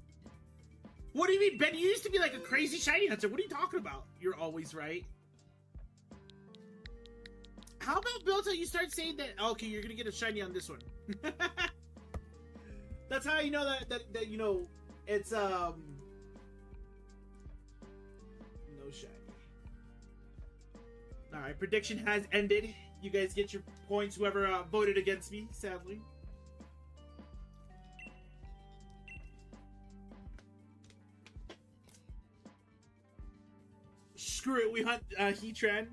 What do you mean, Ben? You used to be like a crazy shiny hunter. What are you talking about? You're always right. How about built till you start saying that? Okay, you're gonna get a shiny on this one. That's how you know that you know it's no shiny. All right, prediction has ended. You guys get your points. Whoever voted against me, sadly. Screw it, we hunt Heatran.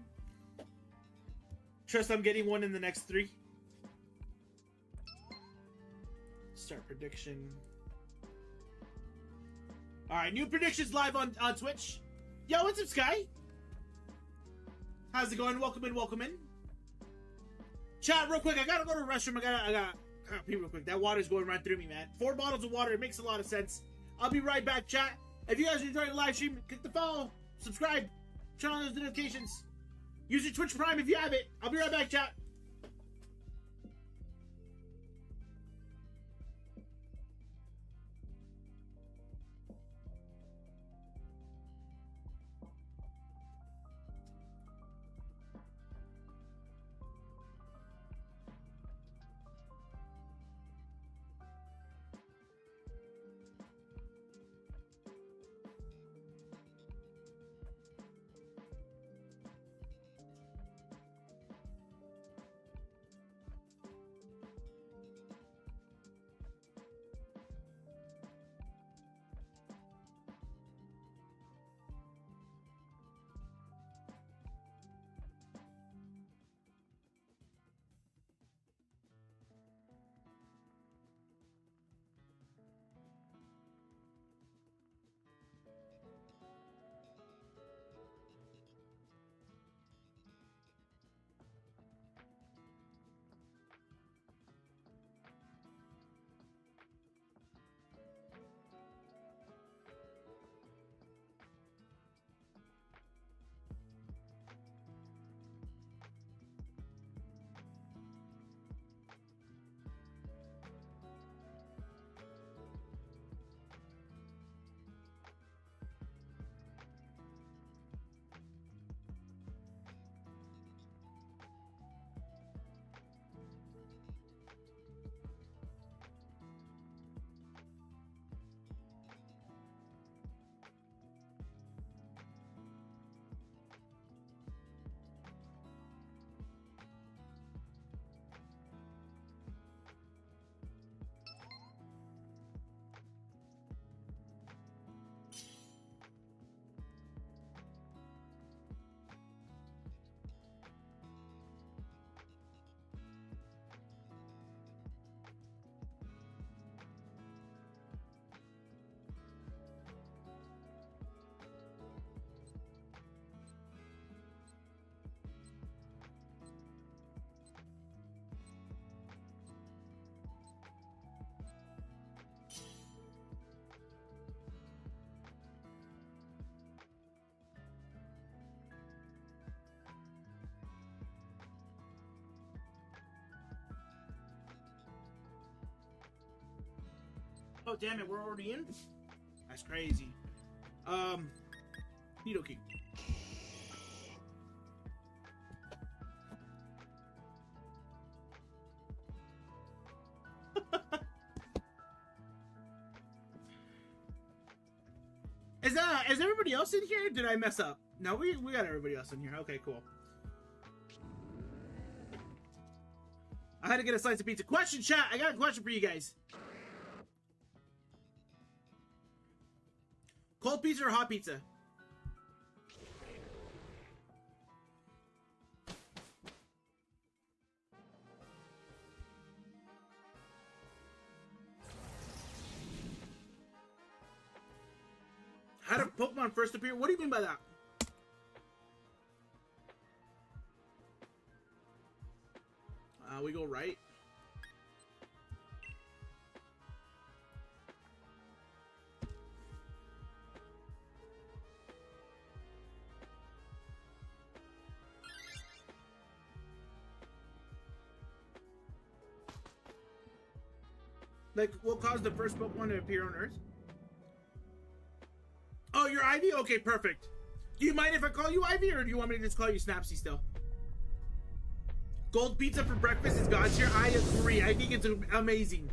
Trust I'm getting one in the next 3. Start prediction. Alright, new predictions live on Twitch. Yo, what's up, Sky? How's it going? Welcome in, welcome in. Chat real quick, I gotta go to the restroom. I gotta pee real quick. That water's going right through me, man. 4 bottles of water, it makes a lot of sense. I'll be right back, chat. If you guys are enjoying the live stream, click the follow, subscribe, turn on those notifications. Use your Twitch Prime if you have it. I'll be right back, chat. Oh, damn it, we're already in? That's crazy. Nidoking. Is everybody else in here? Did I mess up? No, we got everybody else in here. Okay, cool. I had to get a slice of pizza. Question, chat. I got a question for you guys. Cold pizza or hot pizza? How did Pokemon first appear? What do you mean by that? We go right. Like, what caused the first Pokemon to appear on Earth? Oh, you're Ivy? Okay, perfect. Do you mind if I call you Ivy, or do you want me to just call you Snapsy still? Gold pizza for breakfast is God tier. I agree. I think it's amazing.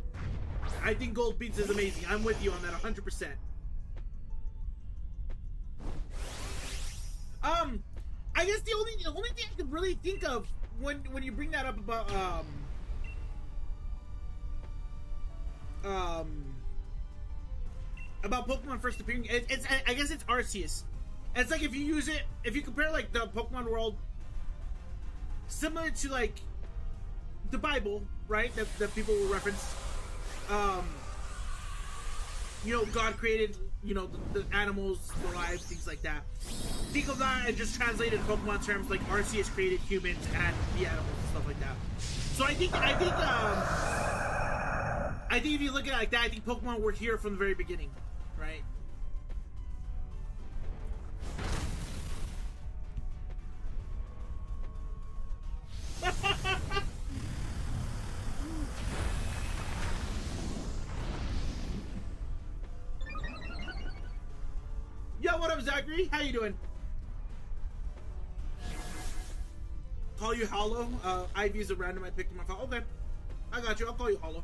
I think gold pizza is amazing. I'm with you on that 100%. I guess the only thing I can really think of when you bring that up about Pokemon first appearing, I guess it's Arceus. It's like if you compare like the Pokemon world similar to like the Bible, right? That people will reference. You know, God created, you know, the animals, the lives, things like that. Think of that and just translate it in Pokemon terms, like Arceus created humans and the animals and stuff like that. So I think if you look at it like that, I think Pokemon were here from the very beginning, right? Yo, what up, Zachary? How you doing? Call you Hollow. Ivy's a random I picked him up. Okay, I got you. I'll call you Hollow.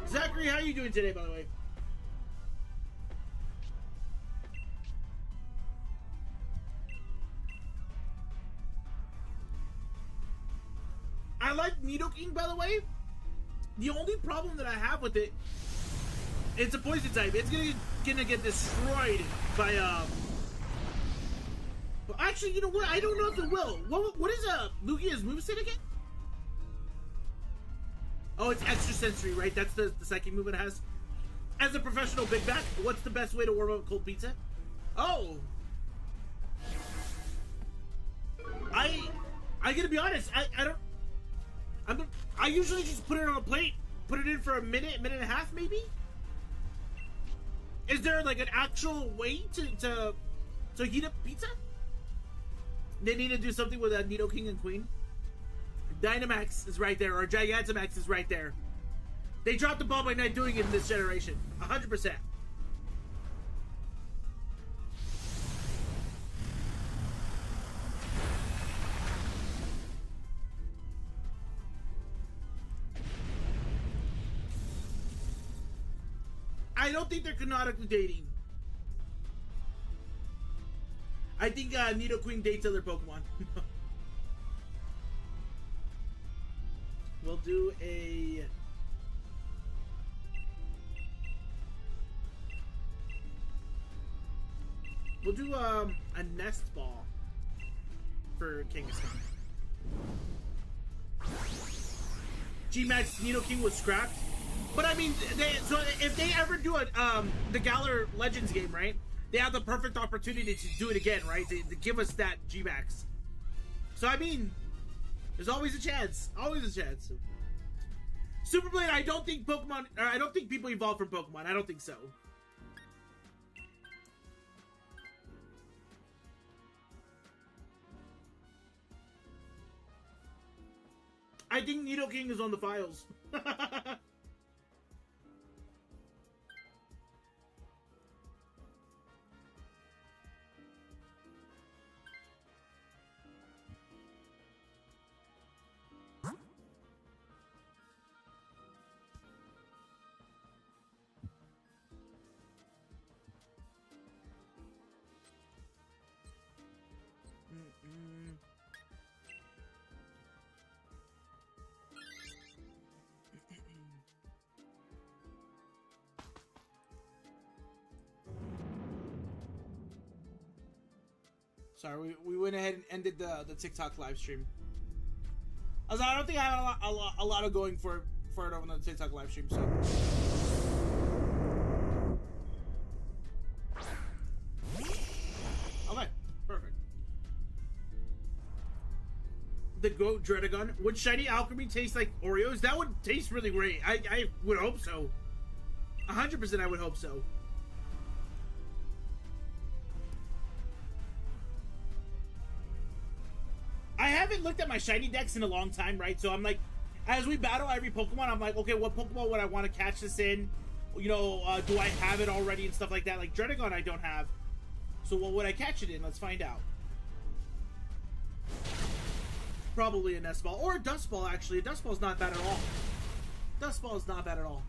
Zachary, how are you doing today, by the way? I like Nidoking, by the way. The only problem that I have with it, it's a poison type. It's gonna get destroyed by But actually, you know what? I don't know if it will. What is Lugia's moveset again? Oh, it's extrasensory, right? That's the psychic move it has. As a professional big back, what's the best way to warm up cold pizza? Oh, I gotta be honest. I usually just put it on a plate, put it in for a minute and a half, maybe. Is there like an actual way to heat up pizza? They need to do something with Nidoking and Queen. Dynamax is right there, or Gigantamax is right there. They dropped the ball by not doing it in this generation. 100%. I don't think they're canonically dating. I think Nidoqueen dates other Pokemon. We'll do a... We'll do a nest ball for Kangaskhan. G-Max Nidoking was scrapped. But I mean, so if they ever do the Galar Legends game, right? They have the perfect opportunity to do it again, right? To give us that G-Max. So I mean, there's always a chance. Always a chance. Super Blade, I don't think people evolve from Pokemon. I don't think so. I think Nidoking is on the files. Sorry, we went ahead and ended the TikTok live stream. I don't think I have a lot of going for it over the TikTok live stream. So okay, perfect. The Goat Dredagon. Would Shiny Alchemy taste like Oreos? That would taste really great. I would hope so. 100% I would hope so. I haven't looked at my shiny decks in a long time, right? So I'm like, as we battle every Pokemon, I'm like, okay, what Pokemon would I want to catch this in? You know, do I have it already and stuff like that? Like Dredagon I don't have. So what would I catch it in? Let's find out. probably a nest ball or a dust ball. Actually, a dust ball is not bad at all. Dust ball is not bad at all.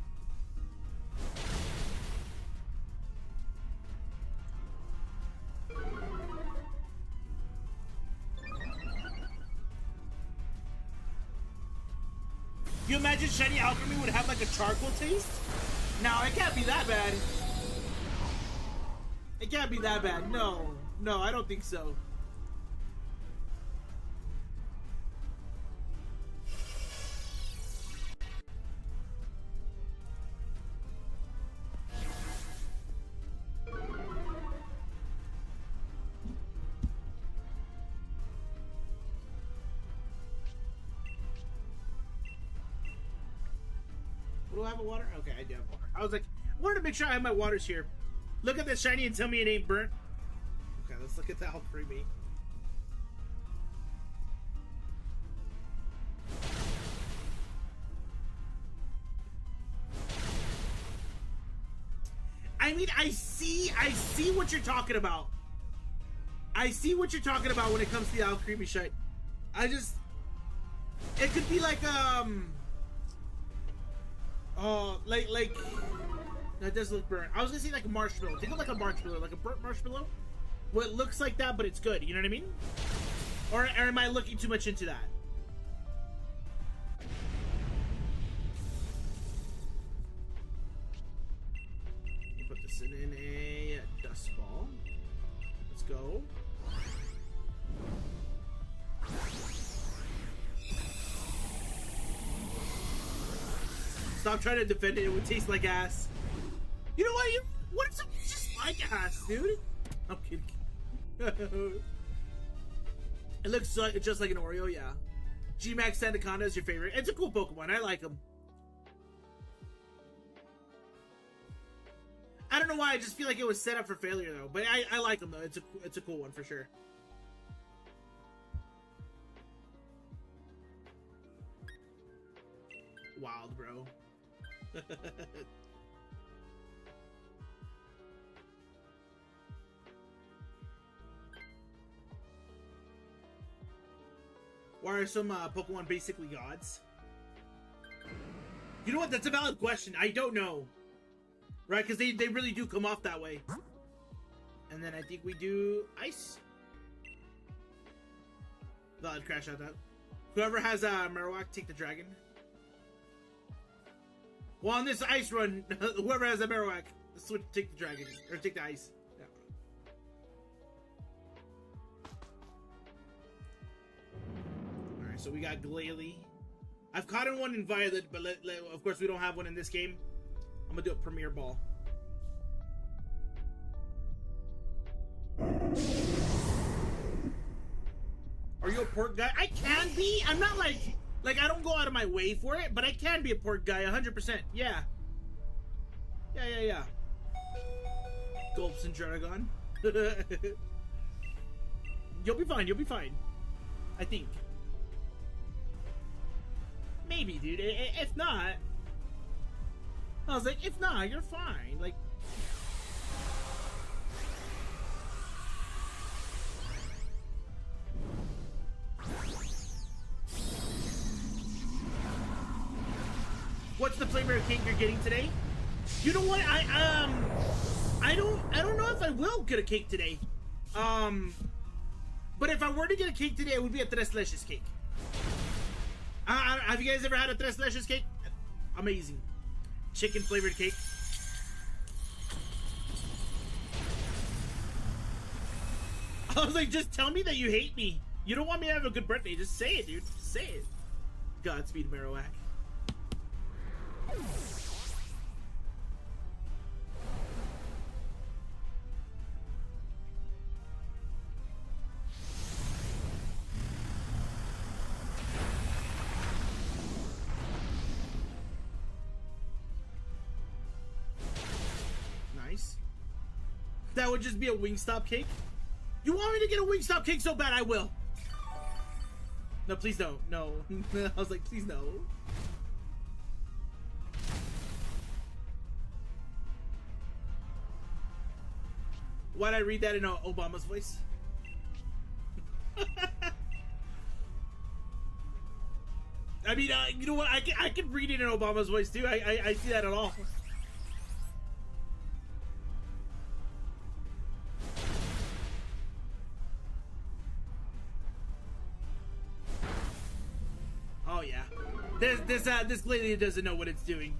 You imagine shiny alchemy would have like a charcoal taste? No, it can't be that bad. It can't be that bad. No, no, I don't think so. Do I have a water? Okay, I do have water. I was like, I wanted to make sure I have my waters here. Look at this shiny and tell me it ain't burnt. Okay, let's look at that all creamy. I mean, I see what you're talking about. I see what you're talking about when it comes to the Al Creamy shite. It could be like, like, that does look burnt. I was gonna say like a marshmallow. Think of like a marshmallow, like a burnt marshmallow. Well, it looks like that, but it's good. You know what I mean? Or am I looking too much into that? Put this in a dust ball. Let's go. Stop trying to defend it. It would taste like ass. You know what? What if something just like ass, dude? I'm kidding. It looks just like an Oreo, yeah. G-Max Sandaconda is your favorite. It's a cool Pokemon. I like him. I don't know why. I just feel like it was set up for failure, though. But I like him, though. It's a cool one for sure. Wild, bro. Why are some Pokemon basically gods? You know what? That's a valid question. I don't know. Right? Because they really do come off that way. And then I think we do ice. Valid crash out that. Whoever has Marowak, take the dragon. Well, on this ice run, whoever has a Marowak, switch, take the dragon. Or take the ice. Yeah. Alright, so we got Glalie. I've caught in one in Violet, but of course we don't have one in this game. I'm gonna do a Premier Ball. Are you a pork guy? I can be. I'm not like I don't go out of my way for it, but I can be a pork guy 100%. Yeah. Yeah. Gulps and Dragon. You'll be fine. You'll be fine. I think. Maybe, dude. If not, I was like, if not, you're fine. Like. What's the flavor of cake you're getting today? You know what? I don't know if I will get a cake today. But if I were to get a cake today, it would be a Tres Leches cake. Have you guys ever had a Tres Leches cake? Amazing. Chicken flavored cake. I was like, just tell me that you hate me. You don't want me to have a good birthday. Just say it, dude. Just say it. Godspeed, Marowak. Nice. That would just be a Wingstop cake? You want me to get a Wingstop cake so bad? I will. No, please don't. No. I was like, please no. Why'd I read that in Obama's voice? I mean, you know what? I can read it in Obama's voice too. I see that at all. Oh yeah, this lady doesn't know what it's doing.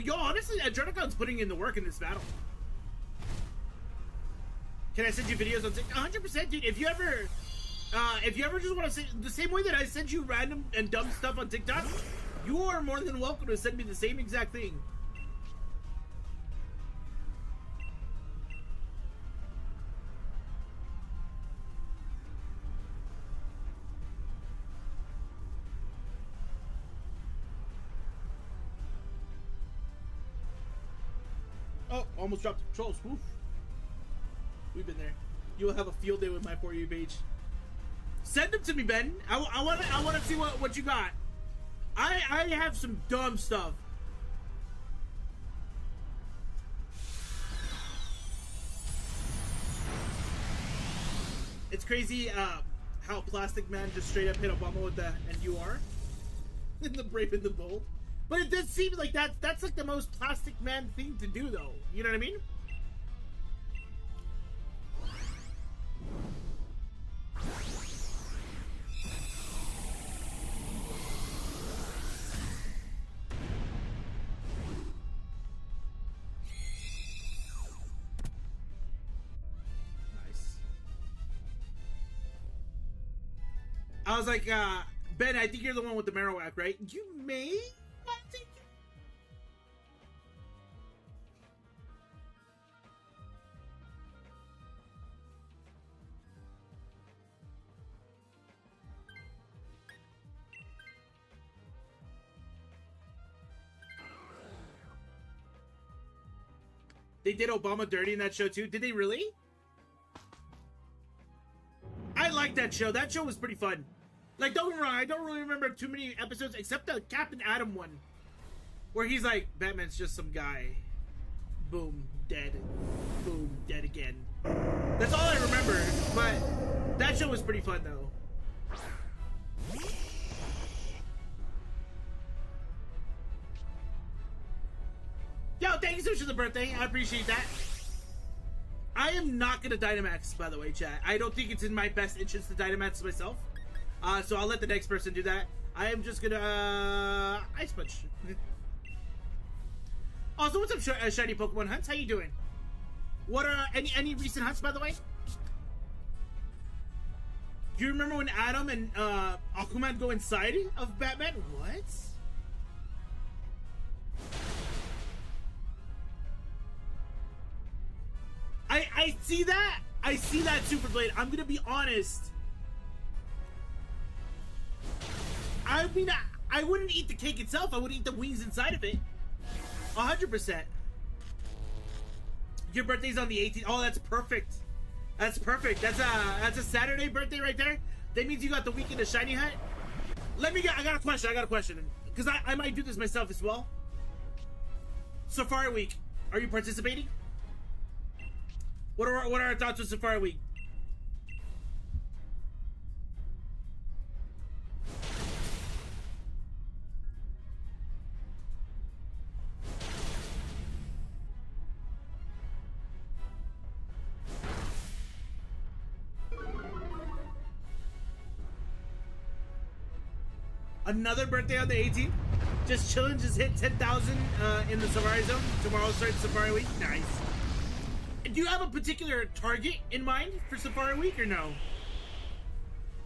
Yo, honestly, Adrenicon's putting in the work in this battle. Can I send you videos on TikTok? 100%, dude. If you ever just want to say the same way that I send you random and dumb stuff on TikTok, you are more than welcome to send me the same exact thing. Oh, almost dropped the controls. Woof. We've been there. You will have a field day with my For You page. Send them to me, Ben. I want to see what you got. I have some dumb stuff. It's crazy how Plastic Man just straight up hit Obama with the NUR in the Brave and the Bold. But it does seem like that's like the most Plastic Man thing to do, though. You know what I mean? Nice. I was like, Ben, I think you're the one with the Marowak, right? You may. I think. They did Obama dirty in that show too. Did they really? I like that show. That show was pretty fun. Like, don't get me wrong, I don't really remember too many episodes except the Captain Adam one, where he's like, Batman's just some guy. Boom, dead. Boom, dead again. That's all I remember. But that show was pretty fun though. Yo, thank you so much for the birthday. I appreciate that. I am not gonna Dynamax, by the way, chat. I don't think it's in my best interest to Dynamax myself. So I'll let the next person do that. I am just gonna Ice Punch. Also, what's up, Shiny Pokemon Hunts? How you doing? What are any recent hunts, by the way? Do you remember when Adam and Aquaman go inside of Batman? What? I see that. I see that, Super Blade. I'm gonna be honest. I mean, I wouldn't eat the cake itself. I would eat the wings inside of it. 100%. Your birthday's on the 18th. Oh, that's perfect. That's perfect. That's a Saturday birthday right there. That means you got the weekend of Shiny Hunt. I got a question. Because I might do this myself as well. Safari Week. Are you participating? What are our thoughts on Safari Week? Another birthday on the 18th. Just chilling, just hit 10,000 in the Safari Zone. Tomorrow starts Safari Week. Nice. Do you have a particular target in mind for Safari Week or no?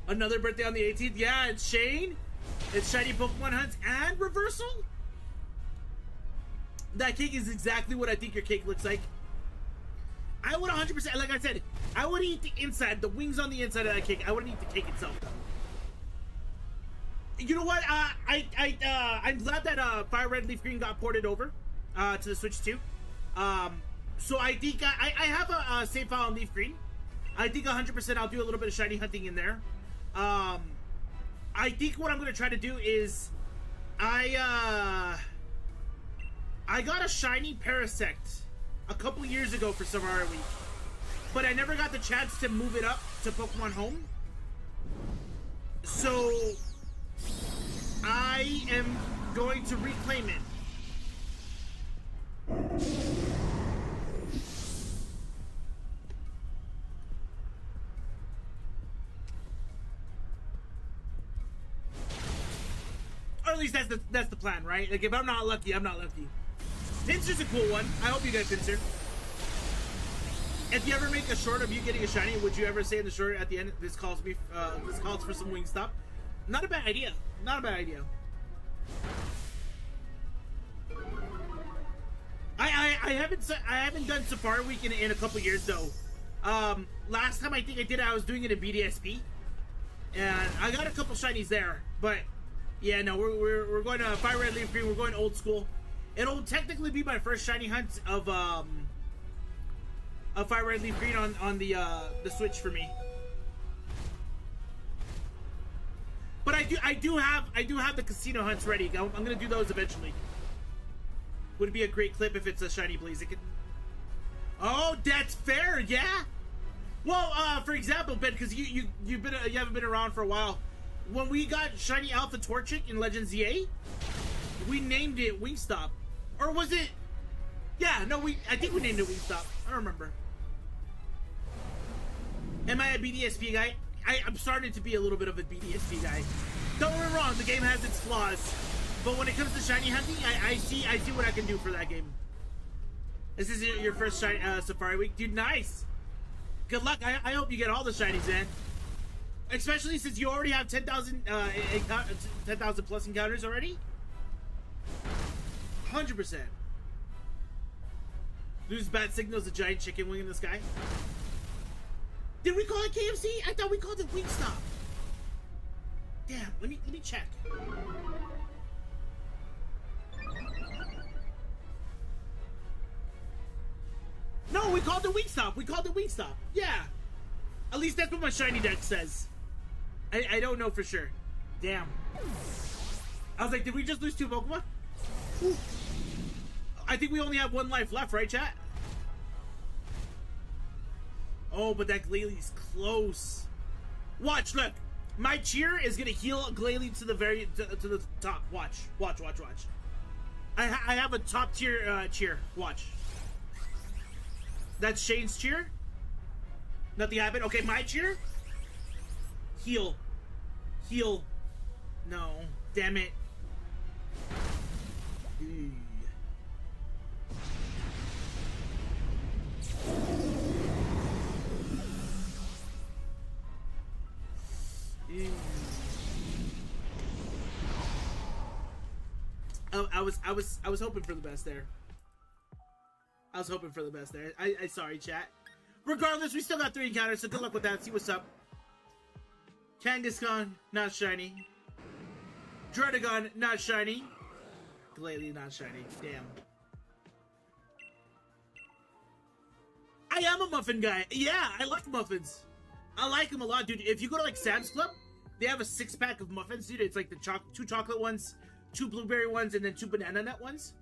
Another birthday on the 18th. Yeah, it's Shane. It's Shiny Pokemon Hunts and Reversal. That cake is exactly what I think your cake looks like. I would 100%, like I said, I would eat the inside, the wings on the inside of that cake. I wouldn't eat the cake itself, though. You know what? I'm glad that Fire Red Leaf Green got ported over to the Switch too. So I think I have a save file on Leaf Green. I think 100% I'll do a little bit of shiny hunting in there. I think what I'm gonna try to do is, I got a shiny Parasect a couple years ago for Safari Week, but I never got the chance to move it up to Pokemon Home. So I am going to reclaim it. Or at least that's the plan, right? Like if I'm not lucky, I'm not lucky. Pinsir's a cool one. I hope you get Pinsir. If you ever make a short of you getting a shiny, would you ever say in the short at the end, this calls for some Wingstop? Not a bad idea. Not a bad idea. I haven't done Safari Week in a couple years though. Last time I think I did it, I was doing it at BDSP, and I got a couple shinies there. But yeah, no, we're going to Fire Red Leaf Green. We're going old school. It'll technically be my first shiny hunt of Fire Red Leaf Green on the Switch for me. But I do have the casino hunts ready. I'm gonna do those eventually. Would be a great clip if it's a shiny Blaziken. Oh, that's fair, yeah. Well, for example, Ben, because you haven't been around for a while. When we got shiny Alpha Torchic in Legends ZA, we named it Wingstop, or was it? Yeah, no, I think we named it Wingstop. I don't remember. Am I a BDSP guy? I'm starting to be a little bit of a BDSP guy. Don't get me wrong, the game has its flaws, but when it comes to shiny hunting, I see what I can do for that game. This is your first shiny, Safari Week, dude. Nice. Good luck. I hope you get all the shinies, man. Especially since you already have 10,000 plus encounters already. 100%. Lose bat signals, a giant chicken wing in the sky. Did we call it KFC? I thought we called it Wingstop. Damn, let me check. No, we called it Wingstop. We called it Wingstop. Yeah. At least that's what my shiny deck says. I don't know for sure. Damn. I was like, did we just lose 2 Pokemon? Ooh. I think we only have 1 life left, right, chat? Oh, but that Glalie close. Watch, look. My cheer is gonna heal Glalie to the top. Watch. I have a top tier cheer. Watch. That's Shane's cheer. Nothing happened. Okay, my cheer. Heal. No. Damn it. Ooh. I was hoping for the best there. I sorry, chat. Regardless, we still got 3 encounters, so good luck with that. See what's up. Kangaskhan, not shiny. Dredagon, not shiny. Glalie, not shiny. Damn. I am a muffin guy. Yeah, I like muffins. I like them a lot, dude. If you go to like Sam's Club, they have a 6-pack of muffins, dude. It's like the 2 chocolate ones, 2 blueberry ones, and then 2 banana nut ones.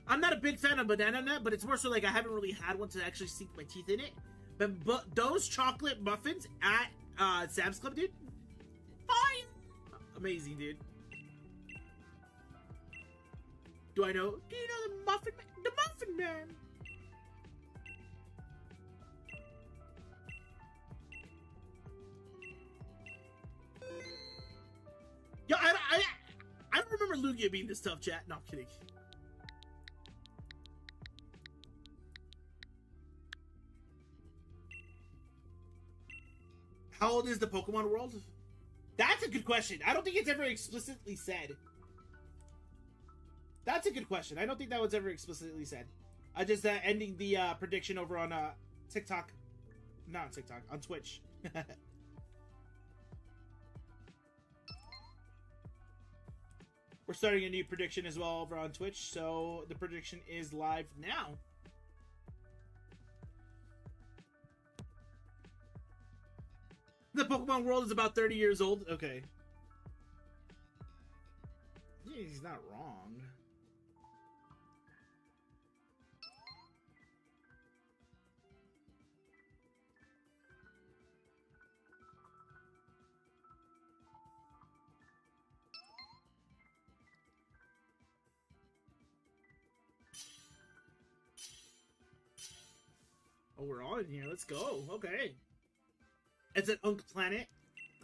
I'm not a big fan of banana nut, but it's more so like I haven't really had one to actually sink my teeth in it. But those chocolate muffins at Sam's Club, dude, fine, amazing, dude. Do you know the muffin man? Yo, I don't remember Lugia being this tough, chat. No, I'm kidding. How old is the Pokemon world? That's a good question. I don't think it's ever explicitly said. That's a good question. I don't think that was ever explicitly said. I just ending the prediction over on TikTok. Not TikTok, on Twitch. We're starting a new prediction as well over on Twitch, so the prediction is live now. The Pokemon world is about 30 years old. Okay. Yeah, he's not wrong. Oh, we're all in here. Let's go. Okay. It's an Unk planet.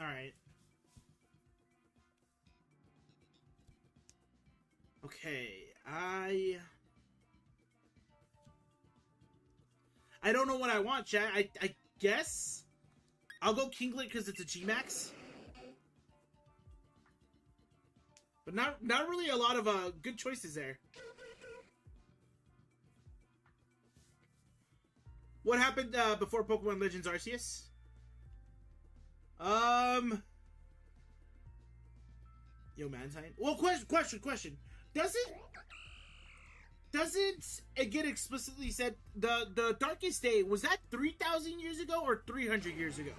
All right. Okay. I don't know what I want, chat. I guess I'll go Kinglet because it's a G-Max. But not really a lot of good choices there. What happened before Pokemon Legends Arceus? Yo, Mantine. Well, question. Doesn't it get explicitly said the Darkest Day, was that 3,000 years ago or 300 years ago?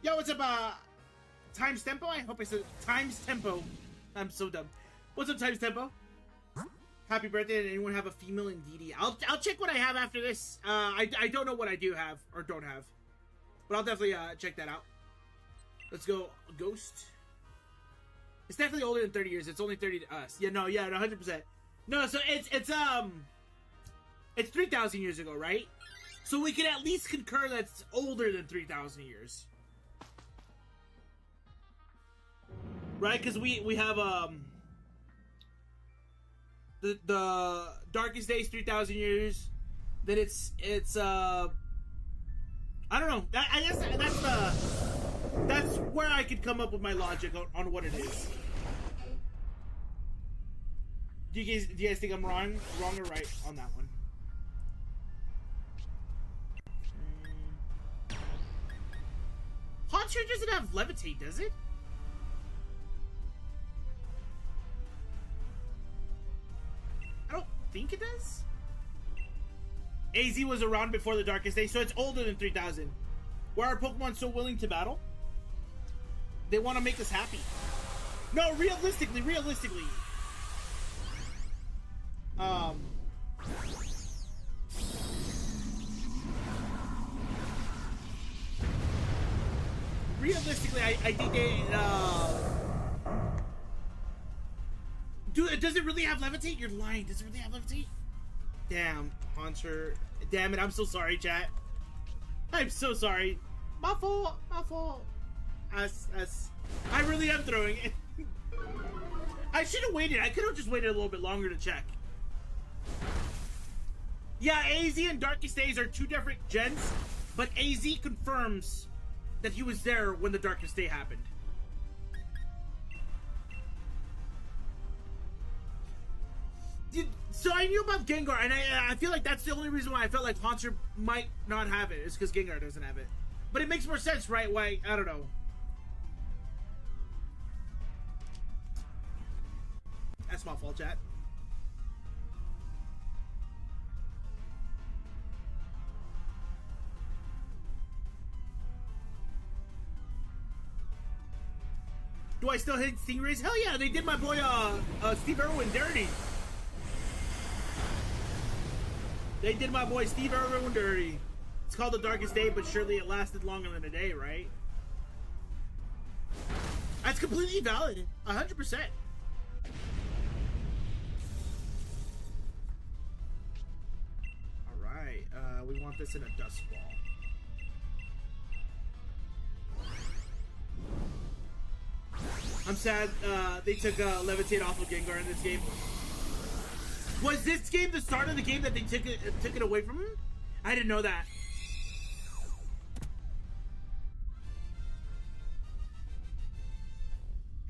Yo, what's up, Times Tempo? I hope I said Times Tempo. I'm so dumb. What's up, Times Tempo? Happy birthday. Did anyone have a female in DD? I'll check what I have after this. I don't know what I do have or don't have. But I'll definitely check that out. Let's go Ghost. It's definitely older than 30 years. It's only 30 to us. Yeah, no, 100%. No, so it's 3,000 years ago, right? So we can at least concur that's older than 3,000 years. Right? Because we have the Darkest Day is 3,000 years. Then it's I don't know. I guess that's where I could come up with my logic on what it is. Do you guys think I'm wrong or right on that one? Haunter doesn't have Levitate, does it? I don't think it does. AZ was around before the Darkest Day, so it's older than 3,000. Why are Pokemon so willing to battle? They want to make us happy. No, realistically. Realistically, I think they, Dude, does it really have Levitate? You're lying. Does it really have Levitate? Damn, Haunter. Damn it, I'm so sorry, chat. I'm so sorry. My fault. I really am throwing it. I should have waited. I could have just waited a little bit longer to check. Yeah, AZ and Darkest Days are two different gens, but AZ confirms that he was there when the Darkest Day happened. So I knew about Gengar, and I feel like that's the only reason why I felt like Haunter might not have it, is because Gengar doesn't have it. But it makes more sense, right? Why? I don't know. That's my fault, chat. Do I still hit Stingrays? Hell yeah, they did my boy Steve Irwin dirty. They did my boy Steve Irwin dirty. It's called the Darkest Day, but surely it lasted longer than a day, right? That's completely valid. 100%. Alright, we want this in a dust ball. I'm sad they took Levitate off of Gengar in this game. Was this game the start of the game that they took it away from him? I didn't know that.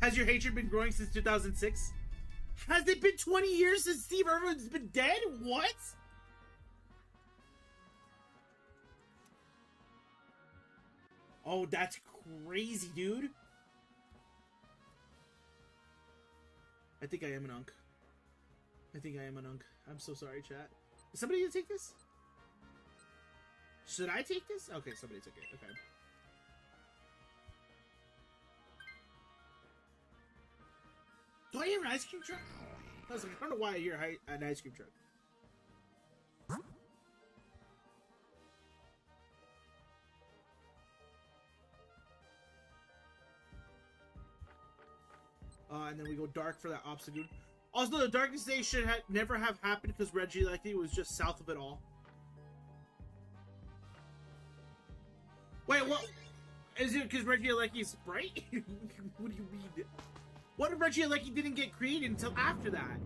Has your hatred been growing since 2006? Has it been 20 years since Steve Irwin's been dead? What? Oh, that's crazy, dude. I think I am an unk. I'm so sorry, chat. Is somebody gonna take this? Should I take this? Okay, somebody took it. Okay. Do I hear an ice cream truck? I was like, I don't know why I hear an ice cream truck. And then we go dark for that obstacle. Also, the darkest day should never have happened because Regieleki was just south of it all. Wait, what? Is it because Regieleki is bright? What do you mean? What if Regieleki didn't get created until after that?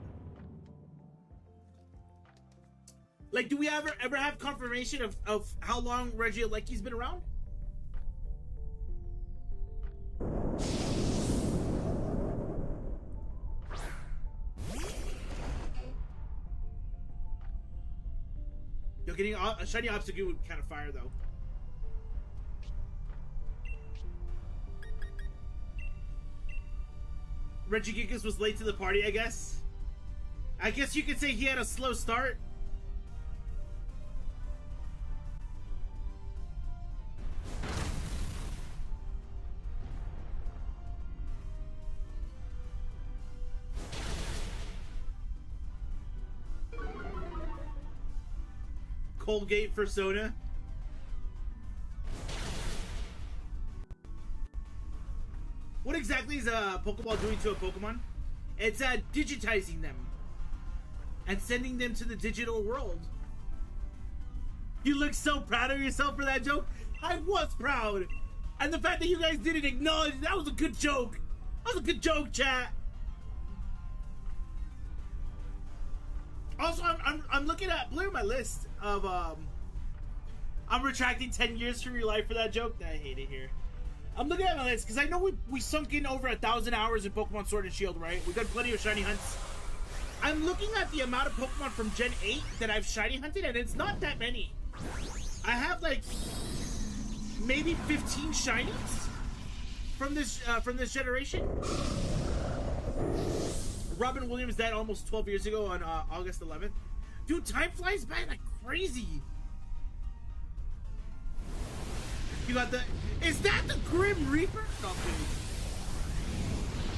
Like, do we ever have confirmation of how long Regieleki's been around? Yo, getting a shiny Obstagoon would kind of fire though. Regigigas was late to the party, I guess. I guess you could say he had a slow start. Colgate for soda. What exactly is a Pokeball doing to a Pokemon? It's digitizing them and sending them to the digital world. You look so proud of yourself for that joke. I was proud, and the fact that you guys didn't acknowledge that was a good joke. That was a good joke, chat. Also, I'm looking at blurring my list of I'm retracting 10 years from your life for that joke. I hate it here. I'm looking at my list because I know we sunk in over 1,000 hours in Pokemon Sword and Shield, right? We've done plenty of shiny hunts. I'm looking at the amount of Pokemon from Gen 8 that I've shiny hunted, and it's not that many. I have like maybe 15 shinies from this generation. Robin Williams died almost 12 years ago on August 11th. Dude, time flies by like crazy. You got the... Is that the Grim Reaper? No, I'm kidding.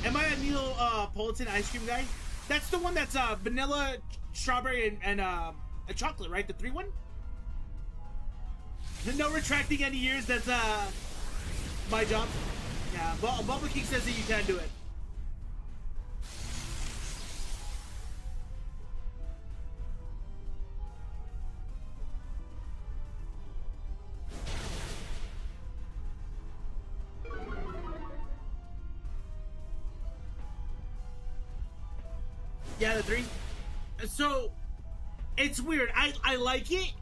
Am I a Neapolitan ice cream guy? That's the one that's vanilla, strawberry, and a chocolate, right? The 3-1? No retracting any years. That's my job. Yeah, Bubba King says that you can do it. Yeah, the 3. So it's weird. I like it.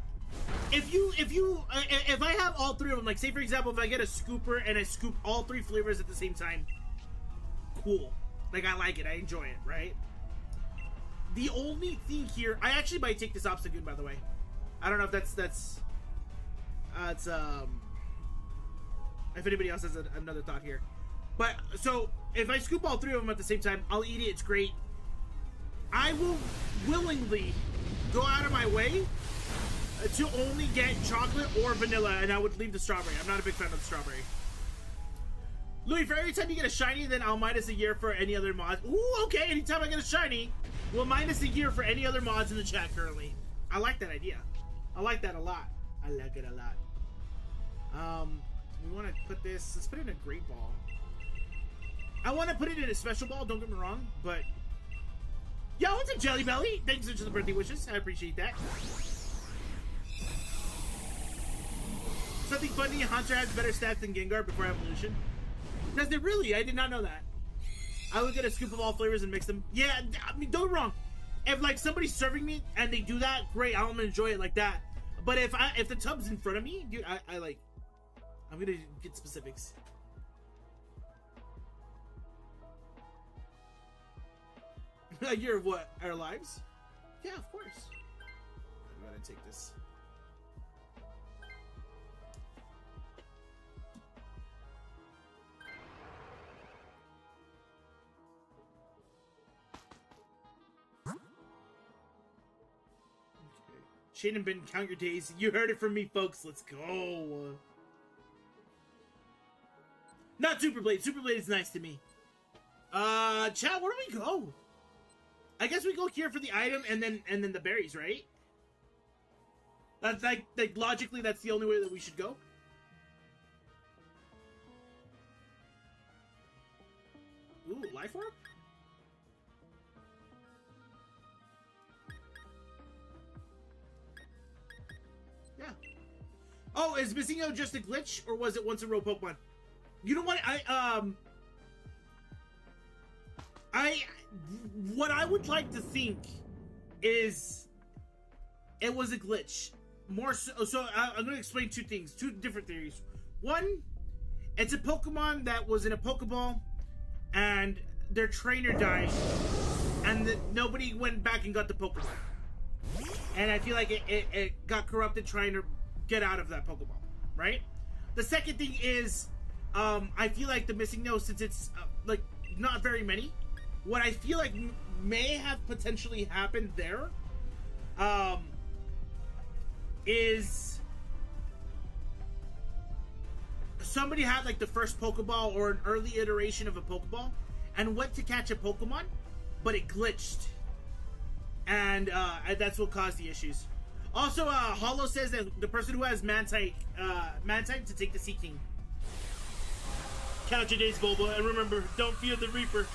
If I have all 3 of them, like say for example, if I get a scooper and I scoop all 3 flavors at the same time, cool. Like I like it. I enjoy it, right? The only thing here, I actually might take this Obstagoon, by the way. I don't know if that's if anybody else has another thought here. But so if I scoop all 3 of them at the same time, I'll eat it. It's great. I will willingly go out of my way to only get chocolate or vanilla, and I would leave the strawberry. I'm not a big fan of the strawberry. Louis, for every time you get a shiny, then I'll minus a year for any other mods. Ooh, okay, anytime I get a shiny, we'll minus a year for any other mods in the chat currently. I like that idea. I like that a lot. I like it a lot. We want to put this, let's put it in a great ball. I want to put it in a special ball, don't get me wrong, but... Yo, what's up, Jelly Belly? Thanks for the birthday wishes. I appreciate that. Something funny, Haunter has better stats than Gengar before evolution. Does it really? I did not know that. I would get a scoop of all flavors and mix them. Yeah, I mean, don't get me wrong. If like somebody's serving me and they do that, great. I'm gonna enjoy it like that. But if the tub's in front of me, dude, I'm gonna get specifics. A year of what? Our lives? Yeah, of course. I'm gonna take this. Okay. Shane and Ben, count your days. You heard it from me, folks. Let's go. Not Super Blade. Super Blade is nice to me. Chat, where do we go? I guess we go here for the item and then the berries, right? That's like logically, that's the only way that we should go. Ooh, life orb? Yeah. Oh, is Missingo just a glitch, or was it once a real Pokemon? You know what? What I would like to think is it was a glitch. More so I'm going to explain two things, two different theories. One, it's a Pokemon that was in a Pokeball and their trainer died and nobody went back and got the Pokemon. And I feel like it got corrupted trying to get out of that Pokeball, right? The second thing is I feel like the missing nose, since it's like not very many, what I feel like may have potentially happened there is somebody had like the first Pokeball or an early iteration of a Pokeball and went to catch a Pokemon, but it glitched, and that's what caused the issues. Also, Hollow says that the person who has Mantine to take the Sea King. Count your days, Bulba, and remember, don't fear the Reaper.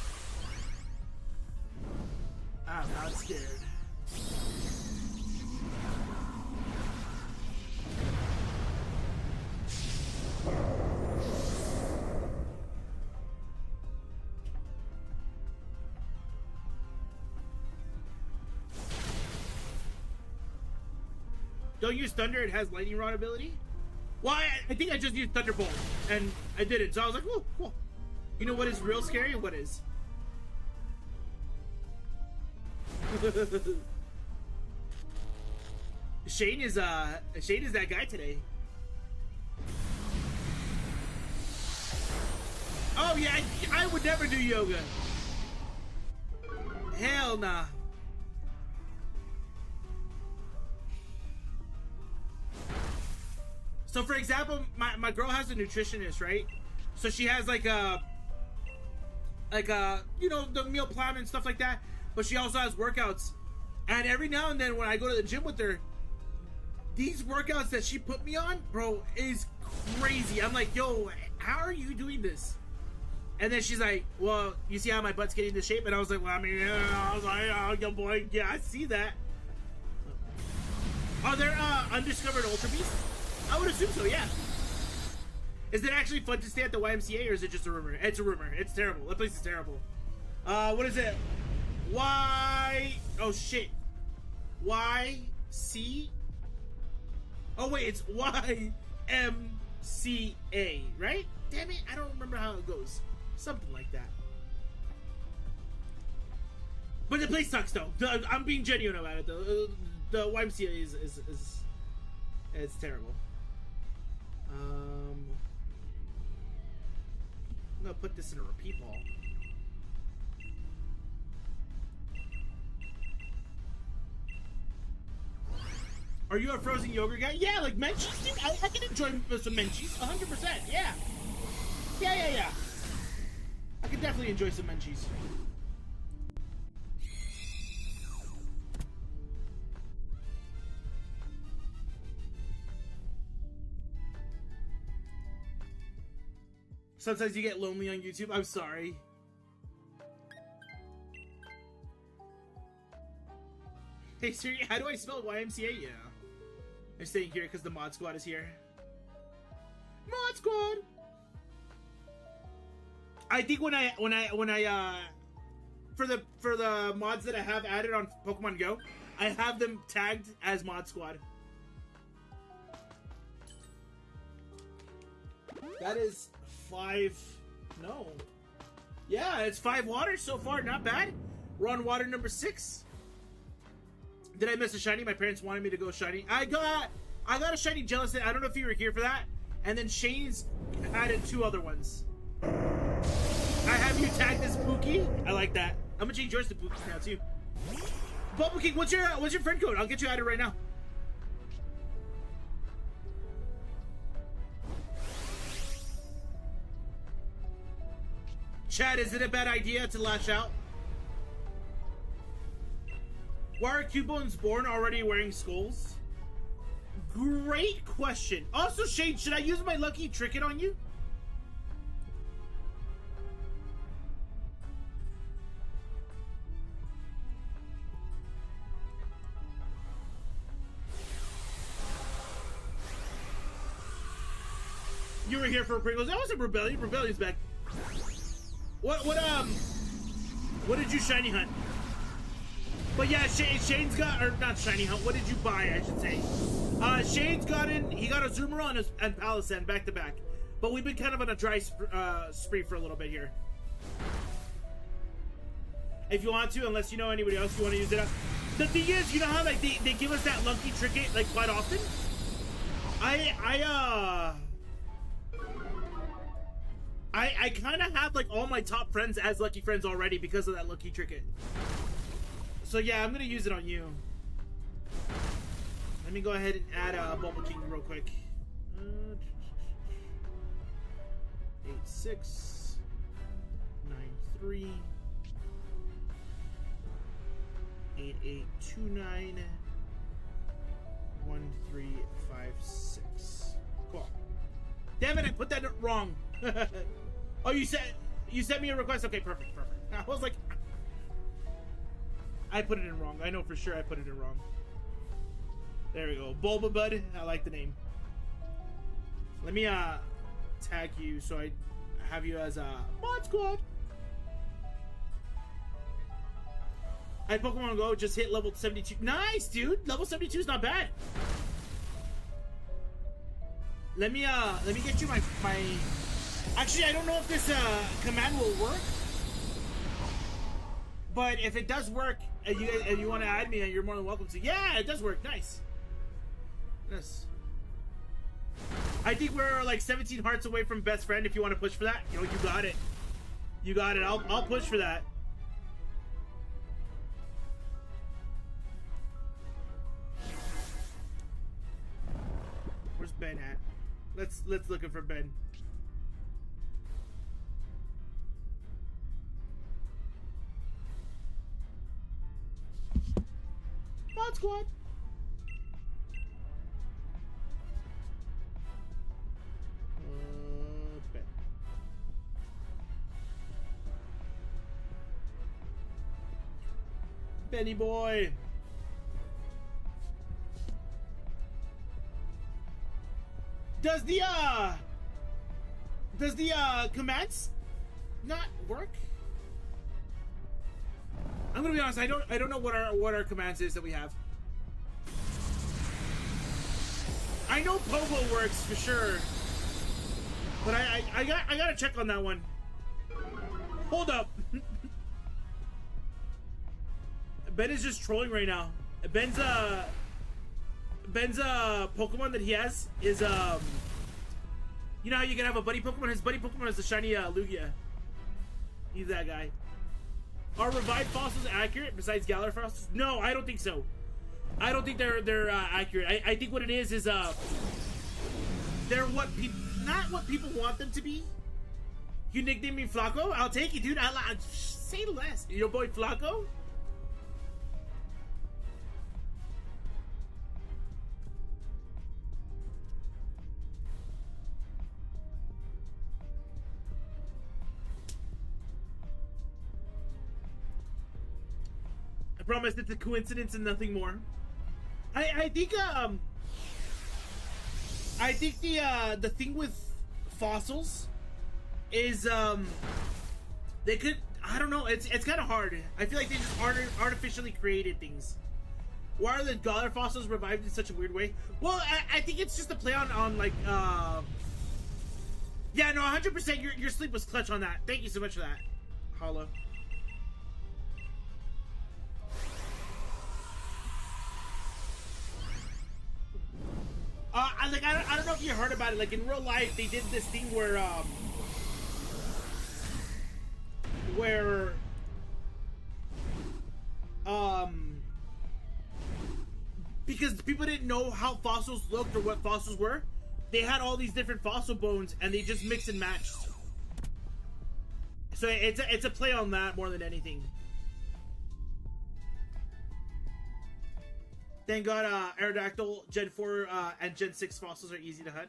I'm not scared. Don't use Thunder, it has Lightning Rod ability? Well, I think I just used Thunderbolt, and I did it, so I was like, oh, cool. You know what is real scary and what is? Shane is that guy today. Oh yeah, I would never do yoga. Hell nah. So for example, my girl has a nutritionist, right? So she has like a you know, the meal plan and stuff like that, but she also has workouts. And every now and then when I go to the gym with her, these workouts that she put me on, bro, is crazy. I'm like, yo, how are you doing this? And then she's like, well, you see how my butt's getting into shape? And I was like, well, I mean, I was like, oh, yo, boy, yeah, I see that. Are there undiscovered Ultra Beasts? I would assume so, yeah. Is it actually fun to stay at the YMCA, or is it just a rumor? It's a rumor. It's terrible. That place is terrible. What is it? Oh, shit. YC? Oh, wait, it's YMCA, right? Damn it, I don't remember how it goes. Something like that. But the place sucks, though. I'm being genuine about it, though. The YMCA is it's terrible. I'm gonna put this in a repeat ball. Are you a frozen yogurt guy? Yeah, like Menchie's, dude. I can enjoy some Menchie's, 100%. Yeah. Yeah. I can definitely enjoy some Menchie's. Sometimes you get lonely on YouTube. I'm sorry. Hey Siri, how do I spell YMCA? Yeah. I'm staying here because the mod squad is here. Mod squad. I think when I for the mods that I have added on Pokemon Go, I have them tagged as mod squad. That is 5. No. Yeah, it's 5 waters so far. Not bad. We're on water number 6. Did I miss a shiny? My parents wanted me to go shiny. I got a shiny Jellicent. I don't know if you were here for that. And then Shane's added 2 other ones. I have you tagged as Pookie. I like that. I'm gonna change yours to Pookie now too. Bubble King, what's your friend code? I'll get you added right now. Chad, is it a bad idea to lash out? Why are Cubones born already wearing skulls? Great question. Also, Shane, should I use my lucky trinket on you? You were here for Pringles. That wasn't Rebellion. Rebellion's back. What did you shiny hunt? But yeah, Shane's got, or not shiny hunt, what did you buy, I should say? Shane's got he got a Zoomer and Palisand back to back. But we've been kind of on a dry spree for a little bit here. If you want to, unless you know anybody else you want to use it up. The thing is, you know how like they give us that lucky trinket like quite often? I kind of have like all my top friends as lucky friends already because of that lucky trinket. So yeah, I'm gonna use it on you. Let me go ahead and add a Bubble King real quick. 8693 8829 1356. Cool. Damn it! I put that wrong. Oh, you sent me a request. Okay, perfect. I was like, I put it in wrong. I know for sure I put it in wrong. There we go. Bulba Bud. I like the name. Let me tag you so I have you as a mod squad. I Pokemon Go just hit level 72. Nice, dude. Level 72 is not bad. Let me get you my. Actually, I don't know if this command will work. But if it does work, and you want to add me, you're more than welcome to. Yeah, it does work. Nice. Yes. I think we're like 17 hearts away from best friend. If you want to push for that, you got it. You got it. I'll push for that. Where's Ben at? Let's looking for Ben. Mod squad. Ben. Benny boy. Does the commands not work? I'm gonna be honest. I don't know what our commands is that we have. I know Pogo works for sure, but I gotta check on that one. Hold up. Ben is just trolling right now. Ben's Pokemon that he has is you know how you can have a buddy Pokemon? His buddy Pokemon is the shiny Lugia. He's that guy. Are revived fossils accurate besides Galar fossils? No, I don't think so. I don't think they're accurate. I think what it is they're not what people want them to be. You nickname me Flacco? I'll take it, dude. I'll say less. Your boy Flacco? I promise it's a coincidence and nothing more. I think the thing with fossils is they could, I don't know, it's kind of hard. I feel like they just artificially created things. Why are the Galar fossils revived in such a weird way? Well, I think it's just a play on like yeah, no, 100%. Your sleep was clutch on that. Thank you so much for that, Hollow. I don't know if you heard about it. Like in real life, they did this thing where because people didn't know how fossils looked or what fossils were, they had all these different fossil bones and they just mixed and matched. So it's a play on that more than anything. Thank God Aerodactyl, Gen 4 and Gen 6 fossils are easy to hunt.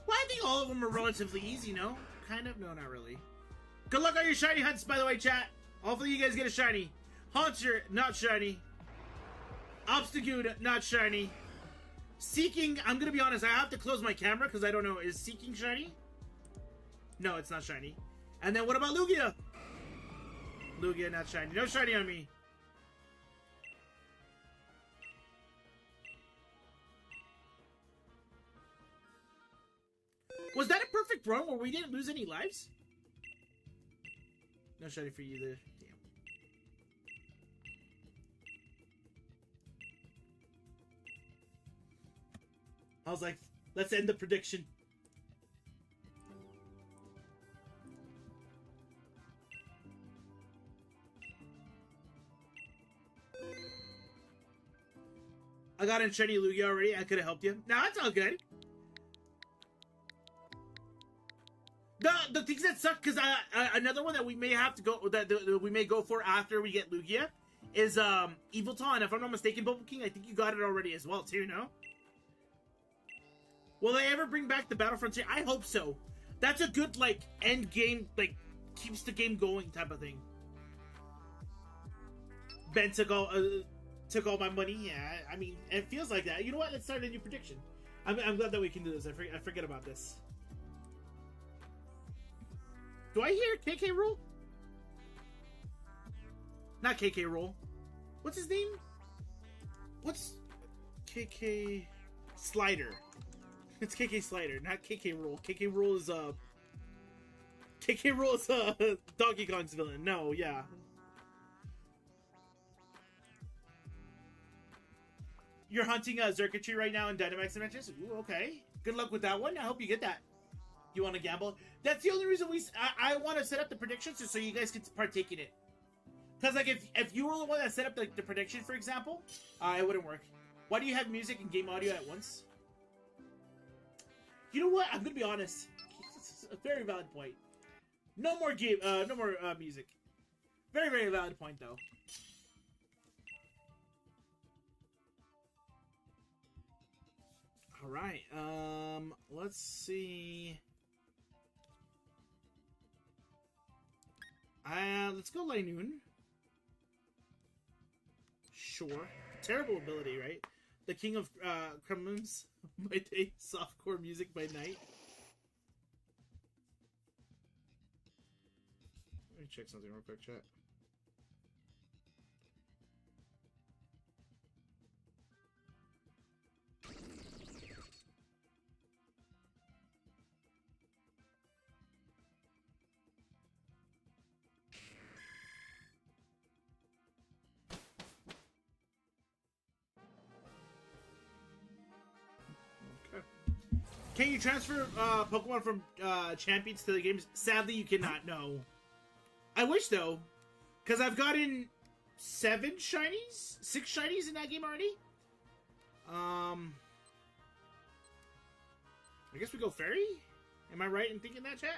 Well, I think all of them are relatively easy, no? Kind of? No, not really. Good luck on your shiny hunts, by the way, chat. Hopefully you guys get a shiny. Haunter, not shiny. Obstagoon, not shiny. Seeking, I'm gonna be honest, I have to close my camera because I don't know. Is Seeking shiny? No, it's not shiny. And then what about Lugia? Lugia, not shiny. No shiny on me. Was that a perfect run where we didn't lose any lives? No shiny for you there. Damn. I was like, let's end the prediction. I got in shiny Lugia already. I could have helped you. Nah, that's all good. The things that suck, because another one that we may have to go, that we may go for after we get Lugia, is Evilton. And if I'm not mistaken, Bubble King, I think you got it already as well too, no? Will they ever bring back the Battle Frontier? I hope so. That's a good, like, end game, like, keeps the game going type of thing. Ben took all my money. Yeah, I mean, it feels like that. You know what? Let's start a new prediction. I'm glad that we can do this. I forget about this. Do I hear KK Rool? Not KK Rool. What's his name? What's KK Slider? It's KK Slider, not KK Rool. KK Rool is Donkey Kong's villain. No, yeah. You're hunting a Zerkatry right now in Dynamax Adventures? Ooh, okay. Good luck with that one. I hope you get that. You want to gamble? That's the only reason I want to set up the predictions so you guys can partake in it. Because, like, if you were the one that set up the prediction, for example, it wouldn't work. Why do you have music and game audio at once? You know what? I'm gonna be honest. It's a very valid point. No more game. No more music. Very, very valid point, though. All right. Let's see. Let's go Linoon. Sure. Terrible ability, right? The king of Krumlums by day, softcore music by night. Let me check something real quick, chat. Can you transfer Pokemon from champions to the games? Sadly, you cannot. No. I wish though, because I've gotten 6 shinies in that game already. I guess we go fairy. Am I right in thinking that, chat?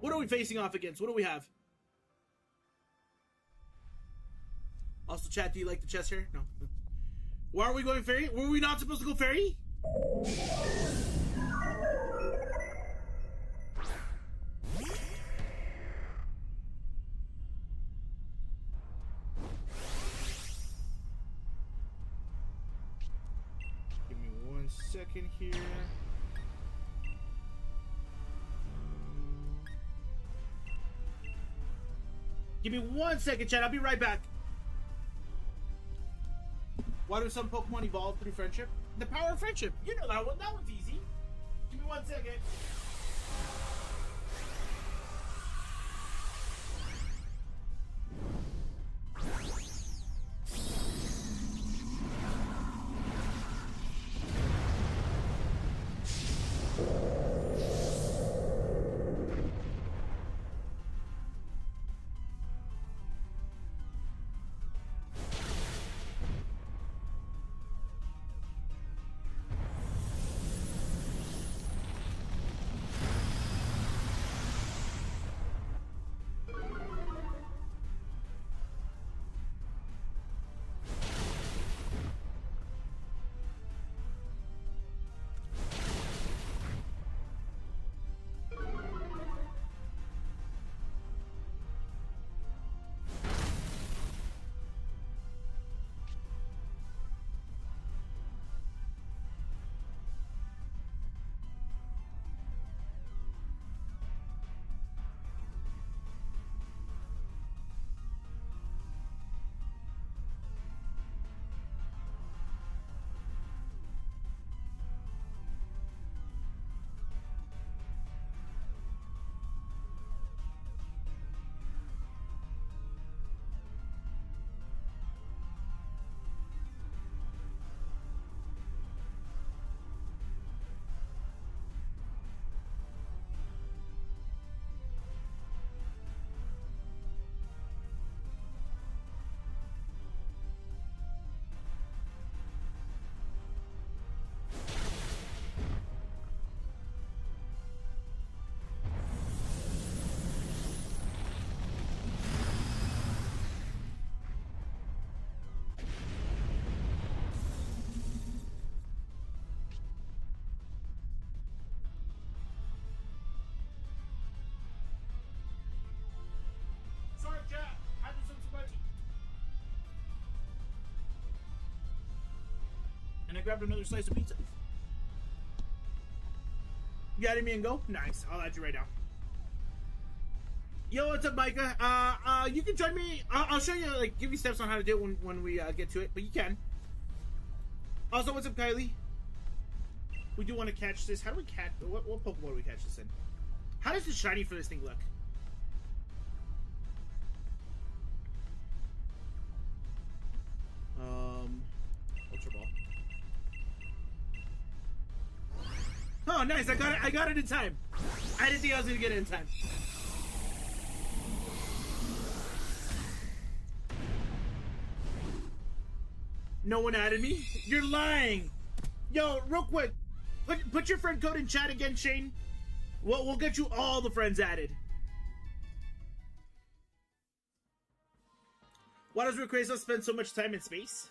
What are we facing off against? What do we have? Also, chat, do you like the chest here? No. Why are we going fairy? Were we not supposed to go fairy? Give me 1 second here. Give me 1 second, chat. I'll be right back. Why do some Pokemon evolve through friendship? The power of friendship. You know that one. That one's easy. Give me 1 second. And I grabbed another slice of pizza. You added me and go? Nice. I'll add you right now. Yo, what's up, Micah? You can join me. I'll show you, like, give you steps on how to do it when we get to it, but you can. Also, what's up, Kylie? We do want to catch this. How do we catch? What Pokemon do we catch this in? How does the shiny for this thing look? Ultra Ball. Oh, nice! I got it. I got it in time. I didn't think I was gonna get it in time. No one added me? You're lying! Yo, real quick, put your friend code in chat again, Shane. We'll get you all the friends added. Why does Rayquaza spend so much time in space?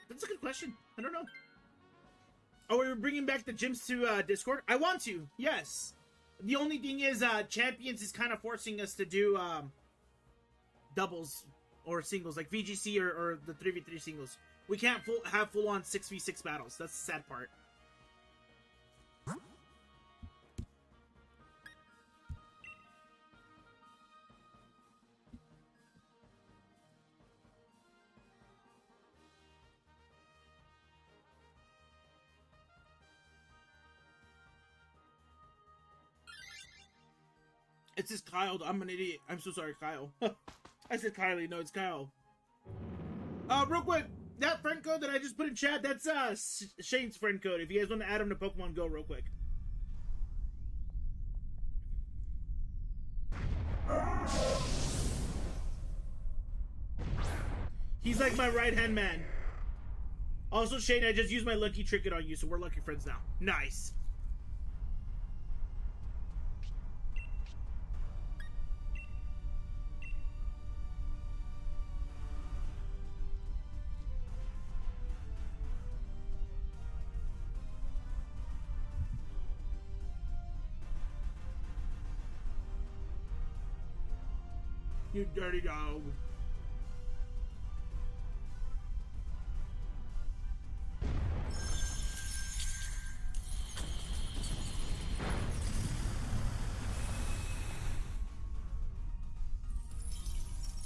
That's a good question. I don't know. Oh, we're bringing back the gyms to Discord? I want to, yes. The only thing is, Champions is kind of forcing us to do doubles or singles, like VGC or the 3v3 singles. We can't have full-on 6v6 battles. That's the sad part. It's just Kyle. I'm an idiot. I'm so sorry, Kyle. I said Kylie. No, it's Kyle. Real quick, that friend code that I just put in chat, that's Shane's friend code. If you guys want to add him to Pokemon Go real quick. He's like my right-hand man. Also, Shane, I just used my lucky trinket on you, so we're lucky friends now. Nice. You dirty dog.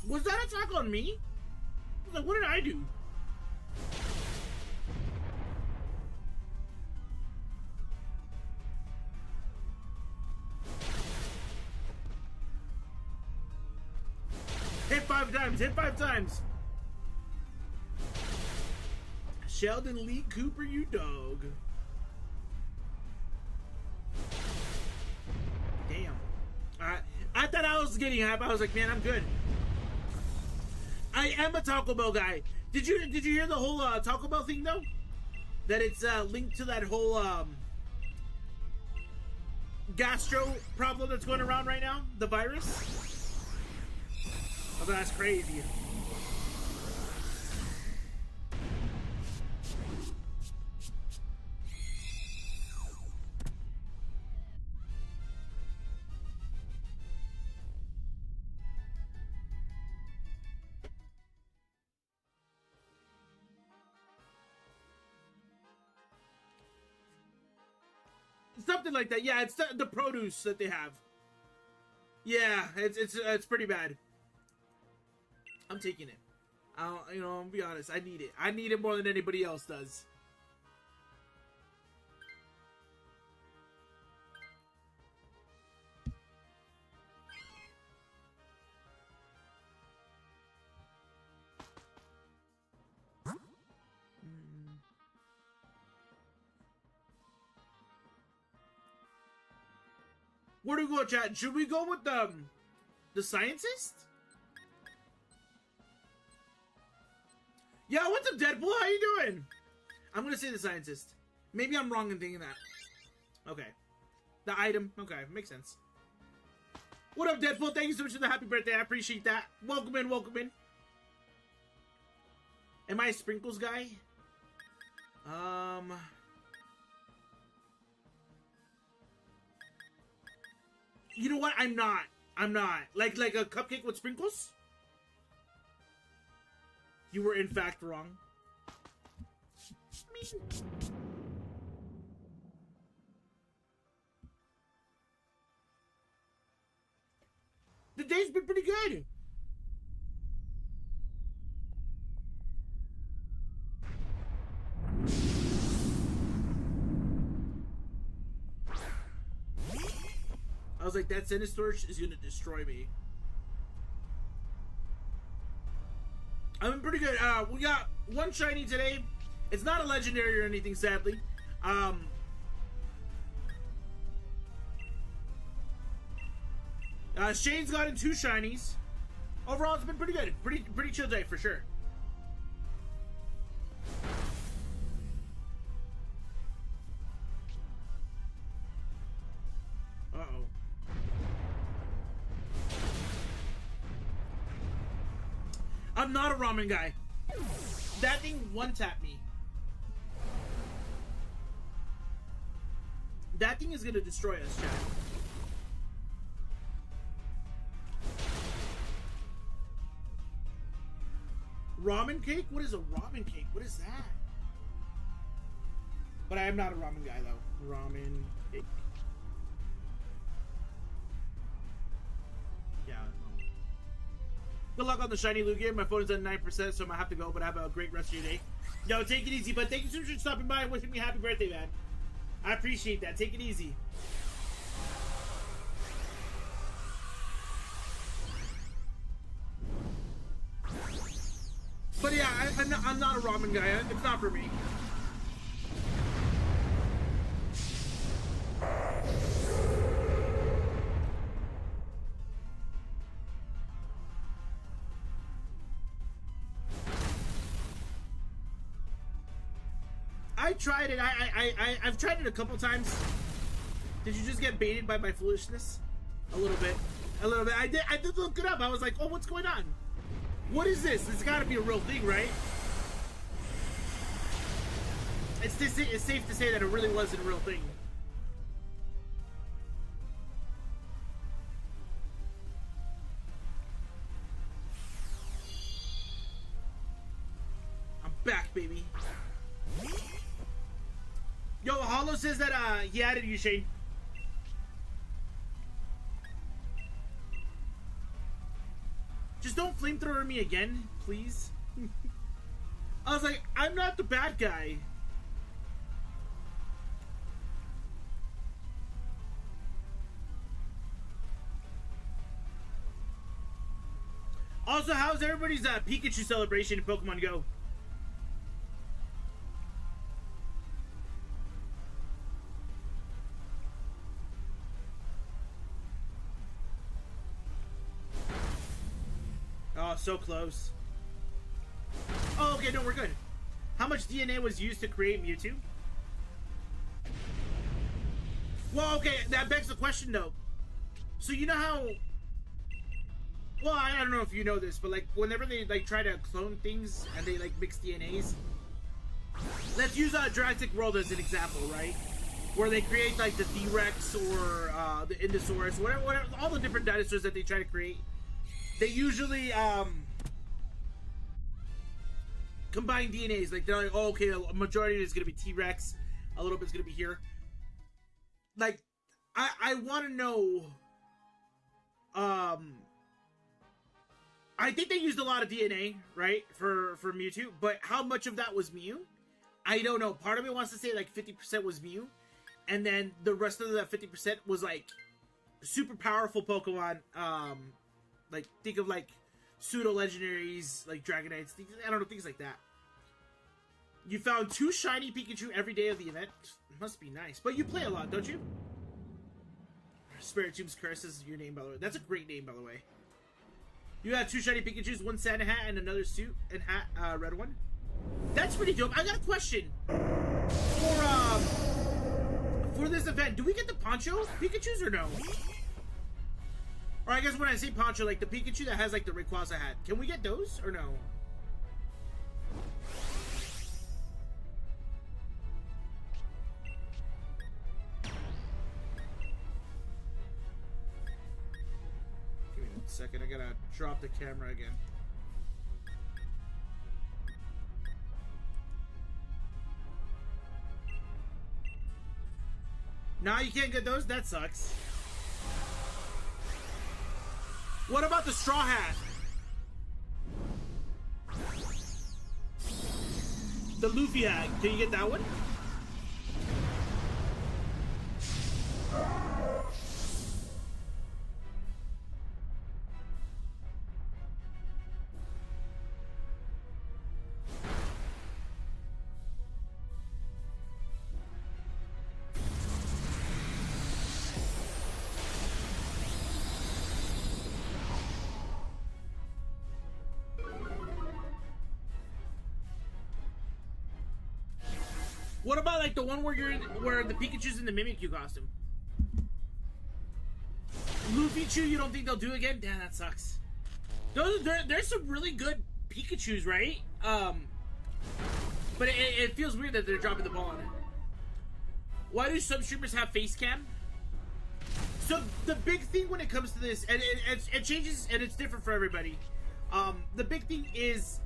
Was that attack on me? I was like, what did I do? Hit 5 times, hit 5 times. Sheldon Lee Cooper, you dog. Damn. I thought I was getting hype. I was like, man, I'm good. I am a Taco Bell guy. Did you hear the whole Taco Bell thing though? That it's linked to that whole gastro problem that's going around right now, the virus. Oh, that's crazy. Something like that. Yeah, it's the produce that they have. Yeah, it's pretty bad. I'm taking it. I'll be honest. I need it. I need it more than anybody else does. Where do we go, chat? Should we go with the scientist? Yeah, what's up, Deadpool? How you doing? I'm gonna say the scientist. Maybe I'm wrong in thinking that. Okay. The item. Okay, makes sense. What up, Deadpool? Thank you so much for the happy birthday. I appreciate that. Welcome in, welcome in. Am I a sprinkles guy? You know what? I'm not. I'm not. Like a cupcake with sprinkles? You were in fact wrong. mean, the day's been pretty good. I was like, that Sinistorch is gonna destroy me. I've been pretty good. We got one shiny today. It's not a legendary or anything, sadly. Shane's gotten 2 shinies. Overall, it's been pretty good. Pretty chill day for sure. Uh-oh. I'm not a ramen guy. That thing one-tapped me. That thing is gonna destroy us, chat. Ramen cake? What is a ramen cake? What is that? But I am not a ramen guy, though. Ramen cake. Yeah. Good luck on the shiny Lugia. My phone is at 9%, so I'm gonna have to go, but have a great rest of your day. Yo, take it easy, but thank you so much for stopping by and wishing me happy birthday, man. I appreciate that. Take it easy. But yeah, I'm not a ramen guy. It's not for me. I tried it. I've tried it a couple times. Did you just get baited by my foolishness? A little bit. A little bit. I did look it up. I was like, oh, what's going on? What is this? It's got to be a real thing, right? It's safe to say that it really wasn't a real thing. I'm back, baby. Yo, Hollow says that he added you, Shane. Just don't flamethrower me again, please. I was like, I'm not the bad guy. Also, how's everybody's Pikachu celebration in Pokemon Go? Oh, so close. Oh, okay, no, we're good. How much DNA was used to create Mewtwo? Well, okay, that begs the question, though. So you know how... Well, I don't know if you know this, but, like, whenever they, like, try to clone things and they, like, mix DNAs... Let's use Jurassic World as an example, right? Where they create, like, the T-Rex or the Indosaurus, whatever, all the different dinosaurs that they try to create. They usually combine DNAs. Like, they're like, oh, okay, a majority of it is going to be T-Rex. A little bit's going to be here. Like, I want to know... I think they used a lot of DNA, right, for Mewtwo. But how much of that was Mew? I don't know. Part of me wants to say, like, 50% was Mew. And then the rest of that 50% was, like, super powerful Pokemon, like, think of, like, pseudo-legendaries, like, Dragonites, things, I don't know, things like that. You found 2 shiny Pikachu every day of the event. Must be nice. But you play a lot, don't you? Spiritomb's Curse is your name, by the way. That's a great name, by the way. You got 2 shiny Pikachus, 1 Santa hat, and another suit and hat, red one. That's pretty dope. I got a question. For this event, do we get the Poncho Pikachus or no? Or I guess when I say Poncho, like the Pikachu that has like the Rayquaza hat. Can we get those or no? Give me a second, I gotta drop the camera again. Now you can't get those? That sucks. What about the straw hat? The Luffy hat. Can you get that one? What about like the one where where the Pikachu's in the Mimikyu costume? Luffy-Chew, you don't think they'll do again? Damn, that sucks. There's some really good Pikachus, right? But it feels weird that they're dropping the ball on it. Why do some streamers have face cam? So the big thing when it comes to this, and it changes and it's different for everybody. The big thing is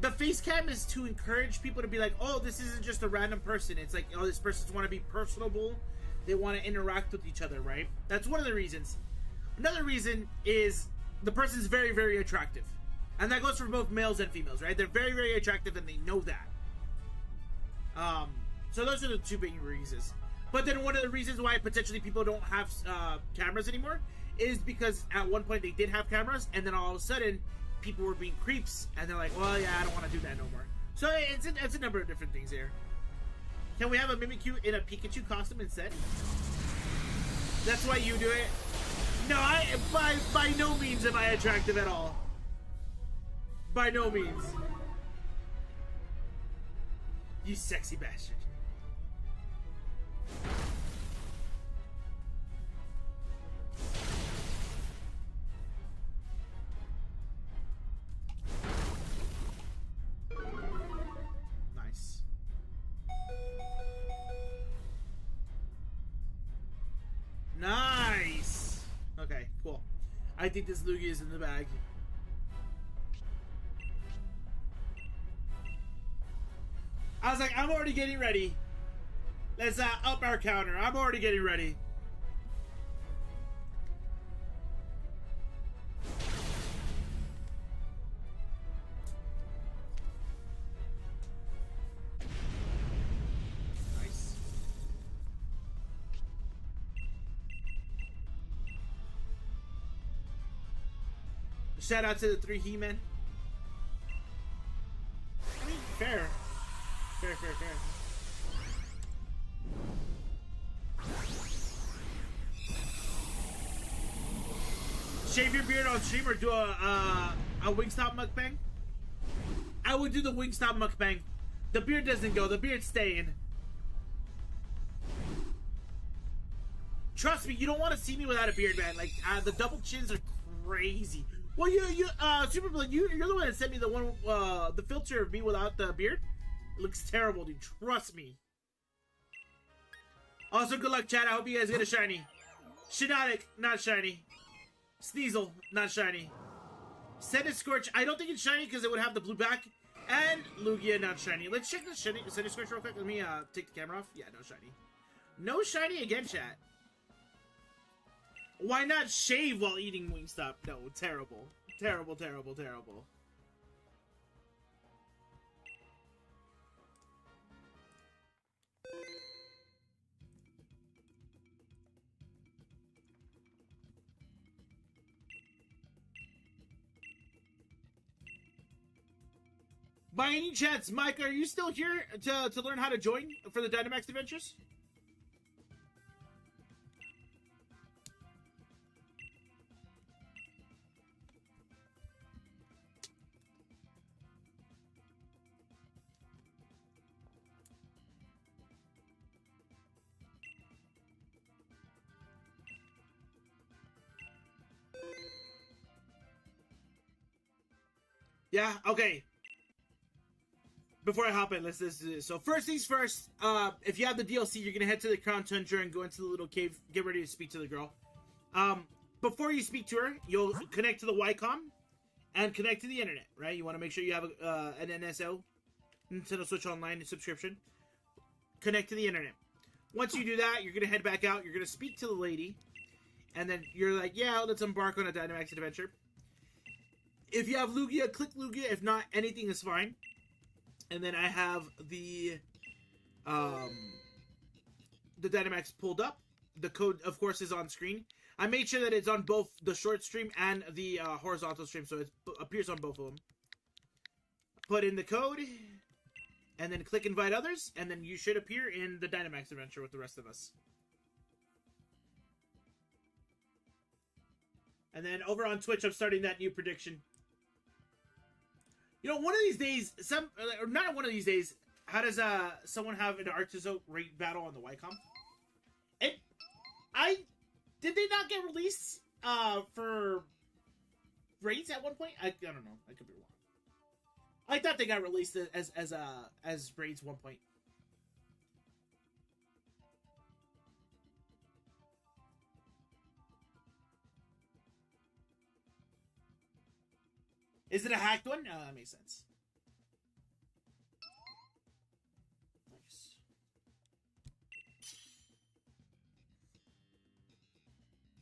the face cam is to encourage people to be like, oh, this isn't just a random person. It's like, oh, this person's want to be personable. They want to interact with each other, right? That's one of the reasons. Another reason is the person's very, very attractive. And that goes for both males and females, right? They're very, very attractive and they know that. So those are the two big reasons. But then one of the reasons why potentially people don't have cameras anymore is because at one point they did have cameras and then all of a sudden people were being creeps and they're like, well, yeah, I don't want to do that no more. So it's a number of different things here. Can we have a Mimikyu in a Pikachu costume instead? That's why you do it? No, by no means am I attractive at all. By no means. You sexy bastard. Nice. Nice. Okay, cool. I think this Lugia is in the bag. I was like, I'm already getting ready. Let's up our counter. I'm already getting ready. Nice. Shout out to the 3 He-Men. I mean, fair. Fair. Shave your beard on stream or do a Wingstop mukbang? I would do the Wingstop mukbang. The beard doesn't go. The beard's staying. Trust me, you don't want to see me without a beard, man. Like the double chins are crazy. Well, Superblood, you're the one that sent me the one, the filter of me without the beard. It looks terrible, dude. Trust me. Also, good luck, chat. I hope you guys get a shiny. Shinotic, not shiny. Sneasel, not shiny. Sended Scorch, I don't think it's shiny because it would have the blue back. And Lugia, not shiny. Let's check the Sended Scorch real quick. Let me take the camera off. Yeah, no shiny. No shiny again, chat. Why not shave while eating Wingstop? No, terrible. Terrible. By any chance, Mike, are you still here to learn how to join for the Dynamax adventures? Yeah, okay. Before I hop in, let's do this. So first things first, if you have the DLC, you're gonna head to the Crown Tundra and go into the little cave, get ready to speak to the girl. Before you speak to her, you'll connect to the Wycom and connect to the internet, right? You wanna make sure you have an NSO, Nintendo Switch Online subscription. Connect to the internet. Once you do that, you're gonna head back out. You're gonna speak to the lady, and then you're like, "Yeah, let's embark on a Dynamax adventure." If you have Lugia, click Lugia. If not, anything is fine. And then I have the Dynamax pulled up. The code, of course, is on screen. I made sure that it's on both the short stream and the horizontal stream, so it appears on both of them. Put in the code, and then click invite others, and then you should appear in the Dynamax adventure with the rest of us. And then over on Twitch, I'm starting that new prediction. You know, one of these days, or not one of these days, how does someone have an Artizo rate battle on the Wycom? Did they not get released for raids at one point? I don't know. I could be wrong. I thought they got released as raids one point. Is it a hacked one? No, that makes sense. Nice.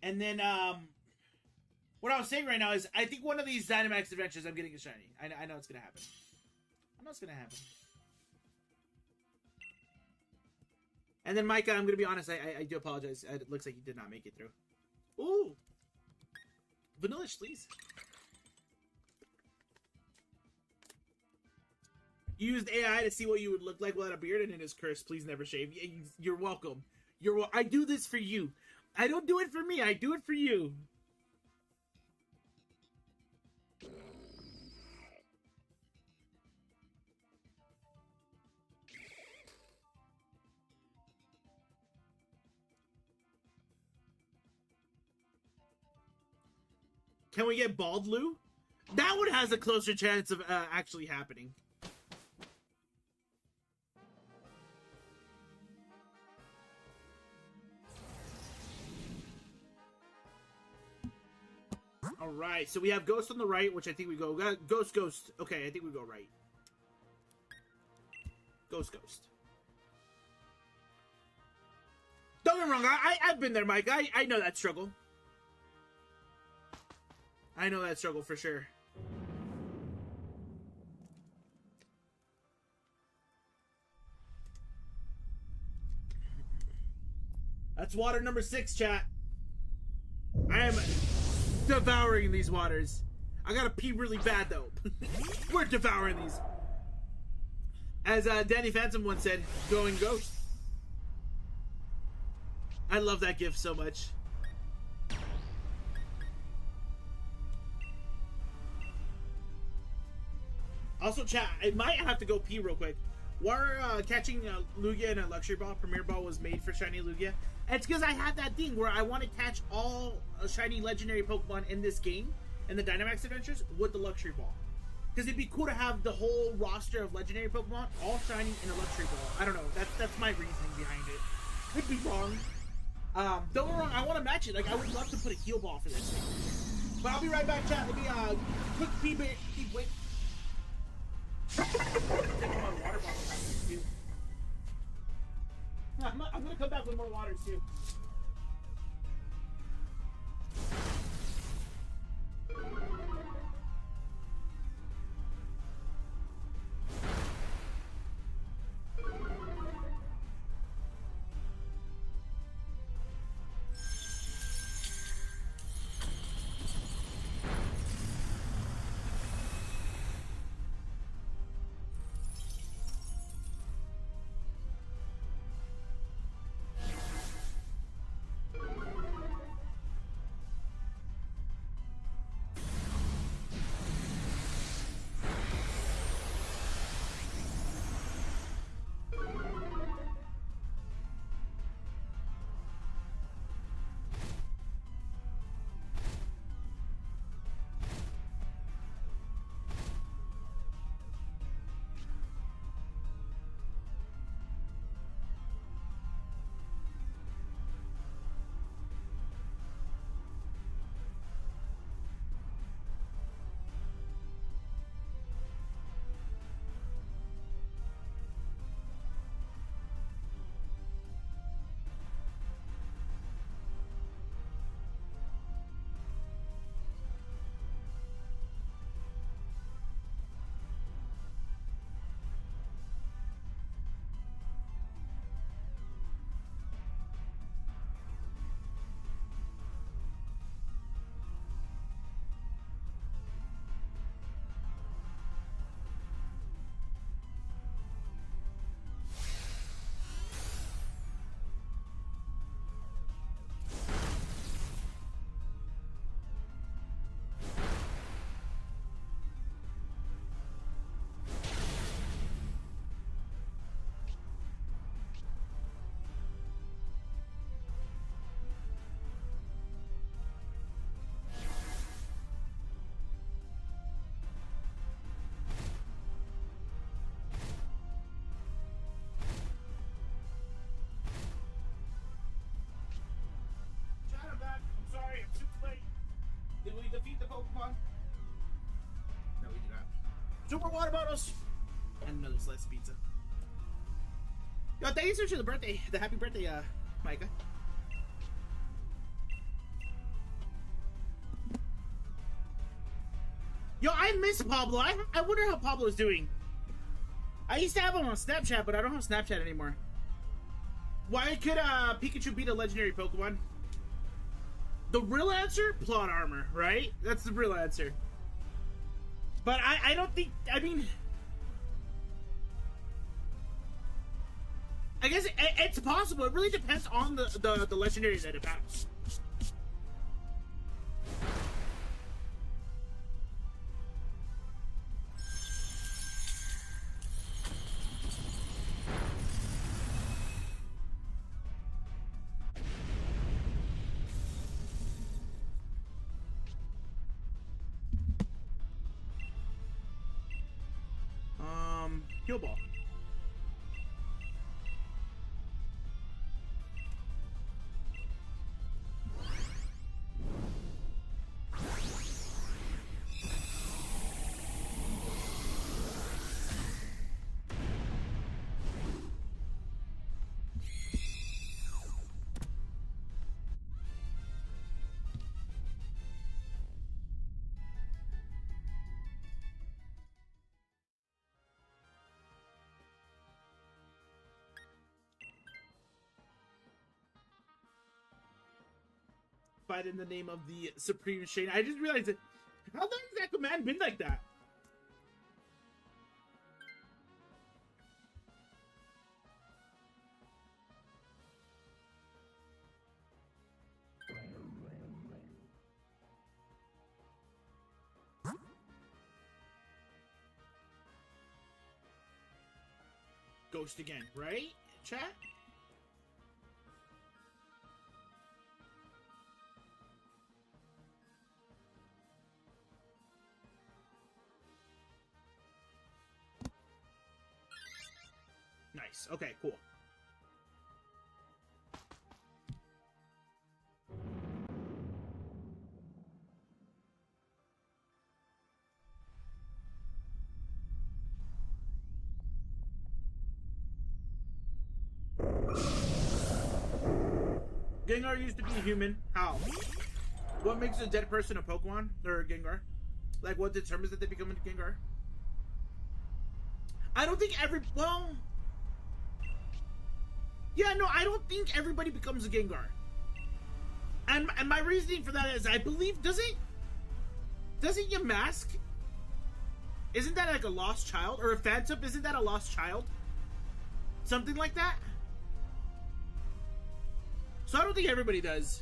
And then, what I was saying right now is, I think one of these Dynamax adventures, I'm getting a shiny. I know it's gonna happen. I know it's gonna happen. And then, Micah, I'm gonna be honest, I do apologize. It looks like you did not make it through. Ooh! Vanilla Sleaze. You used AI to see what you would look like without a beard, and it is cursed. Please never shave. You're welcome. I do this for you. I don't do it for me. I do it for you. Can we get Bald Lou? That one has a closer chance of actually happening. Alright, so we have Ghost on the right, which I think we go... Ghost. Okay, I think we go right. Ghost. Don't get me wrong, I've been there, Mike. I know that struggle. I know that struggle for sure. That's water number 6, chat. I am devouring these waters. I gotta pee really bad, though. We're devouring these. As Danny Phantom once said, going ghost. I love that gift so much. Also, chat, I might have to go pee real quick. We're catching Lugia in a Luxury Ball. Premier Ball was made for Shiny Lugia. And it's because I have that thing where I want to catch all Shiny Legendary Pokemon in this game, in the Dynamax Adventures, with the Luxury Ball. Because it'd be cool to have the whole roster of Legendary Pokemon all shiny in a Luxury Ball. I don't know. That's my reasoning behind it. Could be wrong. Don't get me wrong. I want to match it. Like, I would love to put a Heal Ball for this thing. But I'll be right back, chat. Let me quick pee break. I'm gonna come back with more waters too. Pokemon? No, we do not. Super water bottles and another slice of pizza. Yo, thank you so much for the birthday, the happy birthday, Micah. Yo, I miss Pablo. I wonder how Pablo's doing. I used to have him on Snapchat, but I don't have Snapchat anymore. Why could Pikachu beat a legendary Pokemon? The real answer? Plot armor, right? That's the real answer. But I don't think, I mean, I guess it's possible. It really depends on the legendary that it has. Heal ball. Fight in the name of the Supreme Shane. I just realized it. How long has that command been like that? Ghost again, right? Chat? Nice. Okay, cool. Gengar used to be human. How? What makes a dead person a Pokemon? Or a Gengar? Like, what determines that they become a Gengar? I don't think well... Yeah, no, I don't think everybody becomes a Gengar. And my reasoning for that is, I believe, doesn't Yamask, isn't that like a lost child? Or a Phantom, isn't that a lost child? Something like that? So I don't think everybody does.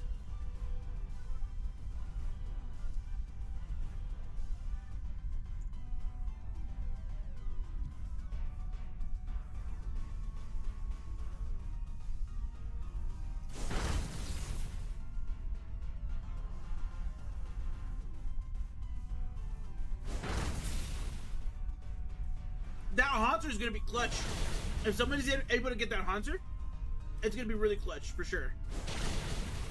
That Haunter is going to be clutch. If somebody's able to get that Haunter, it's going to be really clutch, for sure.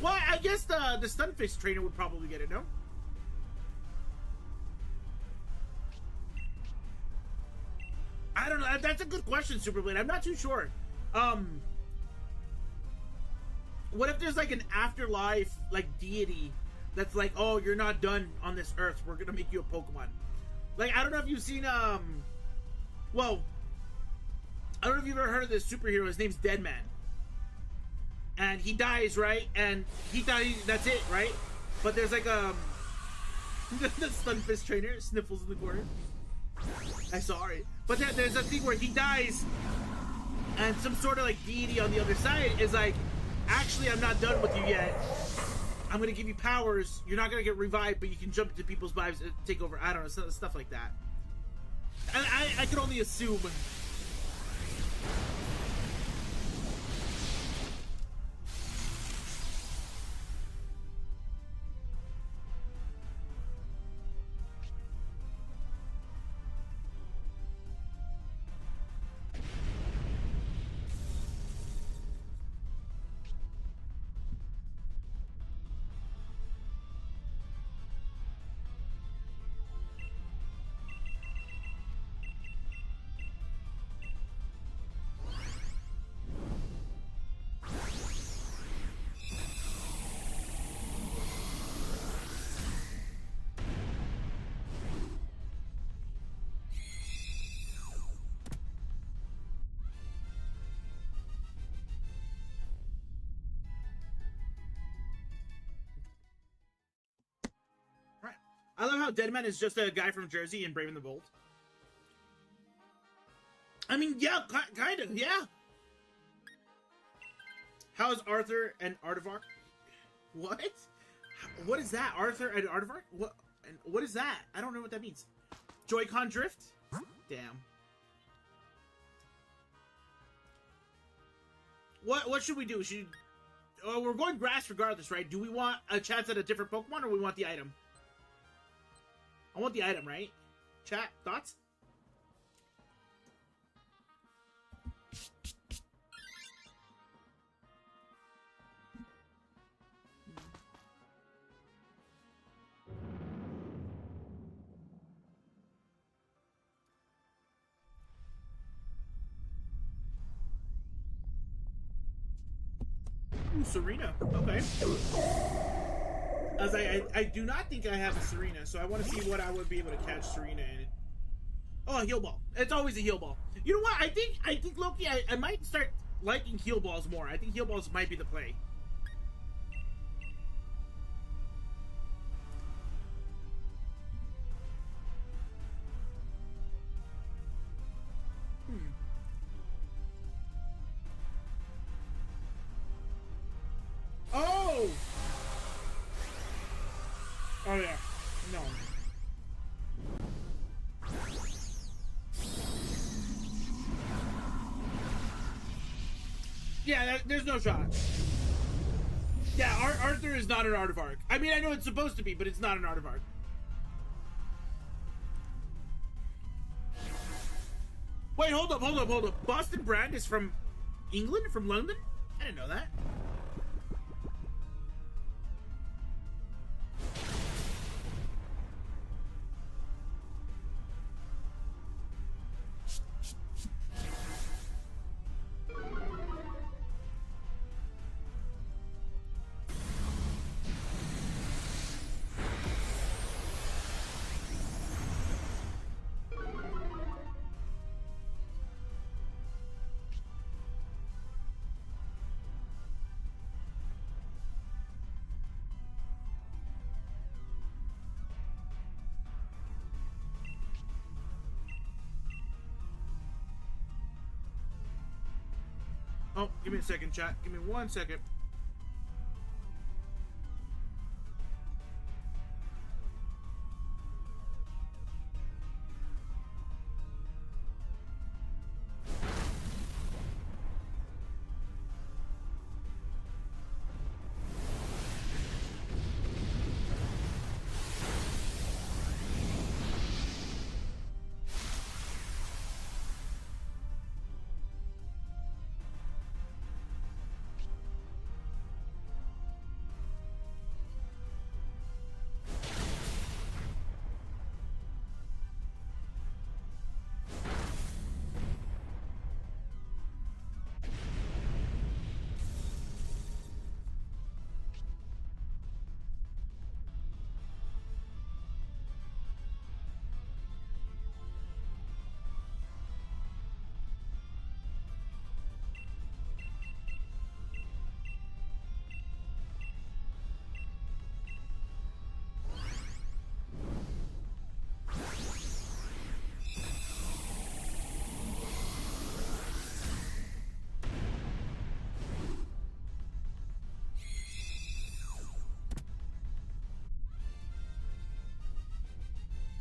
Well, I guess the Stunfisk trainer would probably get it, no? I don't know. That's a good question, Superblade. I'm not too sure. What if there's like an afterlife, like, deity that's like, oh, you're not done on this earth. We're going to make you a Pokemon. Like, I don't know if you've seen, well, I don't know if you've ever heard of this superhero. His name's Deadman. And he dies, right? And he dies, that's it, right? But there's like the Stunfisk trainer sniffles in the corner. I'm sorry. But there's a thing where he dies, and some sort of like deity on the other side is like, actually, I'm not done with you yet. I'm gonna give you powers. You're not gonna get revived, but you can jump into people's lives and take over. I don't know, stuff like that. I could only assume. how Deadman is just a guy from Jersey in Brave and the Bold? I mean, yeah, kind of, yeah. How is Arthur and Aardvark? What? What is that? Arthur and Aardvark? What? And what is that? I don't know what that means. Joy-Con drift? Damn. What should we do? We're going grass regardless, right? Do we want a chance at a different Pokemon, or we want the item? I want the item, right? Chat, thoughts? Ooh, Serena. Okay. As I do not think I have a Serena, so I want to see what I would be able to catch Serena in. Oh, a heal ball. It's always a heal ball. You know what? I think Loki, I might start liking heal balls more. I think heal balls might be the play. Oh! Oh yeah. No. Yeah, there's no shot. Yeah, Arthur is not an Aardvark. I mean, I know it's supposed to be, but it's not an Aardvark. Wait, hold up. Boston Brand is from England? From London? I didn't know that. Oh, give me a second, chat. Give me 1 second.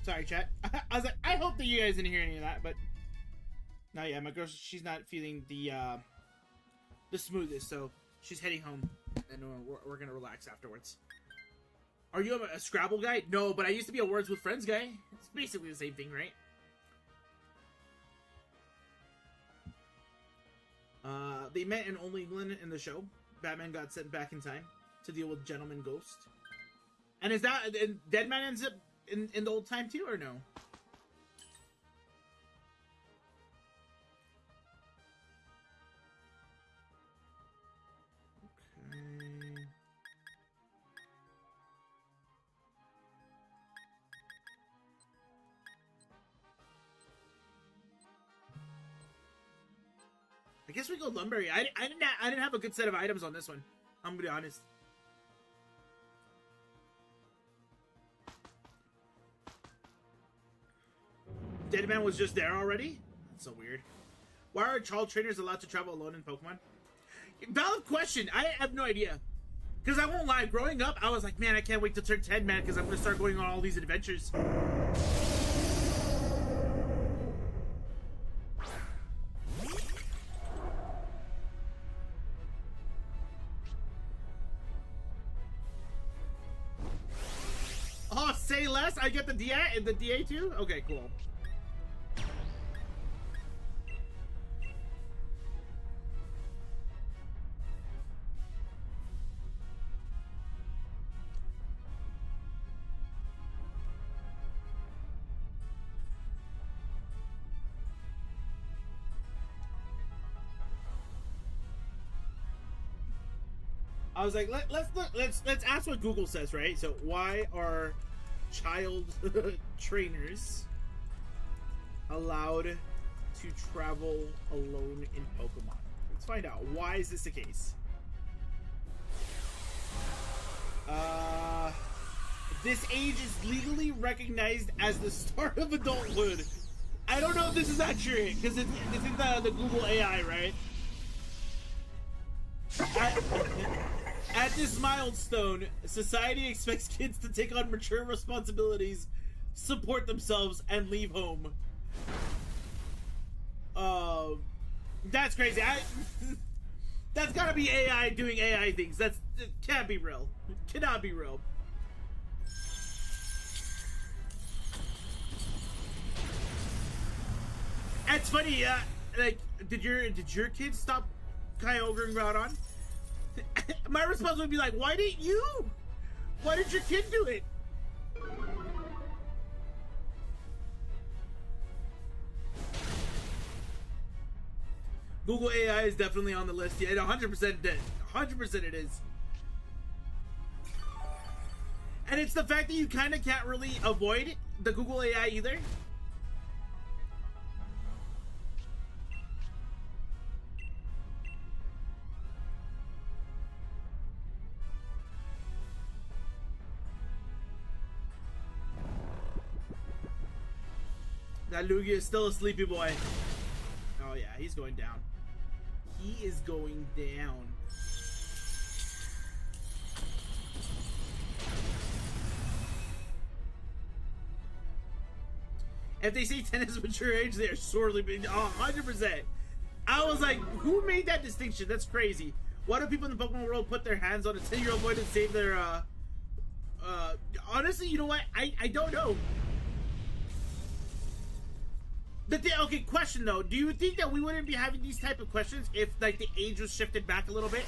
Sorry, chat. I was like, I hope that you guys didn't hear any of that, but no, yeah, my girl, she's not feeling the smoothest, so she's heading home, and we're gonna relax afterwards. Are you a Scrabble guy? No, but I used to be a Words with Friends guy. It's basically the same thing, right? They met in Only England in the show. Batman got sent back in time to deal with Gentleman Ghost. And is that and Deadman ends up in the old time too, or no? Okay. I guess we go Lumberry. I didn't have a good set of items on this one. I'm gonna be honest. Deadman was just there already? That's so weird. Why are child trainers allowed to travel alone in Pokemon? Valid question. I have no idea. Because I won't lie, growing up, I was like, man, I can't wait to turn 10, man, because I'm going to start going on all these adventures. Oh, say less? I get the DA too? Okay, cool. I was like, let's ask what Google says, right? So why are child trainers allowed to travel alone in Pokemon? Let's find out. Why is this the case? This age is legally recognized as the start of adulthood. I don't know if this is accurate because it's in the Google AI, right? At this milestone, society expects kids to take on mature responsibilities, support themselves, and leave home. That's crazy. That's gotta be AI doing AI things. It can't be real. It cannot be real. It's funny. Like, did your kids stop Kyogre and Groudon? My response would be like, why didn't you? Why did your kid do it? Google AI is definitely on the list. Yeah, 100% dead. 100% it is. And it's the fact that you kind of can't really avoid the Google AI either. That Lugia is still a sleepy boy. Oh yeah, he's going down. He is going down. If they say 10 is mature age, they are sorely being 100%. I was like, who made that distinction? That's crazy. Why do people in the Pokemon world put their hands on a 10-year-old boy to save their honestly, you know what? I don't know. Okay, question though. Do you think that we wouldn't be having these type of questions if like the age was shifted back a little bit?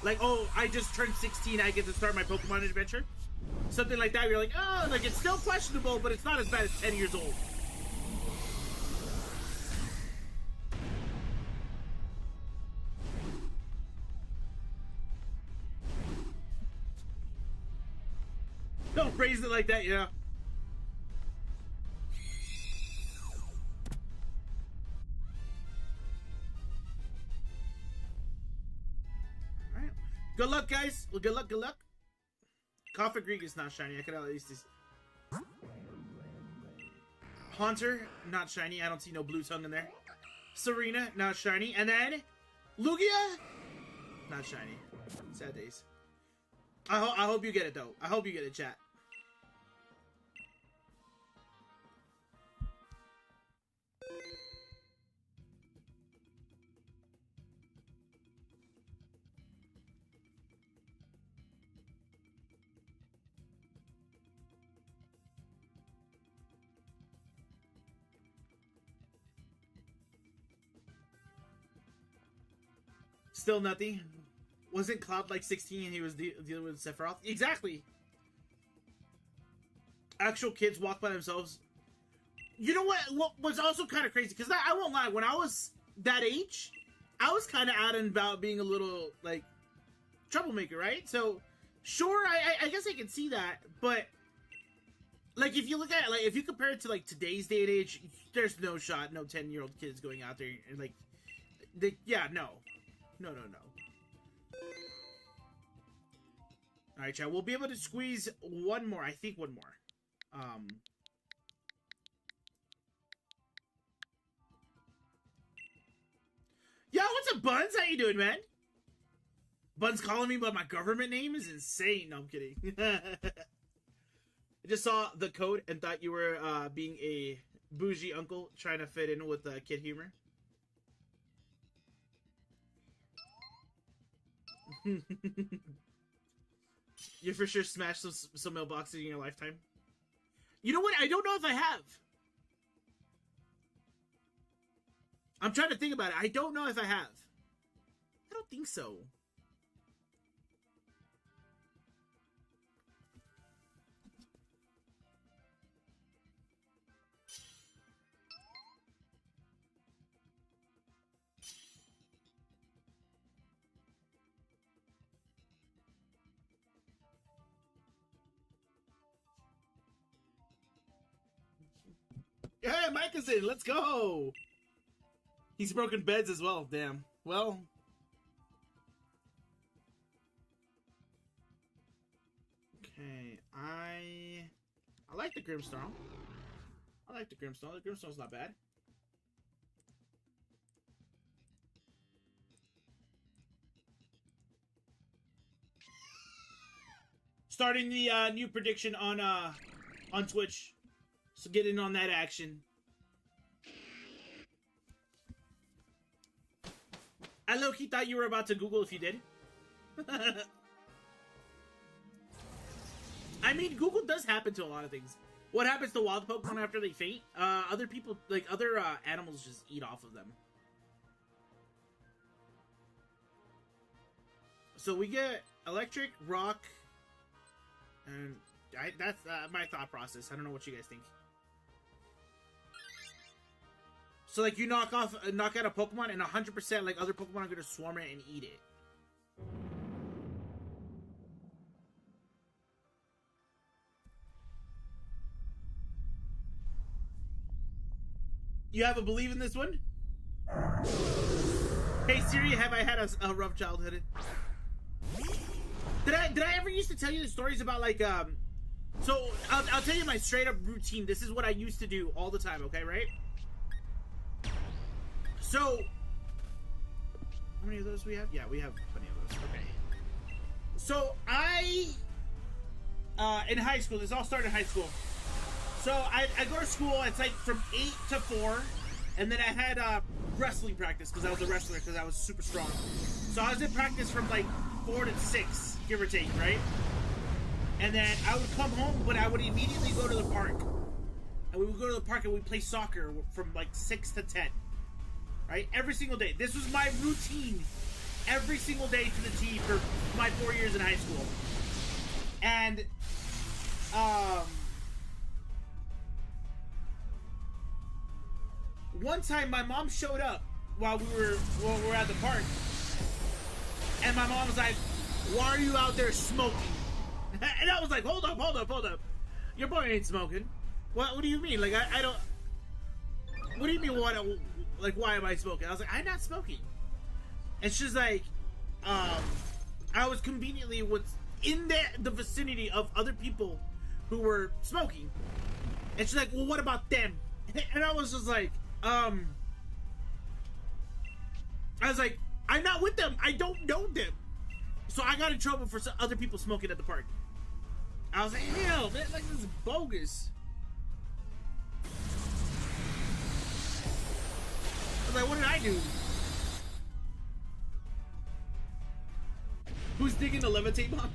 Like, oh, I just turned 16, I get to start my Pokemon adventure? Something like that. You're like, oh, like it's still questionable, but it's not as bad as 10 years old. Don't phrase it like that, yeah. Alright. Good luck, guys. Well, good luck, good luck. Coffee Greek is not shiny. I could at least... Haunter, not shiny. I don't see no blue tongue in there. Serena, not shiny. And then... Lugia? Not shiny. Sad days. I hope you get it, though. I hope you get it, chat. Still nothing. Wasn't Cloud like 16 and he was dealing with Sephiroth? Exactly. Actual kids walk by themselves. You know what was also kind of crazy? Because I won't lie, when I was that age, I was kind of out and about being a little, like, troublemaker, right? So, sure, I guess I can see that, but, like, if you look at it, like, if you compare it to, like, today's day and age, there's no shot, no 10-year-old kids going out there and, like, yeah, no. No. Alright, chat. We'll be able to squeeze one more. I think one more. up, Buns? How you doing, man? Buns calling me by my government name is insane. No, I'm kidding. I just saw the code and thought you were being a bougie uncle trying to fit in with kid humor. You for sure smashed some mailboxes in your lifetime. You know what? I don't know if I have. I'm trying to think about it. I don't know if I have. I don't think so. Hey, Mike is in. Let's go. He's broken beds as well. Damn. Well. Okay. I like the Grimstone. I like the Grimstone. The Grimstone's not bad. Starting the new prediction on Twitch. So get in on that action. I low-key thought you were about to Google if you did. I mean, Google does happen to a lot of things. What happens to wild Pokemon after they faint? Other people, like other animals just eat off of them. So we get electric, rock, and that's my thought process. I don't know what you guys think. So, like, you knock out a Pokemon, and 100%, like, other Pokemon are gonna swarm it and eat it. You have a believe in this one? Hey, Siri, have I had a rough childhood? Did I ever used to tell you the stories about, like, So, I'll tell you my straight-up routine. This is what I used to do all the time, okay, right? So, how many of those we have? Yeah, we have plenty of those. Okay. So, in high school, this all started in high school. So, I go to school, it's like from 8 to 4, and then I had wrestling practice, because I was a wrestler, because I was super strong. So, I was in practice from like 4 to 6, give or take, right? And then I would come home, but I would immediately go to the park. And we would go to the park and we'd play soccer from like 6 to 10. Right? Every single day. This was my routine. Every single day to the T for my 4 years in high school. And, one time my mom showed up while we were at the park. And my mom was like, "Why are you out there smoking?" And I was like, hold up. Your boy ain't smoking. What do you mean? Like, I don't... What do you mean, why am I smoking? I was like, I'm not smoking. And she's like, I was conveniently in the vicinity of other people who were smoking. And she's like, well, what about them? And I was just like, I'm not with them. I don't know them. So I got in trouble for some other people smoking at the park. I was like, hell, man, like, this is bogus. I was like, what did I do? Who's digging the levitate bomb?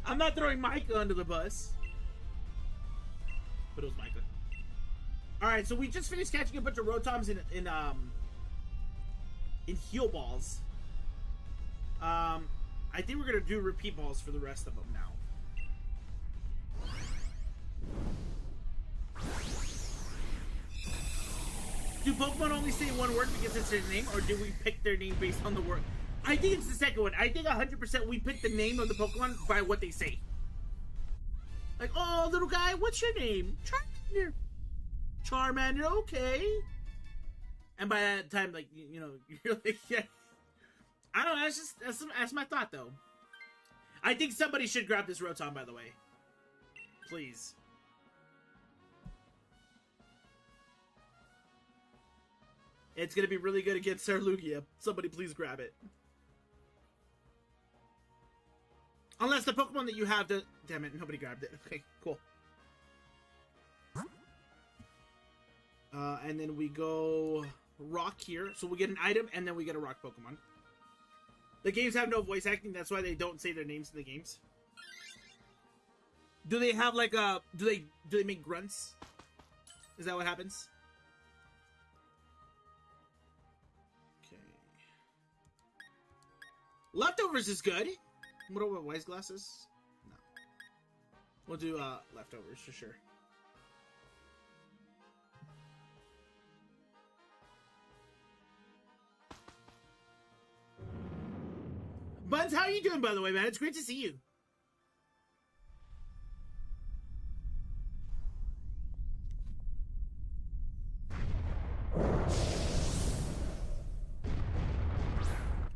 I'm not throwing Micah under the bus. But it was Micah. Alright, so we just finished catching a bunch of Rotoms in heal balls. I think we're gonna do repeat balls for the rest of them now. Do Pokemon only say one word because it's their name, or do we pick their name based on the word? I think it's the second one. I think 100% we pick the name of the Pokemon by what they say. Like, oh, little guy, what's your name? Charmander. Charmander, okay. And by that time, like, you know, you're like, yeah. I don't know, that's my thought, though. I think somebody should grab this Rotom, by the way. Please. It's gonna be really good against our Lugia. Somebody please grab it. Unless the Pokemon that you have does... Damn it, nobody grabbed it. Okay, cool. And then we go rock here. So we get an item, and then we get a rock Pokemon. The games have no voice acting. That's why they don't say their names in the games. Do they have like a... Do they make grunts? Is that what happens? Okay. Leftovers is good. What about Wise Glasses? No. We'll do leftovers for sure. Buns, how are you doing, by the way, man? It's great to see you.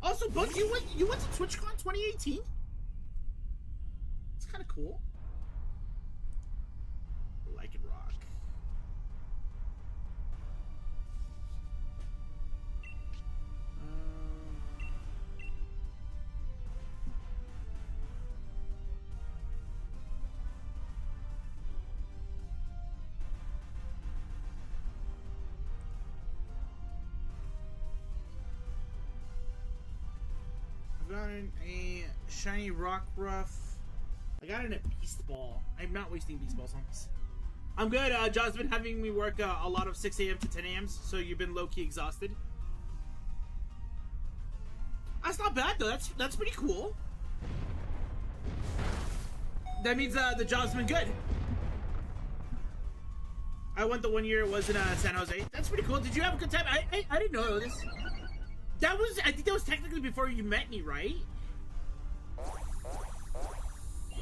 Also, Buns, you went to TwitchCon 2018? It's kind of cool. Like it rock. I've gotten a shiny rock ruff. I got in a beast ball. I'm not wasting beast balls on this. I'm good. John's been having me work a lot of 6 a.m. to 10 a.m. So you've been low-key exhausted. That's not bad though. That's pretty cool. That means the job's been good. I went the 1 year it was in San Jose. That's pretty cool. Did you have a good time? I didn't know this. I think that was technically before you met me, right?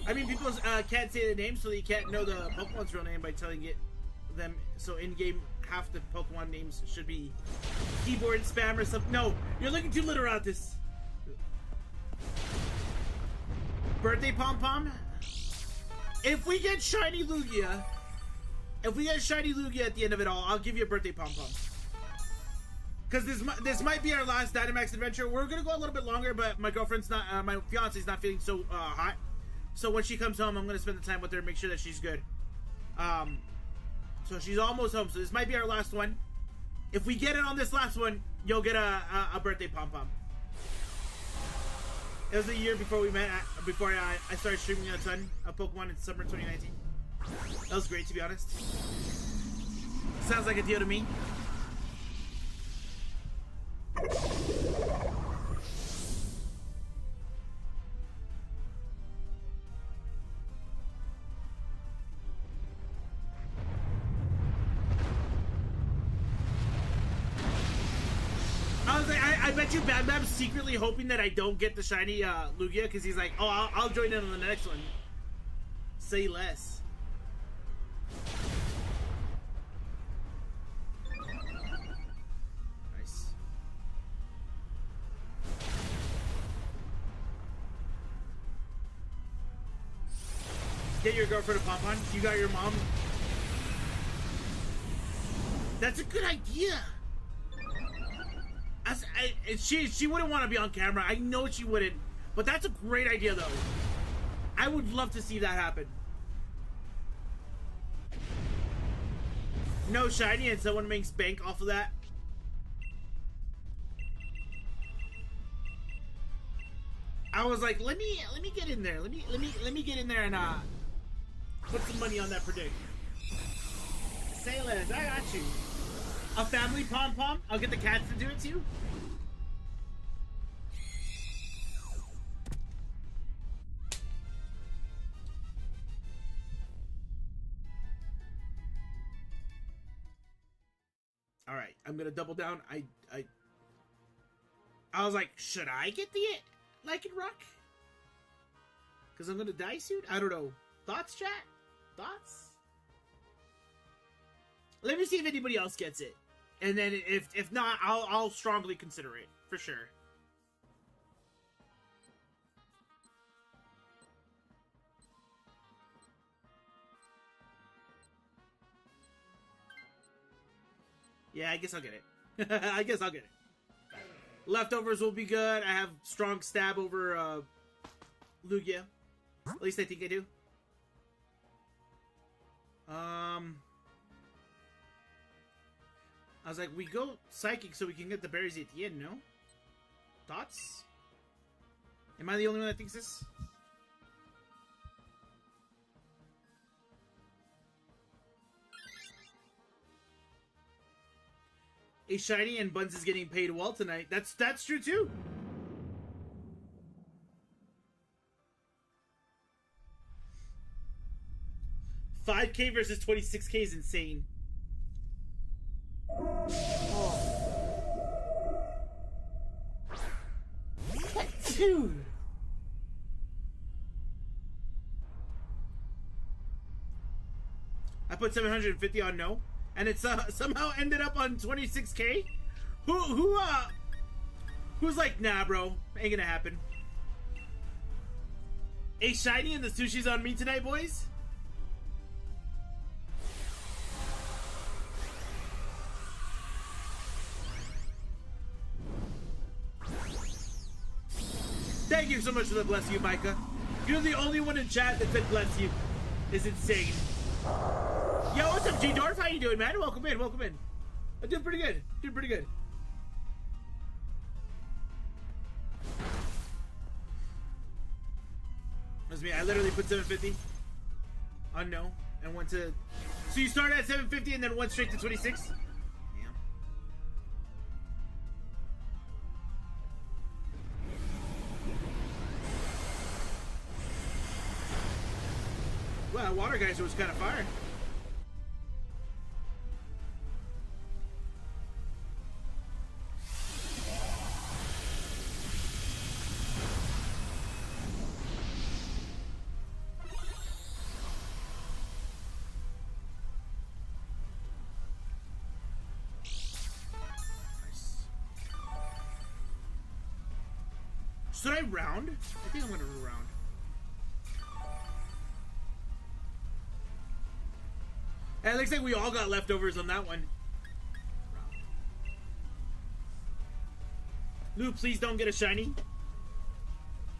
I mean, people can't say the name, so they can't know the Pokemon's real name by telling it them. So in-game, half the Pokemon names should be keyboard spam or something. No, you're looking too literal at this. Birthday Pom-Pom? If we get shiny Lugia, at the end of it all, I'll give you a birthday Pom-Pom. Because this might be our last Dynamax adventure. We're gonna go a little bit longer, but my girlfriend's not, my fiance's not feeling so hot. So when she comes home, I'm gonna spend the time with her and make sure that she's good. So she's almost home. So this might be our last one. If we get it on this last one, you'll get a birthday Pom-Pom. It was a year before we met, before I started streaming a ton of Pokemon in summer 2019. That was great, to be honest. Sounds like a deal to me. I was like, I bet you Bam Bam's secretly hoping that I don't get the shiny Lugia, because he's like, oh, I'll join in on the next one. Say less. Nice. Get your girlfriend a pom-pom. You got your mom. That's a good idea. She wouldn't want to be on camera. I know she wouldn't. But that's a great idea, though. I would love to see that happen. No shiny and someone makes bank off of that. I was like, let me get in there. Let me get in there and put some money on that predict. Say less, I got you. A family pom-pom? I'll get the cats to do it too? Alright, I'm gonna double down. I was like, should I get the Like and Rock? Because I'm gonna die soon? I don't know. Thoughts, chat? Thoughts? Let me see if anybody else gets it. And then if not, I'll strongly consider it. For sure. Yeah, I guess I'll get it. I guess I'll get it. Leftovers will be good. I have strong stab over Lugia. At least I think I do. I was like, we go psychic so we can get the berries at the end, no? Thoughts? Am I the only one that thinks this? A shiny and Buns is getting paid well tonight. That's true too. $5K versus $26K is insane. Oh. Dude. I put 750 on no, and it's somehow ended up on 26K. Who's like, nah, bro, ain't gonna happen. A shiny and the sushi's on me tonight, boys. Thank you so much for the bless you, Micah. You're the only one in chat that said bless you. It's insane. Yo, what's up, G-Dorf? How you doing, man? Welcome in, welcome in. I'm doing pretty good. Doing pretty good. That's me. I literally put 750 on no and went to... So you started at 750 and then went straight to 26? Well, that water geyser was kind of fire. Nice. Should I round? I think I'm gonna round. And it looks like we all got leftovers on that one. Lou, please don't get a shiny.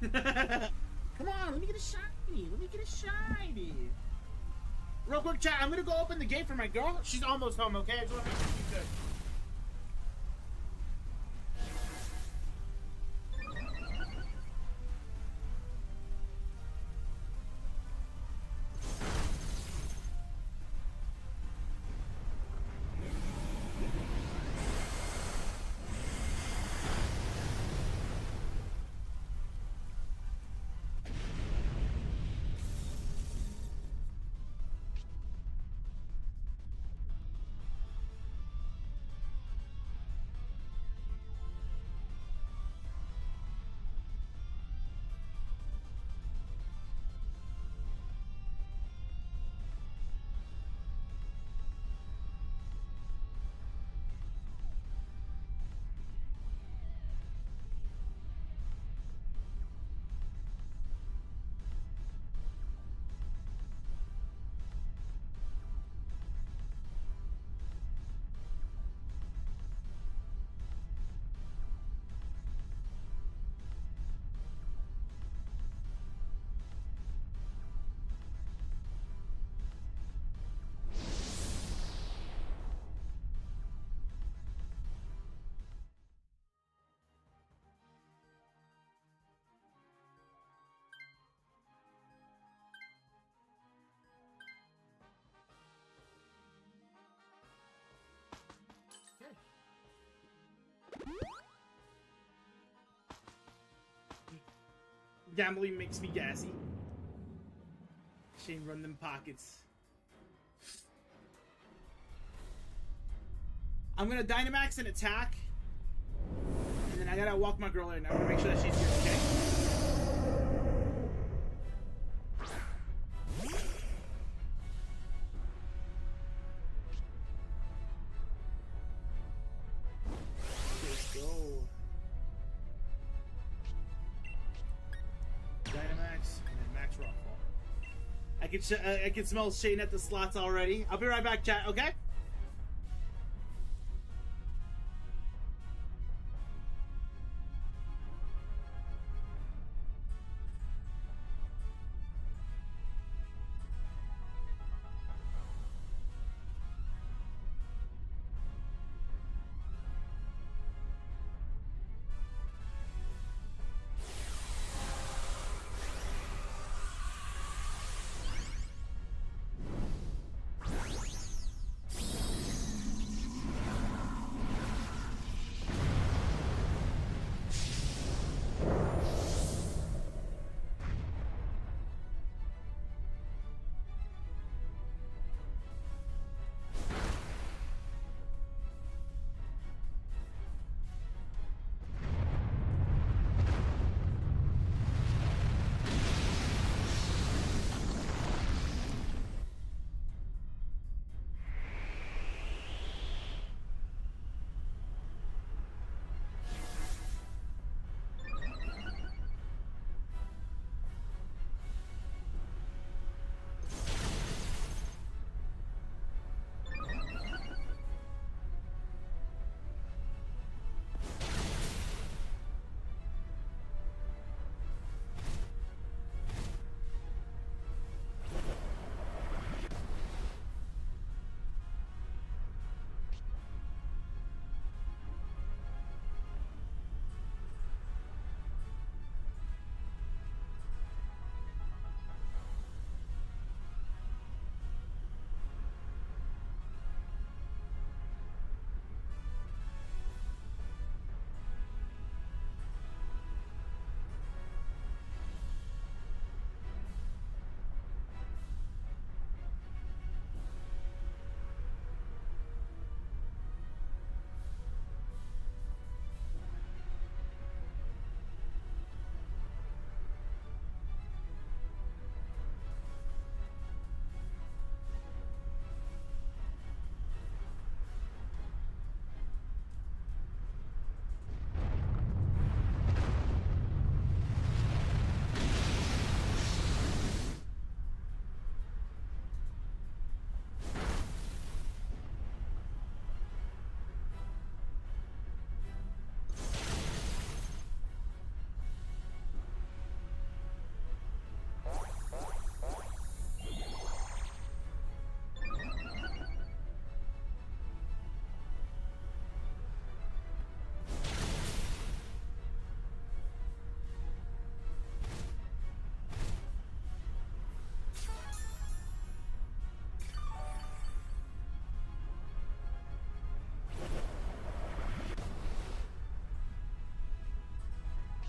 Come on, let me get a shiny. Let me get a shiny. Real quick, chat. I'm gonna go open the gate for my girl. She's almost home, okay? I just want to make sure she's good. Gambling makes me gassy. Shane, run them pockets. I'm gonna Dynamax and attack. And then I gotta walk my girl in. I wanna make sure that she's here, okay? Let's go. Dynamax and then Max Rockfall. I can smell Shane at the slots already. I'll be right back, chat, okay?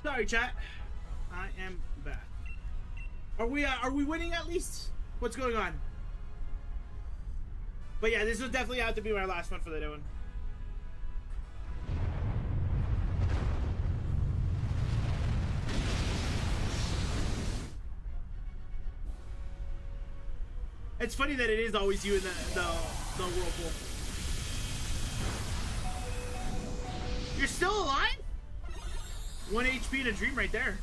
Sorry, chat. I am back. Are we winning at least? What's going on? But yeah, this will definitely have to be my last one for the day one. It's funny that it is always you in the whirlpool. You're still alive? 1 HP in a dream right there.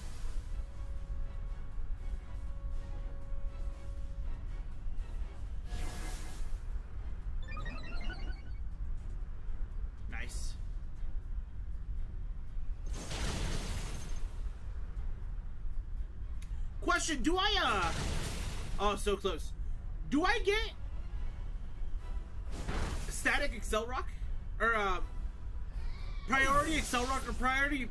Nice. Question, do I, oh, so close. Do I get static Excel Rock? Or, priority Excel Rock or priority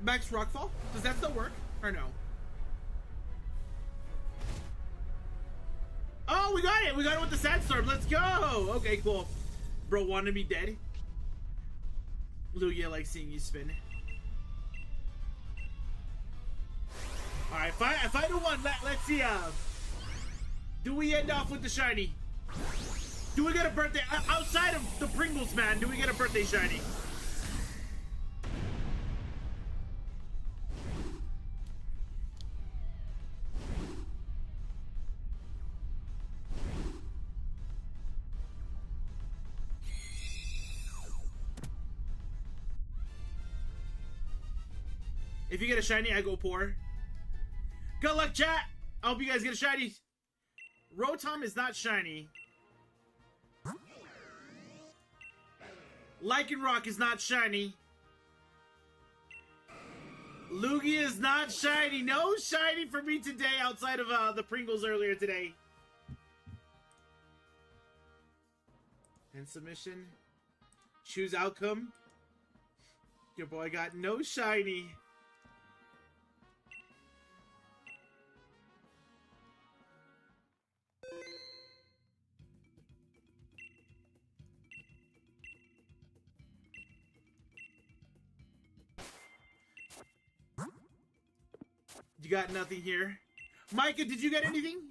Max Rockfall? Does that still work? Or no? Oh, we got it! We got it with the Sandstorm. Let's go! Okay, cool. Bro wanted me dead. Lugia likes seeing you spin. Alright, if I do one, let's see, do we end off with the shiny? Do we get a birthday outside of the Pringles, man? Do we get a birthday shiny? If you get a shiny, I go poor. Good luck, chat. I hope you guys get a shiny. Rotom is not shiny. Lycanroc is not shiny. Lugia is not shiny. No shiny for me today outside of the Pringles earlier today. And submission. Choose outcome. Your boy got no shiny. You got nothing here. Micah, did you get anything?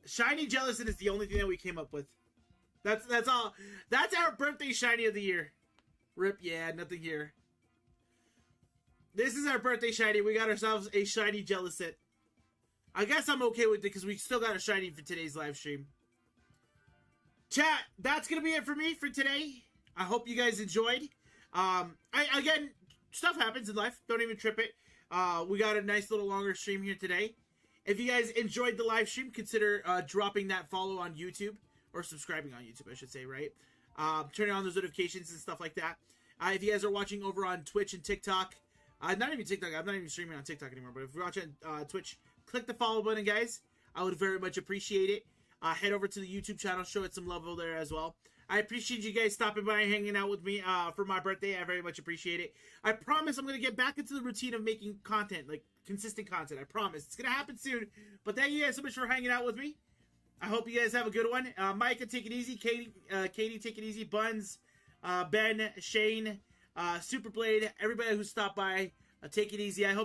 Shiny Jellicent is the only thing that we came up with. That's all. That's our birthday shiny of the year. Rip, yeah, nothing here. This is our birthday shiny. We got ourselves a shiny Jellicent. I guess I'm okay with it because we still got a shiny for today's live stream. Chat, that's gonna be it for me for today. I hope you guys enjoyed. Again, stuff happens in life. Don't even trip it. We got a nice little longer stream here today. If you guys enjoyed the live stream, consider dropping that follow on YouTube. Or subscribing on YouTube, I should say, right? Turning on those notifications and stuff like that. If you guys are watching over on Twitch and TikTok, not even TikTok, I'm not even streaming on TikTok anymore, but if you're watching Twitch, click the follow button, guys. I would very much appreciate it. Head over to the YouTube channel, show it some love over there as well. I appreciate you guys stopping by and hanging out with me for my birthday. I very much appreciate it. I promise I'm going to get back into the routine of making content, like consistent content. I promise. It's going to happen soon. But thank you guys so much for hanging out with me. I hope you guys have a good one. Micah, take it easy. Katie, take it easy. Buns, Ben, Shane, Superblade, everybody who stopped by, take it easy. I hope